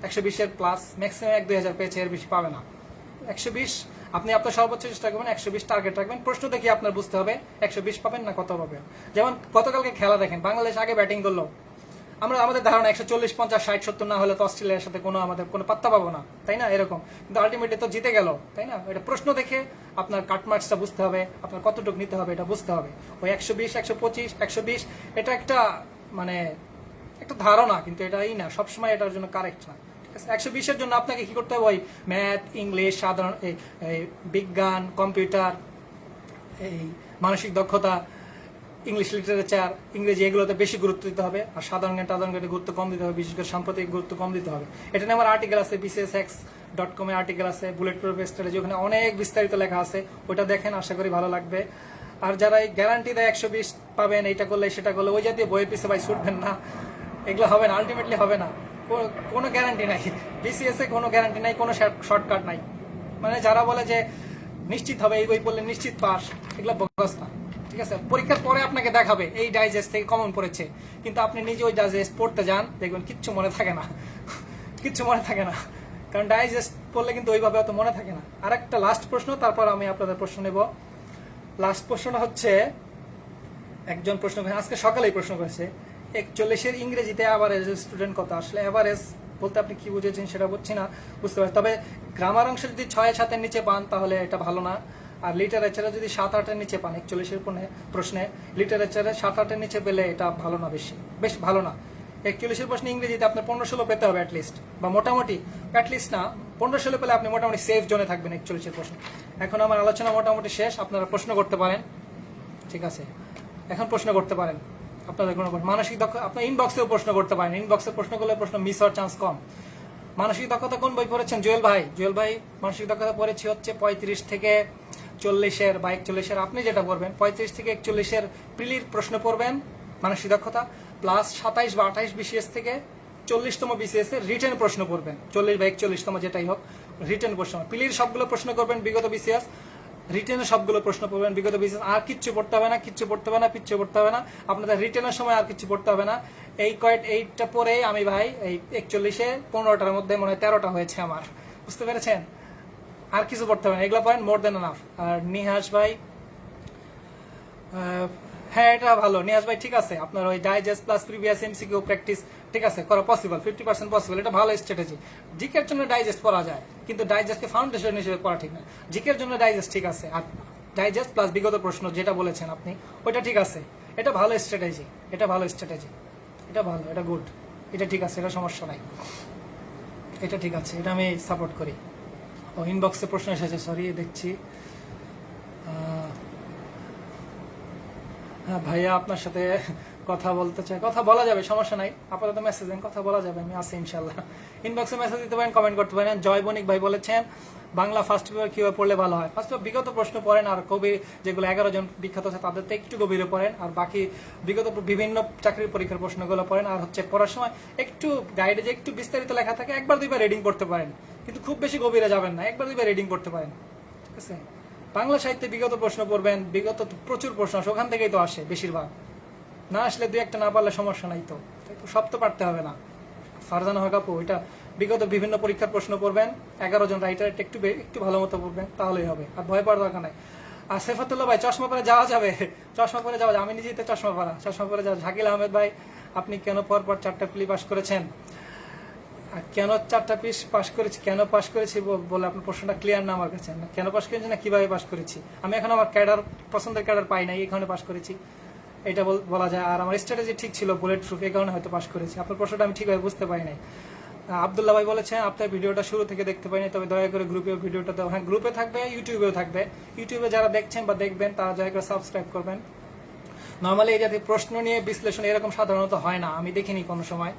A: 120-এর প্লাস ম্যাক্সিমাম 1-2 হাজার পেয়েছে, এর বেশি পাবে না। 120 আপনি আপনার সর্বোচ্চ চেষ্টা করবেন, 120 টার্গেট রাখবেন। প্রশ্ন দেখি আপনার বুঝতে হবে 120 পাবেন না কত পাবেন। যেমন গতকালকে খেলা দেখেন, বাংলাদেশ আগে ব্যাটিং করলো, আমাদের ধারণা 140, 50, 60, 70 না হলে তো অস্ট্রেলিয়ার সাথে আমাদের কোনো পাত্তা পাবো না, তাই না? এরকম, কিন্তু আলটিমেটলি তো জিতে গেল, তাই না? এটা প্রশ্ন দেখে আপনার কাটমার্কসটা বুঝতে হবে, আপনার কতটুকু নিতে হবে এটা বুঝতে হবে। ওই 120, 125, 120 এটা একটা মানে একটা ধারণা, কিন্তু এটাই না, সবসময় এটার জন্য কারেক্ট না। ঠিক আছে, 120-এর জন্য আপনাকে কি করতে হবে? ওই ম্যাথ, ইংলিশ, সাধারণ এই বিজ্ঞান, কম্পিউটার, এই মানসিক দক্ষতা, ইংলিশ লিটারেচার, ইংরেজি, এগুলোতে বেশি গুরুত্ব দিতে হবে। আর সাধারণ জ্ঞানে গুরুত্ব কম দিতে হবে, বিশেষ করে সাম্প্রতিক গুরুত্ব কম দিতে হবে। এটা নিয়ে আমার আর্টিকেল আছে, bcsx.com এ আর্টিকেল আছে, বুলেট প্রুফ স্ট্র্যাটেজি, ওখানে অনেক বিস্তারিত লেখা আছে, ওইটা দেখেন, আশা করি ভালো লাগবে। আর যারা এই গ্যারান্টি দেয় 120 পাবেন, এইটা করলে সেটা করলে, ওই জাতীয় বইয়ের পিছিয়ে ভাই ছুটবেন না, এগুলো হবে না, আলটিমেটলি হবে না। কোনো গ্যারান্টি নাই, বিসিএস এ কোনো গ্যারান্টি নাই, কোনো শর্টকাট নাই। মানে যারা বলে যে নিশ্চিত হবে, এই বই পড়লে নিশ্চিত পাস, এগুলো বোগাস না। ঠিক আছে, পরীক্ষার পরে আপনাকে দেখাবে এই ডাইজেস্ট থেকে কমন পড়েছে, কিন্তু আপনি নিজে ওই ডাইজেস্ট পড়তে যান, দেখবেন কিচ্ছু মনে থাকে না, কিচ্ছু মনে থাকে না, কারণ ডাইজেস্ট পড়লে কিন্তু ওইভাবে অত মনে থাকে না। আর একটা লাস্ট প্রশ্ন, তারপর আমি আপনাদের প্রশ্ন নেব। লাস্ট প্রশ্নটা হচ্ছে, একজন প্রশ্ন আজকে সকালেই প্রশ্ন করেছে, 41-এর ইংরেজিতে অ্যাভারেজ স্টুডেন্ট কত? আসলে অ্যাভারেজ বলতে আপনি কি বুঝেছেন সেটা বুঝছি না, বুঝতে পারছি। তবে গ্রামার অংশে যদি 6-7-এর নিচে পান তাহলে এটা ভালো না। আর লিটারেচারে যদি 7-8-এর নিচে পান, 41-এর প্রশ্নে লিটারেচারে 7-8-এর নিচে পেলে এটা ভালো না, বেশ ভালো না। 41-এর প্রশ্নে ইংরেজিতে আপনার 15-16 পেতে হবে অ্যাটলিস্ট, বা মোটামুটি অ্যাটলিস্ট না 15-16 পেলে আপনি মোটামুটি সেফ জোনে থাকবেন 41-এর প্রশ্ন। এখন আমার আলোচনা মোটামুটি শেষ, আপনারা প্রশ্ন করতে পারেন। ঠিক আছে, এখন প্রশ্ন করতে পারেন, আপনাদের কোনো মানসিক দক্ষতা আপনার ইনবক্সেও প্রশ্ন করতে পারেন, ইনবক্সে প্রশ্ন করলে প্রশ্ন মিস হওয়ার চান্স কম। মানসিক দক্ষতা কোন বই পড়েছেন? জুয়েল ভাই মানসিক দক্ষতা পড়েছি হচ্ছে 35 থেকে 40-এর বা 41-এর, আপনি যেটা পড়বেন 35 থেকে 41-এর প্রিলির প্রশ্ন পড়বেন মানসিক দক্ষতা, প্লাস 27 বা 28 বিসিএস থেকে 40তম বিসিএস এর রিটেন প্রশ্ন পড়বেন, 40 বা 41তম যেটাই হোক রিটেন প্রশ্ন। প্রিলির সবগুলো প্রশ্ন করবেন বিগত বিসিএস, রিটেনের সবগুলো প্রশ্ন পড়বেন বিগত বিসিএস, আর কিচ্ছু পড়তে হবে না, আপনাদের রিটেনের সময় আর কিছু পড়তে হবে না। এইটা পরে আমি ভাই এই 41-এ 15টার মধ্যে মনে হয় 13টা হয়েছে আমার, বুঝতে পেরেছেন? আর কিছু পড়তে হবে না, এগুলো পড়েন, মোর দেন এনাফ। আর নিহাস ভাই, হ্যাঁ এটা ভালো নিহাস ভাই, ঠিক আছে, আপনার ওই digest plus previous MCQ practice ঠিক আছে করা পসিবল, 50% পসিবল, এটা ভালো স্ট্র্যাটেজি। জিকের জন্য ডাইজেস্ট পড়া যায়, কিন্তু ডাইজেস্টকে ফাউন্ডেশন হিসেবে পড়া ঠিক না। জিকের জন্য ডাইজেস্ট ঠিক আছে, আর ডাইজেস্ট প্লাস বিগত প্রশ্ন যেটা বলেছেন আপনি ওইটা ঠিক আছে, এটা ভালো স্ট্র্যাটেজি, এটা ভালো, এটা গুড, এটা ঠিক আছে, এটা সমস্যা নাই, এটা ঠিক আছে, এটা আমি সাপোর্ট করি। ও ইনবক্সে প্রশ্ন এসেছে, সরি দেখছি। হ্যাঁ ভাইয়া, আপনার সাথে কথা বলতে চাই, কথা বলা যাবে, সমস্যা নাই। আপাতত মেসেজ দেন, কথা বলা যাবে, আমি আছি ইনশাল্লাহ। ইনবক্সে মেসেজ দিতে পারেন, কমেন্ট করতে পারেন। জয় বণিক ভাই বলেছেন বাংলা ফার্স্ট পেপার কিভাবে পড়লে ভালো হয়। ফার্স্ট পেপার বিগত প্রশ্ন পড়েন, আর কবি যেগুলো 11 জন বিখ্যাত আছে তাদের তো একটু গভীরে পড়েন, আর বাকি বিগত বিভিন্ন চাকরির পরীক্ষার প্রশ্নগুলো পড়েন। আর হচ্ছে পড়ার সময় একটু গাইডে যে একটু বিস্তারিত লেখা থাকে, একবার দুইবার রিডিং পড়তে পারেন, কিন্তু খুব বেশি গভীরে যাবেন না, একবার দুইবার রিডিং পড়তে পারেন, ঠিক আছে। বাংলা সাহিত্যে বিগত প্রশ্ন পড়বেন, বিগত প্রচুর প্রশ্ন আসে, ওখান থেকেই তো আসে বেশিরভাগ। না আসলে দুই একটা না পারলে সমস্যা নাই তো, সব তো পারতে হবে না। ফারজানা হক আপু, এটা বিগত বিভিন্ন পরীক্ষার প্রশ্ন পড়বেন, 11 জন রাইটার, একটু ভালো মতো পড়বেন, তাহলেই হবে, আর ভয় পাওয়ার দরকার নাই। আর সেফাতুল্লাহ ভাই, চশমা পরে যাওয়া যাবে, চশমা পরে যাওয়া যাবে, আমি নিজেই তো চশমা পরে যাওয়া। ঝাকিল আহমেদ ভাই, আপনি কেন পরপর 4টা প্লি পাস করেছেন? কেন 4টা পিস পাস করেছি, কেন পাস করেছি বলে আপনার প্রশ্নটা ক্লিয়ার না আমার কাছে। কেন পাস করেছি না কিভাবে পাস করেছি, আমি এখন আমার ক্যাডার, পছন্দের ক্যাডার পাই নাই, এই কারণে পাস করেছি, এটা বলা যায়। আর আমার স্ট্র্যাটেজি ঠিক ছিল, বুলেট প্রুফ, এই কারণে হয়তো পাস করেছি। আপনার প্রশ্নটা আমি ঠিকভাবে বুঝতে পারি নাই। আব্দুল্লাহ ভাই বলেছেন আপনার ভিডিওটা শুরু থেকে দেখতে পাইনি, তবে দয়া করে গ্রুপে ভিডিওটা দাও। হ্যাঁ, গ্রুপে থাকবে, ইউটিউবেও থাকবে। ইউটিউবে যারা দেখছেন বা দেখবেন তারা দয়া করে সাবস্ক্রাইব করবেন। নর্মালি এই জাতীয় প্রশ্ন নিয়ে বিশ্লেষণ এরকম সাধারণত হয় না, আমি দেখিনি কোনো সময়।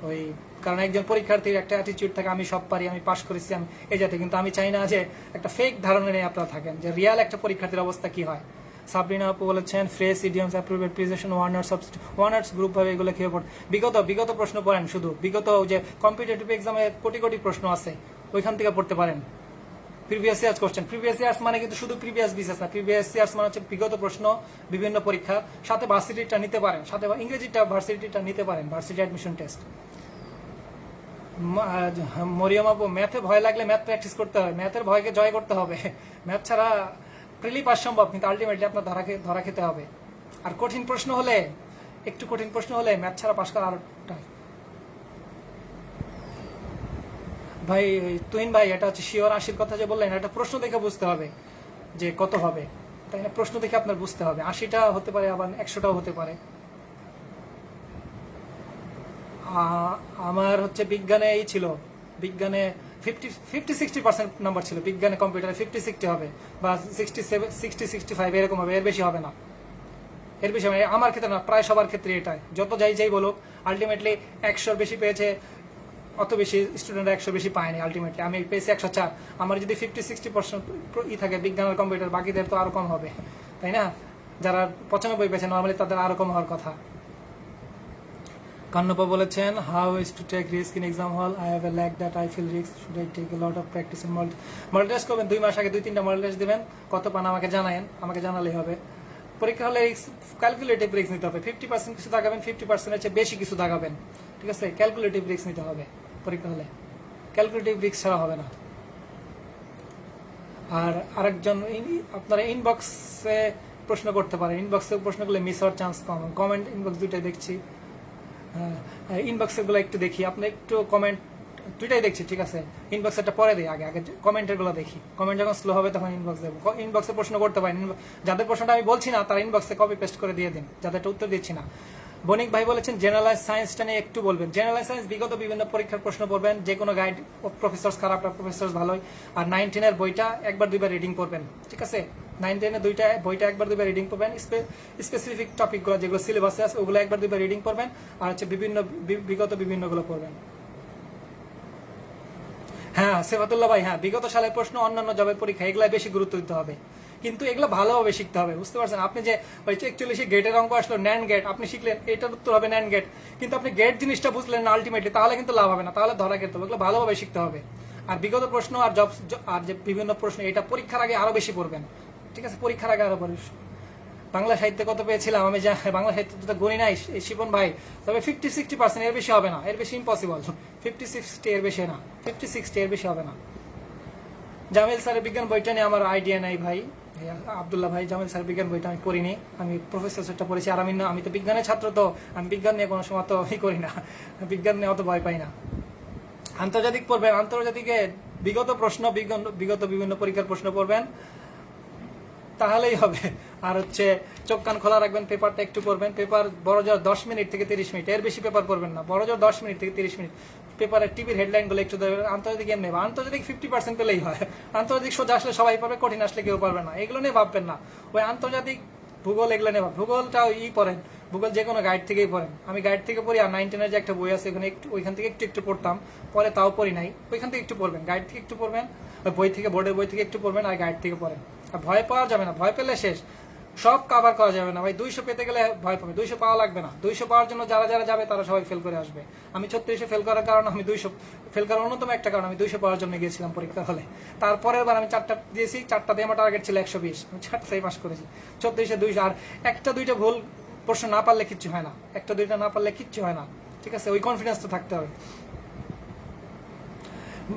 A: ওই কারণ একজন পরীক্ষার্থীর একটা অ্যাটিটিউড থাকে, আমি সব পারি, আমি পাস করেছি, আমি এই জাতীয়। কিন্তু আমি চাই না যে একটা ফেক ধারণা নিয়ে আপনারা থাকেন, যে রিয়াল একটা পরীক্ষার্থীর অবস্থা কি হয়। সাবরিনা আপু বলেছেন fresh idioms approved preposition winners group ভাবে এগুলো খেয়ে পড়ে। বিগত প্রশ্ন পড়েন, শুধু বিগত যে কম্পিটিটিভ এক্সামে কোটি প্রশ্ন আছে ওইখান থেকে পড়তে পারেন। Previous years question, previous years মানে কিন্তু শুধু প্রিভিয়াস বিসিএস না, প্রিভিয়াস ইয়ার্স মানে হচ্ছে বিগত প্রশ্ন বিভিন্ন পরীক্ষা, সাথে ভার্সিটিটা নিতে পারেন, সাথে ইংরেজিটা ভার্সিটিটা নিতে পারেন, ভার্সিটি অ্যাডমিশন টেস্ট। মরিয়ম আপু, ম্যাথে ভয় লাগলে ম্যাথ প্র্যাকটিস করতে হবে, ম্যাথের ভয়কে জয় করতে হবে। ম্যাথ ছাড়া প্রিলি পাস সম্ভব, কিন্তু আলটিমেটলি আপনার ধরা খেতে হবে। আর কঠিন প্রশ্ন হলে, একটু কঠিন প্রশ্ন হলে ম্যাথ ছাড়া পাস করা আরটা। ভাই তুহিন ভাই, এটা হচ্ছে শিওর 80-র কথা যে বললেন, এটা প্রশ্ন দেখে বুঝতে হবে যে কত হবে, তাই না? প্রশ্ন দেখে আপনার বুঝতে হবে, 80টা হতে পারে, আবার 100টাও হতে পারে। আমার হচ্ছে বিজ্ঞানে এই ছিল, বিজ্ঞানে 50-60% নাম্বার ছিল বিজ্ঞানে, কম্পিউটারে 50-60 হবে, বা 60-65 এরকম হবে, এর বেশি হবে না, এর বেশি হবে। আমার ক্ষেত্রে না, প্রায় সবার ক্ষেত্রে এটাই, যত যাই বলুক, আলটিমেটলি 100 বেশি পেয়েছে, অত বেশি স্টুডেন্টরা 100 বেশি পায়নি। আলটিমেটলি আমি পেয়েছি 104। আমার যদি 50-60% থাকে বিজ্ঞান আর কম্পিউটার, বাকিদের তো আরো কম হবে, তাই না? যারা 95 পেয়েছে নর্মালি, তাদের আরো কম হওয়ার কথা। কান্নপা বলেছেন how is to take risk in exam hall, I have a lack that I feel risk, should I take a lot of practice in model test করবেন। 2 মাস আগে 2-3টা মডেল টেস্ট দেবেন, কত পান আমাকে জানায়েন, আমাকে জানালেই হবে। পরীক্ষা হলে ক্যালকুলেটিভ রিস্ক নিতে হবে, 50% কিছু দাগাবেন, 50%-এর চেয়ে বেশি কিছু দাগাবেন, ঠিক আছে? ক্যালকুলেটিভ রিস্ক নিতে হবে পরীক্ষা হলে, ক্যালকুলেটিভ রিস্ক ছাড়া হবে না। আর আরেকজন, আপনারা ইনবক্সে প্রশ্ন করতে পারেন, ইনবক্সে প্রশ্ন করলে মিস হওয়ার চান্স কম। কমেন্ট ইনবক্স দুইটাই দেখছি, ইনবক্সের গুলো একটু দেখি, আপনি একটু কমেন্ট দুইটাই দেখছি, ঠিক আছে? ইনবক্সেরটা পরে দিই, আগে কমেন্টের গুলো দেখি। কমেন্ট যখন স্লো হবে তখন ইনবক্স দেবো। ইনবক্সে প্রশ্ন করতে পারেন, যাদের প্রশ্নটা আমি বলছি না তারা ইনবক্সে কপি পেস্ট করে দিয়ে দিন, যাদেরটা উত্তর দিচ্ছি না। বণিক ভাই বলেছেন জেনারেলাইজ সায়েন্সটা নিয়ে একটু বলবেন। জেনারেলাইজ সায়েন্স বিগত বিভিন্ন পরীক্ষার প্রশ্ন পড়বেন, যে কোনো গাইড, প্রফেসর খারাপ, প্রফেসর ভালোই। আর 9-10-এর বইটা 1-2বার রিডিং পড়বেন, ঠিক আছে? 9-10-এর বইটা 1-2বার রিডিং পড়বেন। স্পেসিফিক টপিকগুলো যেগুলো সিলেবাসে আছে ওগুলো 1-2বার রিডিং পড়বেন, আর হচ্ছে বিগত বিভিন্নগুলো পড়বেন। হ্যাঁ সেফাতুল্লাহ ভাই, হ্যাঁ বিগত সালের প্রশ্ন, অন্যান্য জবের পরীক্ষা, এগুলো বেশি গুরুত্ব দিতে হবে, কিন্তু এগুলো ভালোভাবে শিখতে হবে, বুঝতে পারছেন? আপনি যে 41 গেটের অঙ্ক আসলো, ন্যান্ড গেট, আপনি শিখলেন এটার উত্তর হবে ন্যান্ড গেট, কিন্তু আপনি গেট জিনিসটা বুঝলেন না আলটিমেটলি, তাহলে কিন্তু লাভ হবে না, তাহলে ধরা খেতে হবে। এগুলো ভালোভাবে শিখতে হবে। আর বিগত প্রশ্ন আর আর যে বিভিন্ন প্রশ্ন, এটা পরীক্ষার আগে আরো বেশি পড়বেন, ঠিক আছে? পরীক্ষার আগে আরো পড়বেন। বাংলা সাহিত্যে কত পেয়েছিলাম আমি, বাংলা সাহিত্যে তো গণি নাই শিবন ভাই, তবে 50-60%, এর বেশি হবে না, এর বেশি ইম্পসিবল। 50-60 এর বেশি না, 50-60 এর বেশি হবে না। জামিল স্যারের বিজ্ঞান বইটা নিয়ে আমার আইডিয়া নাই ভাই। আব্দুল্লাহ ভাই, জামিল স্যারের বিজ্ঞান বইটা আমি পড়িনি, আমি প্রফেসর সেটটা পড়েছি। আর আমি তো বিজ্ঞানের ছাত্র, তো আমি বিজ্ঞান নিয়ে কোনো সময় তো করি না, বিজ্ঞান নিয়ে অত ভয় পাই না। আন্তর্জাতিক পড়বেন, আন্তর্জাতিকে বিগত প্রশ্ন, বিগত বিভিন্ন পরীক্ষার প্রশ্ন পড়বেন, তাহলেই হবে। আর হচ্ছে চোখ কান খোলা রাখবেন, পেপারটা একটু পড়বেন। পেপার বড় জোর 10 মিনিট থেকে 30 মিনিট, এর বেশি পেপার পড়বেন না, বড় জোর 10 মিনিট থেকে 30 মিনিট। পেপারের টিভির হেডলাইন গুলো একটু দেবেন। আন্তর্জাতিক এমনি, আন্তর্জাতিক 50% পেলেই হয়। আন্তর্জাতিক সোজা আসলে সবাই পাবে, কঠিন আসলে কেউ পারবে না, এগুলো নিয়ে ভাববেন না। ওই আন্তর্জাতিক ভূগোল এগুলো নেবা, ভূগোলটাও পড়েন, ভূগোল যে কোনো গাইড থেকেই পড়েন। আমি গাইড থেকে পড়ি, আর 9-10 যে একটা বই আছে ওখানে একটু, ওইখান থেকে একটু পড়তাম, পরে তাও পড়ি নাই। ওইখান থেকে একটু পড়বেন, গাইড থেকে একটু পড়বেন, ওই বই থেকে, বোর্ডের বই থেকে একটু পড়বেন, আর গাইড থেকে পড়েন। আর ভয় পাওয়া যাবে না, ভয় পেলে শেষ, সব কাভার করা যাবে না ভাই। 200 পেতে গেলে ভয় পাবে, 200 পাওয়া লাগবে না। 200 পাওয়ার জন্য যারা যারা যাবে তারা সবাই ফেল করে আসবে। আমি 36-এ ফেল করার কারণ, আমি 200 ফেল করার অন্যতম একটা কারণ, আমি 200 পাওয়ার জন্য গিয়েছিলাম পরীক্ষা হলে। তারপরের বার আমি 4টা দিয়েছি, 4টা দিয়ে আমার টার্গেট ছিল 120, আমি 4টাই পাস করেছি। 36-এ 200, আর 1টা-2টা ভুল প্রশ্ন না পারলে কিচ্ছু হয় না, 1টা-2টা না পারলে কিচ্ছু হয় না, ঠিক আছে? ওই কনফিডেন্স তো থাকতে হবে।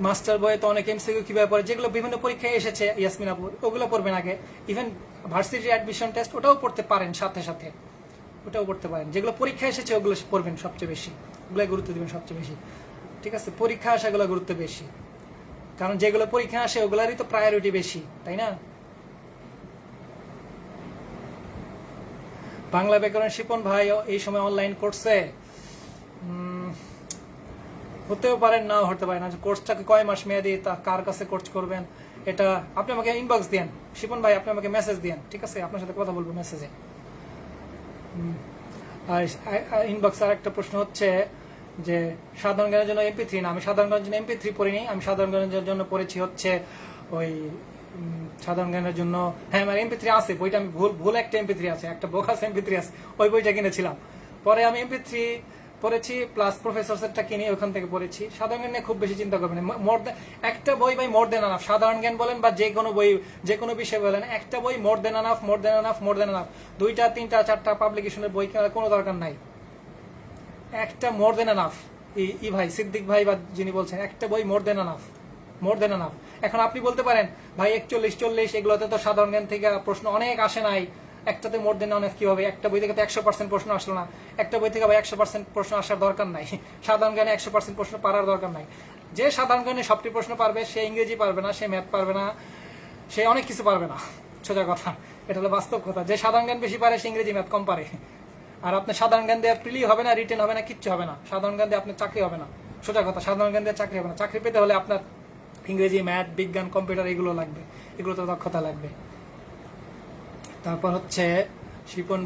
A: মাস্টার বইয়ে তো অনেক এমসিকিউ কিভাবে পড়ে, যেগুলো বিভিন্ন পরীক্ষায় এসেছে ইয়াসমিন আপু, ওগুলো পড়বেন আগে। ইভেন ভার্সিটি অ্যাডমিশন টেস্ট, ওটাও পড়তে পারেন, সাথে সাথে ওটাও পড়তে পারেন। যেগুলো পরীক্ষায় এসেছে ওগুলো পড়বেন সবচেয়ে বেশি, ওগুলো গুরুত্ব দিবেন সবচেয়ে বেশি, ঠিক আছে? পরীক্ষা আসে এগুলো গুরুত্ব বেশি, কারণ যেগুলো পরীক্ষা আসে ওগুলারই তো প্রায়োরিটি বেশি, তাই না? বাংলা ব্যাকরণ শিপন ভাই এই সময় অনলাইন করছে, হতেও পারেন, নাও হতে পারেন। কোর্সটাকে কয় মাস মেয়াদি, তা কার কাছে কোর্স করবেন, এটা আপনি আমাকে ইনবক্স দেন শিপন ভাই, আপনি আমাকে মেসেজ দেন, ঠিক আছে? আপনার সাথে কথা বলবো মেসেজে। আর ইনবক্স আর একটা প্রশ্ন হচ্ছে যে সাধারণ জ্ঞানের জন্য MP3 না, আমি সাধারণ জ্ঞানের জন্য MP3 পড়িনি, আমি সাধারণ জ্ঞানের জন্য পড়েছি হচ্ছে ওই সাধারণ জ্ঞানের জন্য, হ্যাঁ আমার MP3 আছে, বইটা আমি ভুল একটা MP3 আছে, একটা বোকাস MP3 আছে, ওই বইটা কিনেছিলাম। পরে আমি MP3 পড়েছি, প্লাস প্রফেসর সেটটা কিনে ওখান থেকে পড়েছি। সাধারণ জ্ঞান নিয়ে খুব বেশি চিন্তা করবেন, একটা বই ভাই মোর দেন আনাফ। সাধারণ জ্ঞান বলেন বা যে কোনো বই, যে কোনো বিষয় বলেন, একটা বই মোর দেন আনাফ, মোর দেন আনাফ, মোর দেন আনাফ। 2টা 3টা 4টা পাবলিকেশনের বই কেনার কোনো দরকার নাই, একটা মোর দেন আনাফ। ই ভাই সিদ্দিক ভাই বা যিনি বলছেন, একটা বই মোর দেন আনাফ, মোর দেন আনাফ। এখন আপনি বলতে পারেন ভাই 41-40 এগুলোতে তো সাধারণ জ্ঞান থেকে প্রশ্ন অনেক আসে নাই, একটাতে মোর দেন আনাফ কিভাবে? একটা বই থেকে তো 100% প্রশ্ন আসলো না, একটা বই থেকে ভাই 100% প্রশ্ন আসার দরকার নাই, সাধারণ জ্ঞানে 100% প্রশ্ন পারার দরকার নাই। যে সাধারণ জ্ঞানে সবটি প্রশ্ন পারবে সে ইংরেজি পারবে না, সে ম্যাথ পারবে না, সে অনেক কিছু পারবে না, সোজা কথা, এটা হলো বাস্তব কথা। যে সাধারণ জ্ঞান বেশি পারে সে ইংরেজি ম্যাথ কম পারে। আর আপনার সাধারণ জ্ঞান দিয়ে প্রিলি হবে না, রিটেন হবে না, কিচ্ছু হবে না। সাধারণ জ্ঞান দিয়ে আপনার চাকরি হবে না, সোজা কথা। সাধারণ জ্ঞান দিয়ে চাকরি হবে না। চাকরি পেতে হলে আপনার ইংরেজি, ম্যাথ, বিজ্ঞান, কম্পিউটার এগুলো লাগবে, এগুলোতে দক্ষতা লাগবে। তারপর হচ্ছে শিপন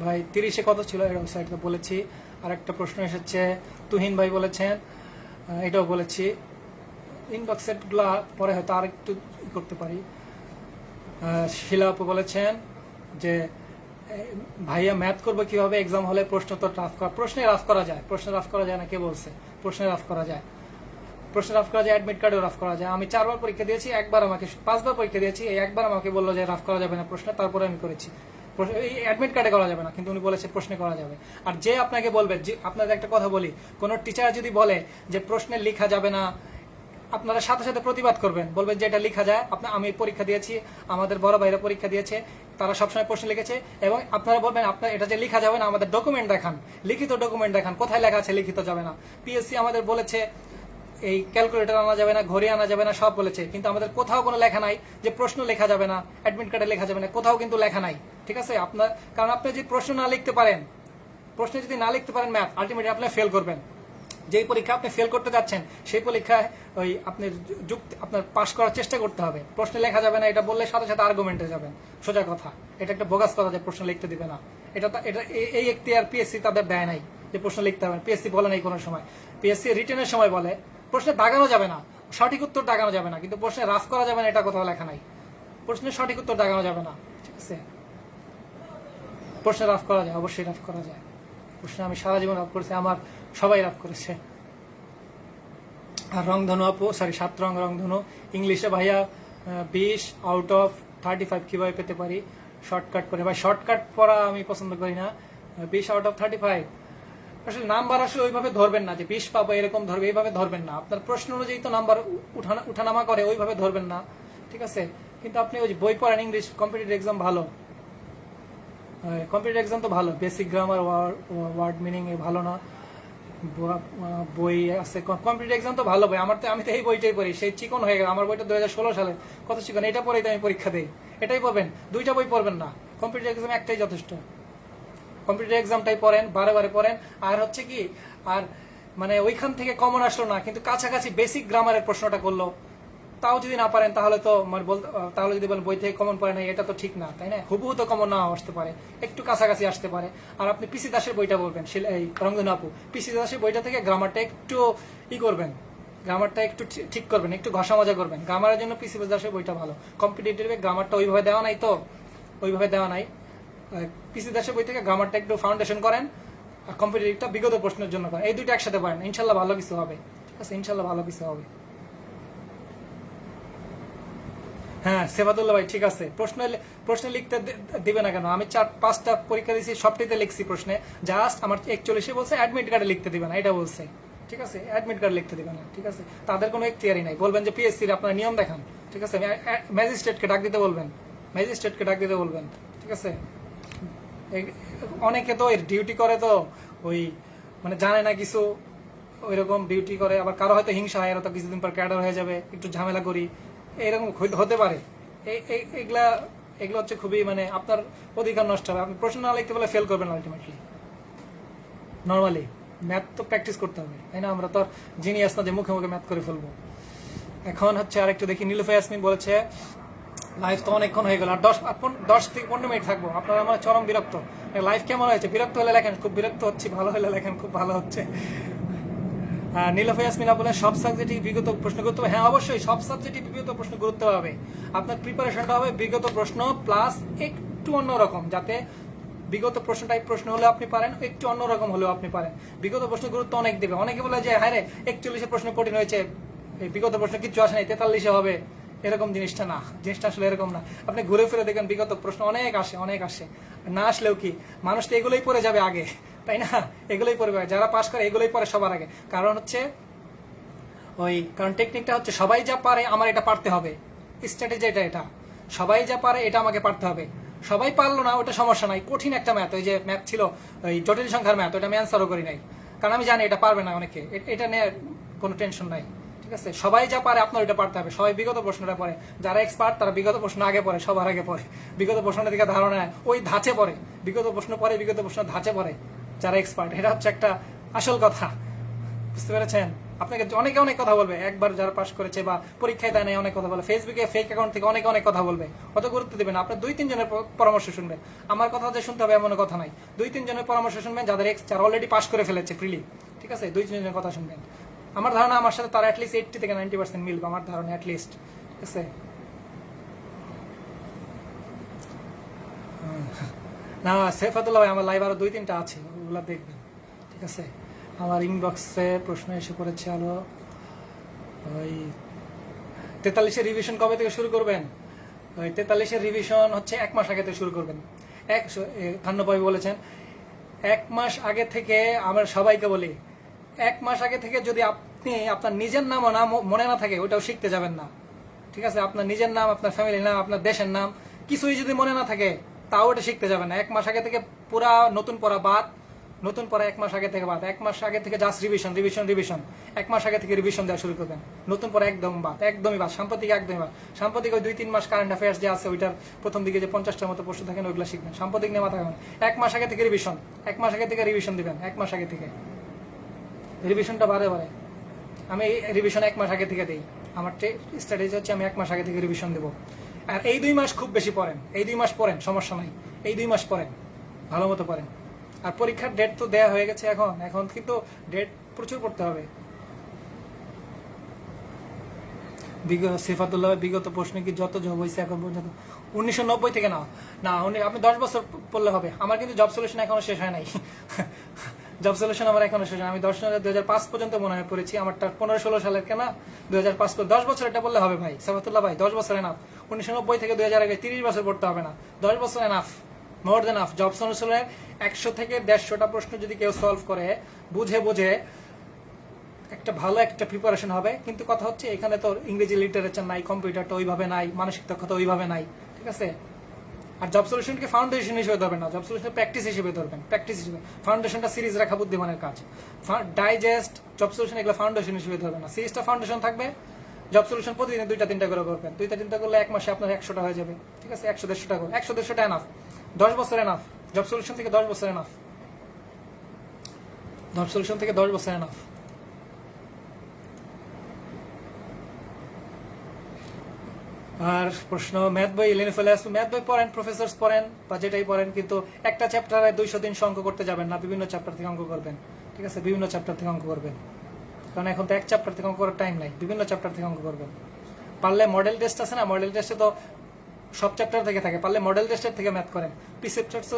A: ভাই 30-এ কত ছিল এর ওয়েবসাইটে বলেছি। আর একটা প্রশ্ন এসেছে, তুহিন ভাই বলেছেন, এটাও বলেছি। ইনবক্সেটগুলো পরে হয়তো আর একটু করতে পারি। শিলা আপু বলেছেন যে ভাইয়া ম্যাথ করবো কিভাবে এক্সাম হলে? প্রশ্ন তো রাফ করা, প্রশ্নে রাফ করা যায়, প্রশ্নে রাফ করা যায় না, কে বলছে? প্রশ্নে রাফ করা যায়, প্রশ্নে রাফ করা যায়, অ্যাডমিট কার্ডেও রাফ করা যায়। আমি 4 বার পরীক্ষা দিয়েছি, একবার আমাকে 5 বার পরীক্ষা দিয়েছি, এই একবার আমাকে বললো যে রাফ করা যাবে না প্রশ্ন, তারপরে আমি করেছি। এই অ্যাডমিট কার্ডে করা যাবে না, কিন্তু উনি বলেছে প্রশ্নে করা যাবে। আর যে আপনাকে বলবে, যে আপনাদের একটা কথা বলি, কোনো টিচার যদি বলে যে প্রশ্নে লেখা যাবে না, আপনারা সাথে সাথে প্রতিবাদ করবেন, বলবেন যে এটা লেখা যায়। আমি পরীক্ষা দিয়েছি, আমাদের বড় ভাইরা পরীক্ষা দিয়েছে, তারা সবসময় প্রশ্ন লিখেছে, এবং আপনারা বলবেন আপনার এটা যে লেখা যাবে না, আমাদের ডকুমেন্ট দেখান, লিখিত ডকুমেন্ট দেখান, কোথায় লেখা আছে লিখিত যাবে না। পিএসসি আমাদের বলেছে এই ক্যালকুলেটর আনা যাবে না, ঘড়ি আনা যাবে না, সব বলেছে, কিন্তু আমাদের কোথাও কোনো লেখা নাই যে প্রশ্ন লেখা যাবে না, অ্যাডমিট কার্ডে লেখা যাবে না, কোথাও কিন্তু লেখা নাই, ঠিক আছে? আপনার, কারণ আপনি যদি প্রশ্ন না লিখতে পারেন, প্রশ্নে যদি না লিখতে পারেন ম্যাথ, আলটিমেটলি আপনি ফেল করবেন। যেই পরীক্ষা আপনি ফেল করতে যাচ্ছেন সেই পরীক্ষায় ওই আপনি আপনার পাস করার চেষ্টা করতে হবে। প্রশ্নে লেখা যাবে না এটা বললে সাথে সাথে আর্গুমেন্টে যাবেন, সোজা কথা। এটা একটা বোগাস কথা যে প্রশ্ন লিখতে দিবে না, এটা এই এখতিয়ার পিএসসি তাদের দেয় নাই যে প্রশ্ন লিখতে হবে। পিএসসি বলে নাই কোনো সময়, পিএসসি রিটেনের সময় বলে প্রশ্নে দাগানো যাবে না, সঠিক উত্তর দাগানো যাবে না, কিন্তু প্রশ্নে রাফ করা যাবে না এটা কোথাও লেখা নাই। প্রশ্নে সঠিক উত্তর দাগানো যাবে না, ঠিক আছে? প্রশ্নে রাফ করা যায়, অবশ্যই রাফ করা যায়। প্রশ্নে আমি সারা জীবন রাফ করেছি, আমার সবাই রাফ করেছে। আর রংধনু আপু, 7 রংধনু ইংলিশে ভাইয়া 20 আউট অফ 35 কিভাবে পেতে পারি শর্টকাট করে? ভাই শর্টকাট পড়া আমি পছন্দ করি না। 20 আউট অফ 35 আসলে নাম্বার আসলে ওইভাবে ধরবেন না যে 20 পাবো এরকম ধরবে, এইভাবে ধরবেন না। আপনার প্রশ্ন অনুযায়ী তো নাম্বার উঠানামা করে, ওইভাবে ধরবেন না, ঠিক আছে? কিন্তু আপনি ওই বই পড়েন, ইংলিশ কম্পিটিটিভ এক্সাম ভালো, কম্পিটিটিভ এক্সাম তো ভালো, বেসিক গ্রামার, ওয়ার্ড মিনিং ভালো না, বই আছে কম্পিটিটিভ এক্সাম তো ভালো বই। আমি তো এই বইটাই পড়ি, সেই চিকন হয়ে গেল আমার বইটা 2016 সালে, কত চিকন, এটা পড়েই তো আমি পরীক্ষা দিই। এটাই পড়বেন, 2টা বই পড়বেন না, কম্পিটিটিভ এক্সাম একটাই যথেষ্ট। কম্পিটিটিভ এক্সামটাই পড়েন, বারে পড়েন। আর হচ্ছে কি, আর মানে ওইখান থেকে কমন আসলো না, কিন্তু কাছাকাছি বেসিক গ্রামারের প্রশ্নটা করলো, তাও যদি না পারেন তাহলে তো মানে তাহলে যদি বলেন বই থেকে কমন পড়ে নাই, এটা তো ঠিক না, তাই না? হুবহু তো কমন না আসতে পারে, একটু কাছাকাছি আসতে পারে। আর আপনি পিসি দাসের বইটা বলবেন, এই রঙ্গন আপু, পিসি দাসের বইটা থেকে গ্রামারটা একটু করবেন, গ্রামারটা একটু ঠিক করবেন, একটু ঘষা মজা করবেন। গ্রামারের জন্য পিসি দাসের বইটা ভালো। কম্পিটিটিভে গ্রামারটা ওইভাবে দেওয়া নাই, তো ওইভাবে দেওয়া নাই। পিসি দাসের বই থেকে গ্রামারটা একটু ফাউন্ডেশন করেন, আর কম্পিটিটিভটা বিগত প্রশ্নের জন্য করেন। এই দুইটা একসাথে পড়েন, ইনশাল্লাহ ভালো কিছু হবে। ঠিক আছে, ইনশাল্লাহ ভালো কিছু হবে। হ্যাঁ সেফাতুল্লাহ ভাই, ঠিক আছে। প্রশ্ন লিখতে দিবে না কেন? আমি 4-5টা পরীক্ষা দিয়েছি, সবটিতে লিখছি প্রশ্নে। জাস্ট আমার 41 বলছে অ্যাডমিট কার্ডে লিখতে দিবে না, এটা বলছে। ঠিক আছে, অ্যাডমিট কার্ড লিখতে দিবে না। ঠিক আছে, তাদের কোনো এখতিয়ারই নাই। বলবেন যে পিএসসির আপনার নিয়ম দেখান। ঠিক আছে, ম্যাজিস্ট্রেটকে ডাক দিতে বলবেন, ম্যাজিস্ট্রেটকে ডাক দিতে বলবেন। ঠিক আছে, অনেকে তো এর ডিউটি করে, তো ওই মানে জানে না কিছু, ওইরকম ডিউটি করে। আবার কারো হয়তো হিংসা হয়, এরা তো কিছুদিন পর ক্যাডার হয়ে যাবে, একটু ঝামেলা করি, এরকম হতে পারে। এগুলা এগুলো হচ্ছে খুবই মানে আপনার অধিকার নষ্ট হবে। আপনি প্রশ্ন না লিখতে বলে ফেল করবেন আলটিমেটলি। নর্মালি ম্যাথ তো প্র্যাকটিস করতে হবে, তাই না? আমরা তো আর জিনিয়াস না যে মুখে মুখে ম্যাথ করে ফেলবো। এখন হচ্ছে আরেকটু দেখি, নীলুফা ইয়াসমিন বলেছে লাইফ তো অনেকক্ষণ হয়ে গেল, আর 10 থেকে 15 মিনিট থাকবো। আপনারা আমার চরম বিরক্ত। লাইফ কেমন হয়েছে? বিরক্ত হলে লেখেন খুব বিরক্ত হচ্ছি, ভালো হলে লেখেন খুব ভালো হচ্ছে। নীলফা ইয়াসমিনা বলেন সব সাবজেক্টই বিগত প্রশ্ন গুরুত্ব হবে। হ্যাঁ অবশ্যই, সব সাবজেক্টই বিগত প্রশ্ন গুরুত্ব হবে। আপনার প্রিপারেশনটা হবে বিগত প্রশ্ন প্লাস একটু অন্যরকম, যাতে বিগত প্রশ্ন টাইপ প্রশ্ন হলেও আপনি পারেন, একটু অন্যরকম হলেও আপনি পারেন। বিগত প্রশ্ন গুরুত্ব অনেক দেবে। অনেকে বলে যে হ্যাঁ রে 41 প্রশ্ন কঠিন হয়েছে, বিগত প্রশ্ন কিচ্ছু আসে নাই, 43 হবে, এরকম জিনিসটা না। জিনিসটা আসলে এরকম না। আপনি ঘুরে ফিরে দেখেন বিগত প্রশ্ন অনেক আসে, অনেক আসে। না আসলেও কি, মানুষ তো এগুলোই পড়ে যাবে আগে, তাই না? এগুলোই পড়বে, যারা পাশ করে এগুলোই পড়ে সবার আগে। কারণ হচ্ছে কারণ টেকনিকটা হচ্ছে সবাই যা পারে আমার এটা পারতে হবে। স্ট্র্যাটেজি এটা সবাই যা পারে এটা আমাকে পারতে হবে। সবাই পারলো না, ওটা সমস্যা নাই। কঠিন একটা ম্যাথ, ওই যে ম্যাথ ছিল ওই জটিল সংখ্যার ম্যাথ, ওটা আমি অ্যান্সারও করি নাই, কারণ আমি জানি এটা পারবে না অনেকে। এটা নিয়ে কোনো টেনশন নাই। ঠিক আছে, সবাই যা পারে আপনার ওইটা পারতে হবে। সবাই বিগত প্রশ্নটা পড়ে, যারা এক্সপার্ট তারা বিগত প্রশ্ন আগে পড়ে, সবার আগে পড়ে। বিগত প্রশ্নের দিকে ধারণা নেয়, ওই ধাঁচে পড়ে, বিগত প্রশ্ন পড়ে, বিগত প্রশ্ন ধাঁচে পড়ে যারা এক্সপার্ট। এটা হচ্ছে একটা আসল কথা, বুঝতে পেরেছেন? আপনাকে অনেকে অনেক কথা বলবে, একবার যারা পাস করেছে বা পরীক্ষায় দেয় নাই অনেক কথা বলে, ফেসবুকে ফেক অ্যাকাউন্ট থেকে অনেক অনেক কথা বলবে, অত গুরুত্ব দিবেন। আপনি 2-3 জনের পরামর্শ শুনবেন। আমার কথা যে শুনতে হবে এমন কথা নাই। 2-3 জনের পরামর্শ শুনবেন যাদের যারা অলরেডি পাস করে ফেলেছে প্রিলি। ঠিক আছে, 2-3 জনের কথা শুনবেন। আমার ধারণা আমার সাথে তার অ্যাটলিস্ট 80 থেকে 90% মিলবে, আমার ধারণা অ্যাটলিস্ট। ঠিক আছে, না সেফাতুল্লাহ ভাই, আমার লাইভ আরো 2-3টা আছে, ওগুলা দেখবেন। ঠিক আছে, আমার ইনবক্সে প্রশ্ন এসে পড়েছে আলো, ওই 43-এর রিভিশন কবে থেকে শুরু করবেন? ওই 43-এর রিভিশন হচ্ছে 1 মাস আগে থেকে শুরু করবেন। খান্নভাই বলেছেন 1 মাস আগে থেকে। আমরা সবাইকে বলি 1 মাস আগে থেকে যদি আপনি আপনার নিজের নামও না মনে না থাকে, ওইটাও শিখতে যাবেন না। ঠিক আছে, আপনার নিজের নাম, আপনার ফ্যামিলির নাম, আপনার দেশের নাম কিছুই যদি মনে না থাকে, তাও ওটা শিখতে যাবেন না। 1 মাস আগে থেকে পুরা নতুন পড়া বাদ, নতুন পড়া 1 মাস আগে থেকে বাদ। 1 মাস আগে থেকে জাস্ট রিভিশন রিভিশন রিভিশন। 1 মাস আগে থেকে রিভিশন দেওয়া শুরু করবেন। নতুন পড়া একদম বাদ, একদমই বাদ। সাম্প্রতিক একদমই বাদ। সাম্প্রতিক ওই 2-3 মাস কারেন্ট অ্যাফেয়ার্স যে আছে, ওইটার প্রথম দিকে যে 50টার মতো প্রশ্ন থাকেন, ওইগুলো শিখবেন। সাম্প্রতিক নিয়ে মাথা খাবেন। 1 মাস আগে থেকে রিভিশন, 1 মাস আগে থেকে রিভিশন দিবেন। 1 মাস আগে থেকে রিভিশনটা বারে বারে। আমি রিভিশন 1 মাস আগে থেকে দিই। আমার স্ট্র্যাটেজি হচ্ছে আমি 1 মাস আগে থেকে রিভিশন দেবো। আর এই 2 মাস খুব বেশি পড়েন, এই 2 মাস পড়েন, সমস্যা নাই। এই 2 মাস পড়েন, ভালো মতো পড়েন। আর পরীক্ষার ডেট তো দেয়া হয়ে গেছে, এখন কিন্তু ডেট প্রচুর পড়তে হবে। সিফাতুল্লাহ, বিগত প্রশ্নে কি যত জব হয়েছে এখন পর্যন্ত? 1990 থেকে না, আপনি 10 বছর পড়লে হবে। আমার কিন্তু জব সলিউশন এখনো শেষ হয় নাই। জব সলিউশন আমার এখনো শেষ হয়। আমি 2005 পর্যন্ত মনে হয় পড়েছি। আমারটা 15-16 সালের কেনা, 2005 10 বছর এটা বললে হবে ভাই। সাফাতুল্লাহ ভাই, 10 বছর এনাফ। 1990 থেকে 2000 আগে 30 বছর পড়তে হবে না, 10 বছর এনাফ, মোর দেন এনাফ। জব সলিউশনের 100 থেকে 150টা প্রশ্ন যদি কেউ সলভ করে বুঝে বুঝে, একটা ভালো একটা প্রিপারেশন হবে। কিন্তু কথা হচ্ছে এখানে তো ইংরেজি লিটারেচার নাই, কম্পিউটারটা ওইভাবে নাই, মানসিক দক্ষতা ওইভাবে নাই। ঠিক আছে, আর জব সলিউশনকে ফাউন্ডেশন হিসেবে ধরবেন না, জব সলিউশন প্র্যাকটিস হিসেবে ধরবেন। প্র্যাকটিস হিসেবে ফাউন্ডেশনটা সিরিজ রাখা বুদ্ধিমানের কাজ। ডাইজেস্ট, জব সলিউশন এগুলো ফাউন্ডেশন হিসেবে ধরবেন না। সিরিজটা ফাউন্ডেশন থাকবে। জব সলিউশন প্রতিদিন 2-3টা করে করবেন। 2-3টা করলে 1 মাসে আপনার 100টা হয়ে যাবে। ঠিক আছে, 100-150টা করুন। 100-150টা এনাফ। 10 বছর এনাফ। জব সলিউশন থেকে 10 বছর এনাফ। জব সলিউশন থেকে 10 বছর এনাফ। আর প্রশ্ন, ম্যাথ বই এলিনে ফেলে আসবে, ম্যাথ বই পড়েন, প্রফেসরস পড়েন বা যেটাই পড়েন, কিন্তু একটা চ্যাপ্টারে 200-300 অঙ্ক করতে যাবেন না, বিভিন্ন চ্যাপ্টার থেকে অঙ্ক করবেন। ঠিক আছে, বিভিন্ন চ্যাপ্টার থেকে অঙ্ক করবেন, কারণ এখন তো এক চ্যাপ্টার থেকে অঙ্ক করার টাইম নাই, বিভিন্ন চ্যাপ্টার থেকে অঙ্ক করবেন। পারলে মডেল টেস্ট আছে না, মডেল টেস্টে তো সব চ্যাপ্টার থেকে থাকে, পারলে মডেল টেস্টের থেকে ম্যাথ করেন। প্রিসেপ্টার্স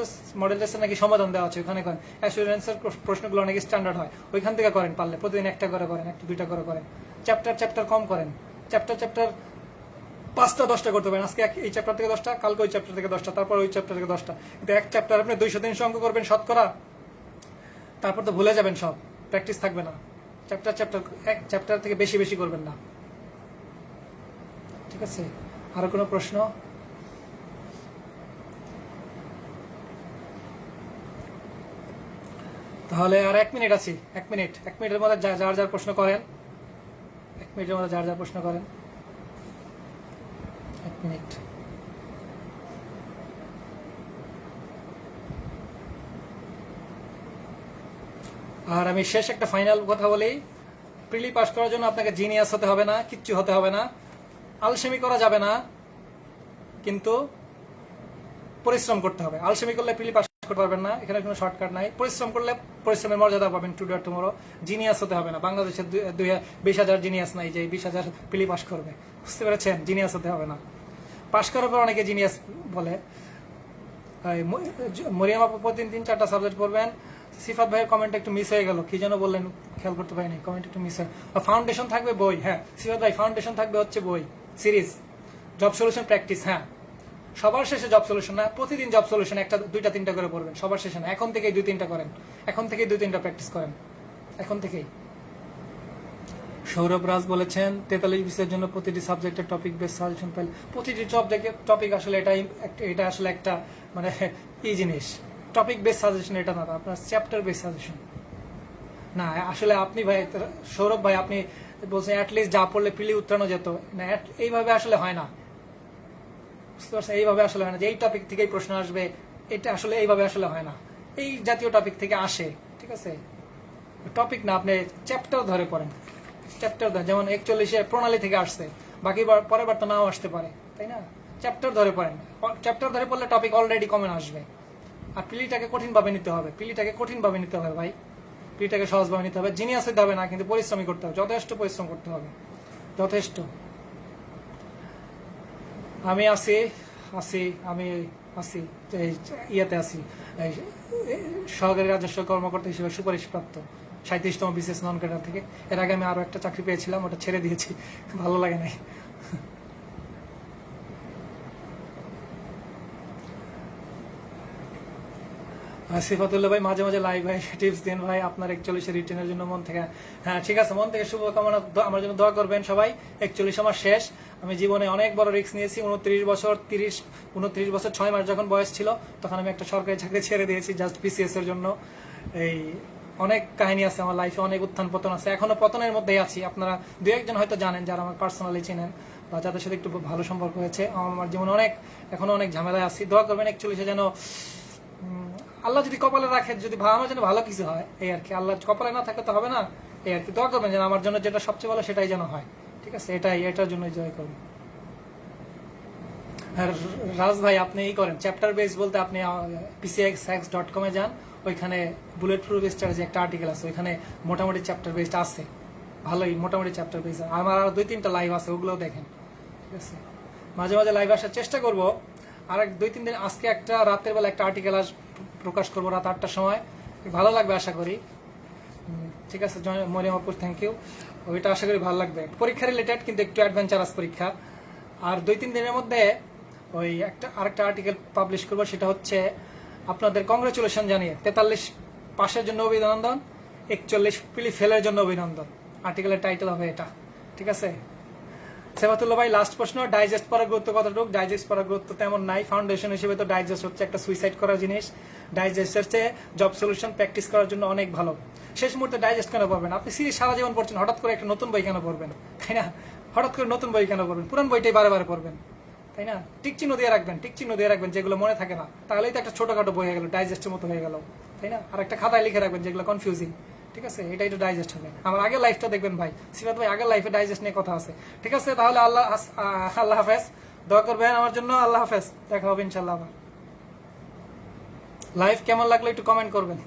A: মডেল টেস্টে নাকি সমাধান দেওয়া আছে, ওখানে করেন। অ্যাসুরেন্সের প্রশ্নগুলো অনেক স্ট্যান্ডার্ড হয়, ওইখান থেকে করেন। পারলে প্রতিদিন একটা করে করেন, একটা দুইটা করে করেন। চ্যাপ্টার কম করেন, চ্যাপ্টার 5টা-10টা করতে পারেন। আজকে এই চ্যাপ্টার থেকে 10টা, কালকে ওই চ্যাপ্টার থেকে 10টা, তারপর ওই চ্যাপ্টার থেকে 10টা। কিন্তু এক চ্যাপ্টার আপনি 200-300 অঙ্ক করবেন শতকরা, তারপর তো ভুলে যাবেন সব, প্র্যাকটিস থাকবে না। এক চ্যাপ্টার থেকে বেশি বেশি করবেন না। ঠিক আছে, আরো কোনো প্রশ্ন? তাহলে আর 1 মিনিট আছি, 1 মিনিটের মধ্যে যার যার প্রশ্ন করেন, 1 মিনিটের মধ্যে যার যার প্রশ্ন করেন। 1 মিনিট। আর আমি শেষ একটা ফাইনাল কথা বলি, প্রিলি পাস করার জন্য আপনাকে জিনিয়াস হতে হবে না, কিচ্ছু হতে হবে না, আলসেমি করা যাবে না, কিন্তু পরিশ্রম করতে হবে। আলসেমি করলে প্রিলি পাস করতে পারবেন না, এখানে কোনো শর্টকাট নাই। পরিশ্রম করলে পরিশ্রমের মর্যাদা পাবেন টুডে আর টুমরো। জিনিয়াস হতে হবে না, বাংলাদেশের 20,000 জিনিয়াস নাই যে 20,000 প্রিলি পাস করবে, বুঝতে পেরেছেন? জিনিয়াস হতে হবে না। পাস করার পর অনেকে জিনিয়াস বলে। মরিয়াম আপু প্রতিদিন 3-4টা সাবজেক্ট পড়বেন। সিফাত ভাইয়ের কমেন্ট একটু মিস হয়ে গেল, কি যেন বললেন, খেয়াল করতে পারিনি, কমেন্ট একটু মিস হয়। ফাউন্ডেশন থাকবে বই, হ্যাঁ সিফাত ভাই, ফাউন্ডেশন থাকবে হচ্ছে বই সিরিজ, জব সলিউশন প্র্যাকটিস। হ্যাঁ, সবার শেষে জব সলিউশন না, প্রতিদিন জব সলিউশন 1-2-3টা করে পড়বেন, সবার শেষে না। এখন থেকেই 2-3টা করেন, এখন থেকেই 2-3টা প্র্যাকটিস করেন, এখন থেকেই। সৌরভ রাজ বলেছেন 43 বিষয়ের জন্য প্রতিটি সাবজেক্টের টপিক বেস সাজেশন পেল। প্রতিটি টপিক আসলে এটা আসলে একটা মানে কি জিনিস, টপিক বেস সাজেশন এটা না, আপনার চ্যাপ্টার বেস সাজেশন না। আসলে আপনি ভাই, সৌরভ ভাই, আপনি বলছেন অ্যাটলিস্ট যা পড়লে পিলি উত্তরানো যেত না, এইভাবে আসলে হয় না, বুঝতে পারছেন? এইভাবে আসলে হয় না যে এই টপিক থেকেই প্রশ্ন আসবে, এটা আসলে এইভাবে আসলে হয় না। এই জাতীয় টপিক থেকে আসে, ঠিক আছে? টপিক না, আপনি চ্যাপ্টার ধরে পড়েন, চ্যাপ্টার ধরে। যেমন 41-এ প্রণালী থেকে আসছে, বাকি পরের বার তো নাও আসতে পারে, তাই না? চ্যাপ্টার ধরে পড়েন, চ্যাপ্টার ধরে পড়লে টপিক অলরেডি কমন আসবে। আর পিলিটাকে কঠিনভাবে নিতে হবে, পিলিটাকে কঠিনভাবে নিতে হবে ভাই, পিলিটাকে সহজভাবে নিতে হবে। জিনিয়াস হতে হবে না, কিন্তু পরিশ্রমী করতে হবে, যথেষ্ট পরিশ্রম করতে হবে, যথেষ্ট। আমি আছি, ইয়েতে আছি, সহকারী রাজস্ব কর্মকর্তা হিসেবে সুপারিশপ্রাপ্ত 37তম বিসিএস নন ক্যাডার থেকে। এর আগে আমি আরো একটা চাকরি পেয়েছিলাম, ওটা ছেড়ে দিয়েছি, ভালো লাগে নাই। সিফাতুল্লাহ ভাই মাঝে মাঝে লাইভ ভাই টিপস দিন ভাই, আপনার 41 রিটেনের জন্য মন থেকে। হ্যাঁ ঠিক আছে, মন থেকে শুভকামনা, আমার জন্য দোয়া করবেন সবাই। 41 আমার শেষ, আমি জীবনে অনেক বড় রিস্ক নিয়েছি। 29 বছর 6 মাস যখন বয়স ছিল, তখন আমি একটা সরকারি চাকরি ছেড়ে দিয়েছি জাস্ট বিসিএস এর জন্য। এই অনেক কাহিনী আছে আমার লাইফে, অনেক উত্থান পতন আছে, এখনো পতনের মধ্যেই আছি। আপনারা 2-1 হয়তো জানেন, যারা আমার পার্সোনালি চেনেন বা যাদের সাথে একটু ভালো সম্পর্ক হয়েছে। আমার জীবনে এখনো অনেক ঝামেলায় আছি। দোয়া করবেন 41-এ যেন আল্লাহ যদি কপালে রাখে, যদি আমার জন্য ভালো কিছু হয়, এই আর কি। আল্লাহ কপালে না থাকলে তো হবে না, এই আর কি। দোয়া করবেন যেন আমার জন্য যেটা সবচেয়ে ভালো সেটাই যেন হয়, ঠিক আছে? এটার জন্য জয় করবেন। আর রাজ ভাই, আপনি এই করেন চ্যাপ্টার বেস বলতে, আপনি pcxx.com এ যান, ওইখানে বুলেট প্রুফ স্ট্র্যাটেজি একটা আর্টিকেল আছে, ওইখানে মোটামুটি চ্যাপ্টার বেসটা আছে, ভালোই মোটামুটি চ্যাপ্টার বেস। আমার আরো 2-3টা লাইভ আছে, ওগুলোও দেখেন, ঠিক আছে? মাঝে মাঝে লাইভ আসার চেষ্টা করব। আর 2-3 দিন, আজকে একটা রাতের বেলা একটা আর্টিকেল প্রকাশ করবো রাত 8টার সময়, ভালো লাগবে আশা করি, ঠিক আছে? মরিয়াম আপুর থ্যাংক ইউ, ওইটা আশা করি ভালো লাগবে। পরীক্ষা রিলেটেড, কিন্তু একটু অ্যাডভেঞ্চারাস পরীক্ষা। আর 2-3 দিনের মধ্যে ওই আরেকটা আর্টিকেল পাবলিশ করবো, সেটা হচ্ছে আপনাদের কংগ্রেচুলেশন জানিয়ে 43 পাশের জন্য অভিনন্দন, 41 পিলি ফেলের জন্য অভিনন্দন, আর্টিকেলের টাইটেল হবে এটা, ঠিক আছে? সেবাতুল্লাহ ভাই, লাস্ট প্রশ্ন, ডাইজেস্ট করার গুরুত্ব কতটুকু? ডাইজেস্ট করার গুরুত্ব তেমন নাই। ফাউন্ডেশন হিসেবে তো ডাইজেস্ট হচ্ছে একটা সুইসাইড করার জিনিস। ডাইজেস্টের চেয়ে জব সলিউশন প্র্যাকটিস করার জন্য অনেক ভালো। শেষ মুহূর্তে ডাইজেস্ট কেন পড়বেন? আপনি সিরিজ সারা জীবন পড়ছেন, হঠাৎ করে একটা নতুন বই কেন পড়বেন, তাই না? হঠাৎ করে নতুন বই কেন পড়বেন? পুরান বইটাই বারে বারে পড়বেন, তাই না? টিকচিহ্ন দিয়ে রাখবেন যেগুলো মনে থাকে না, তাহলেই তো একটা ছোটখাটো বই হয়ে গেল, ডাইজেস্টের মতো হয়ে গেল, তাই না? আর একটা খাতায় লিখে রাখবেন যেগুলো কনফিউজিং, ঠিক আছে? এটাই তো ডাইজেস্ট হবে। আমার আগের লাইফটা দেখবেন ভাই, সিফাত ভাই আগের লাইফে ডাইজেস্ট নিয়ে কথা আছে, ঠিক আছে? তাহলে আল্লাহ হাফেজ, দোয়া করবেন আমার জন্য। আল্লাহ হাফেজ, দেখা হবে ইনশাল্লাহ আবার। লাইভ কেমন লাগলো একটু কমেন্ট করবেন।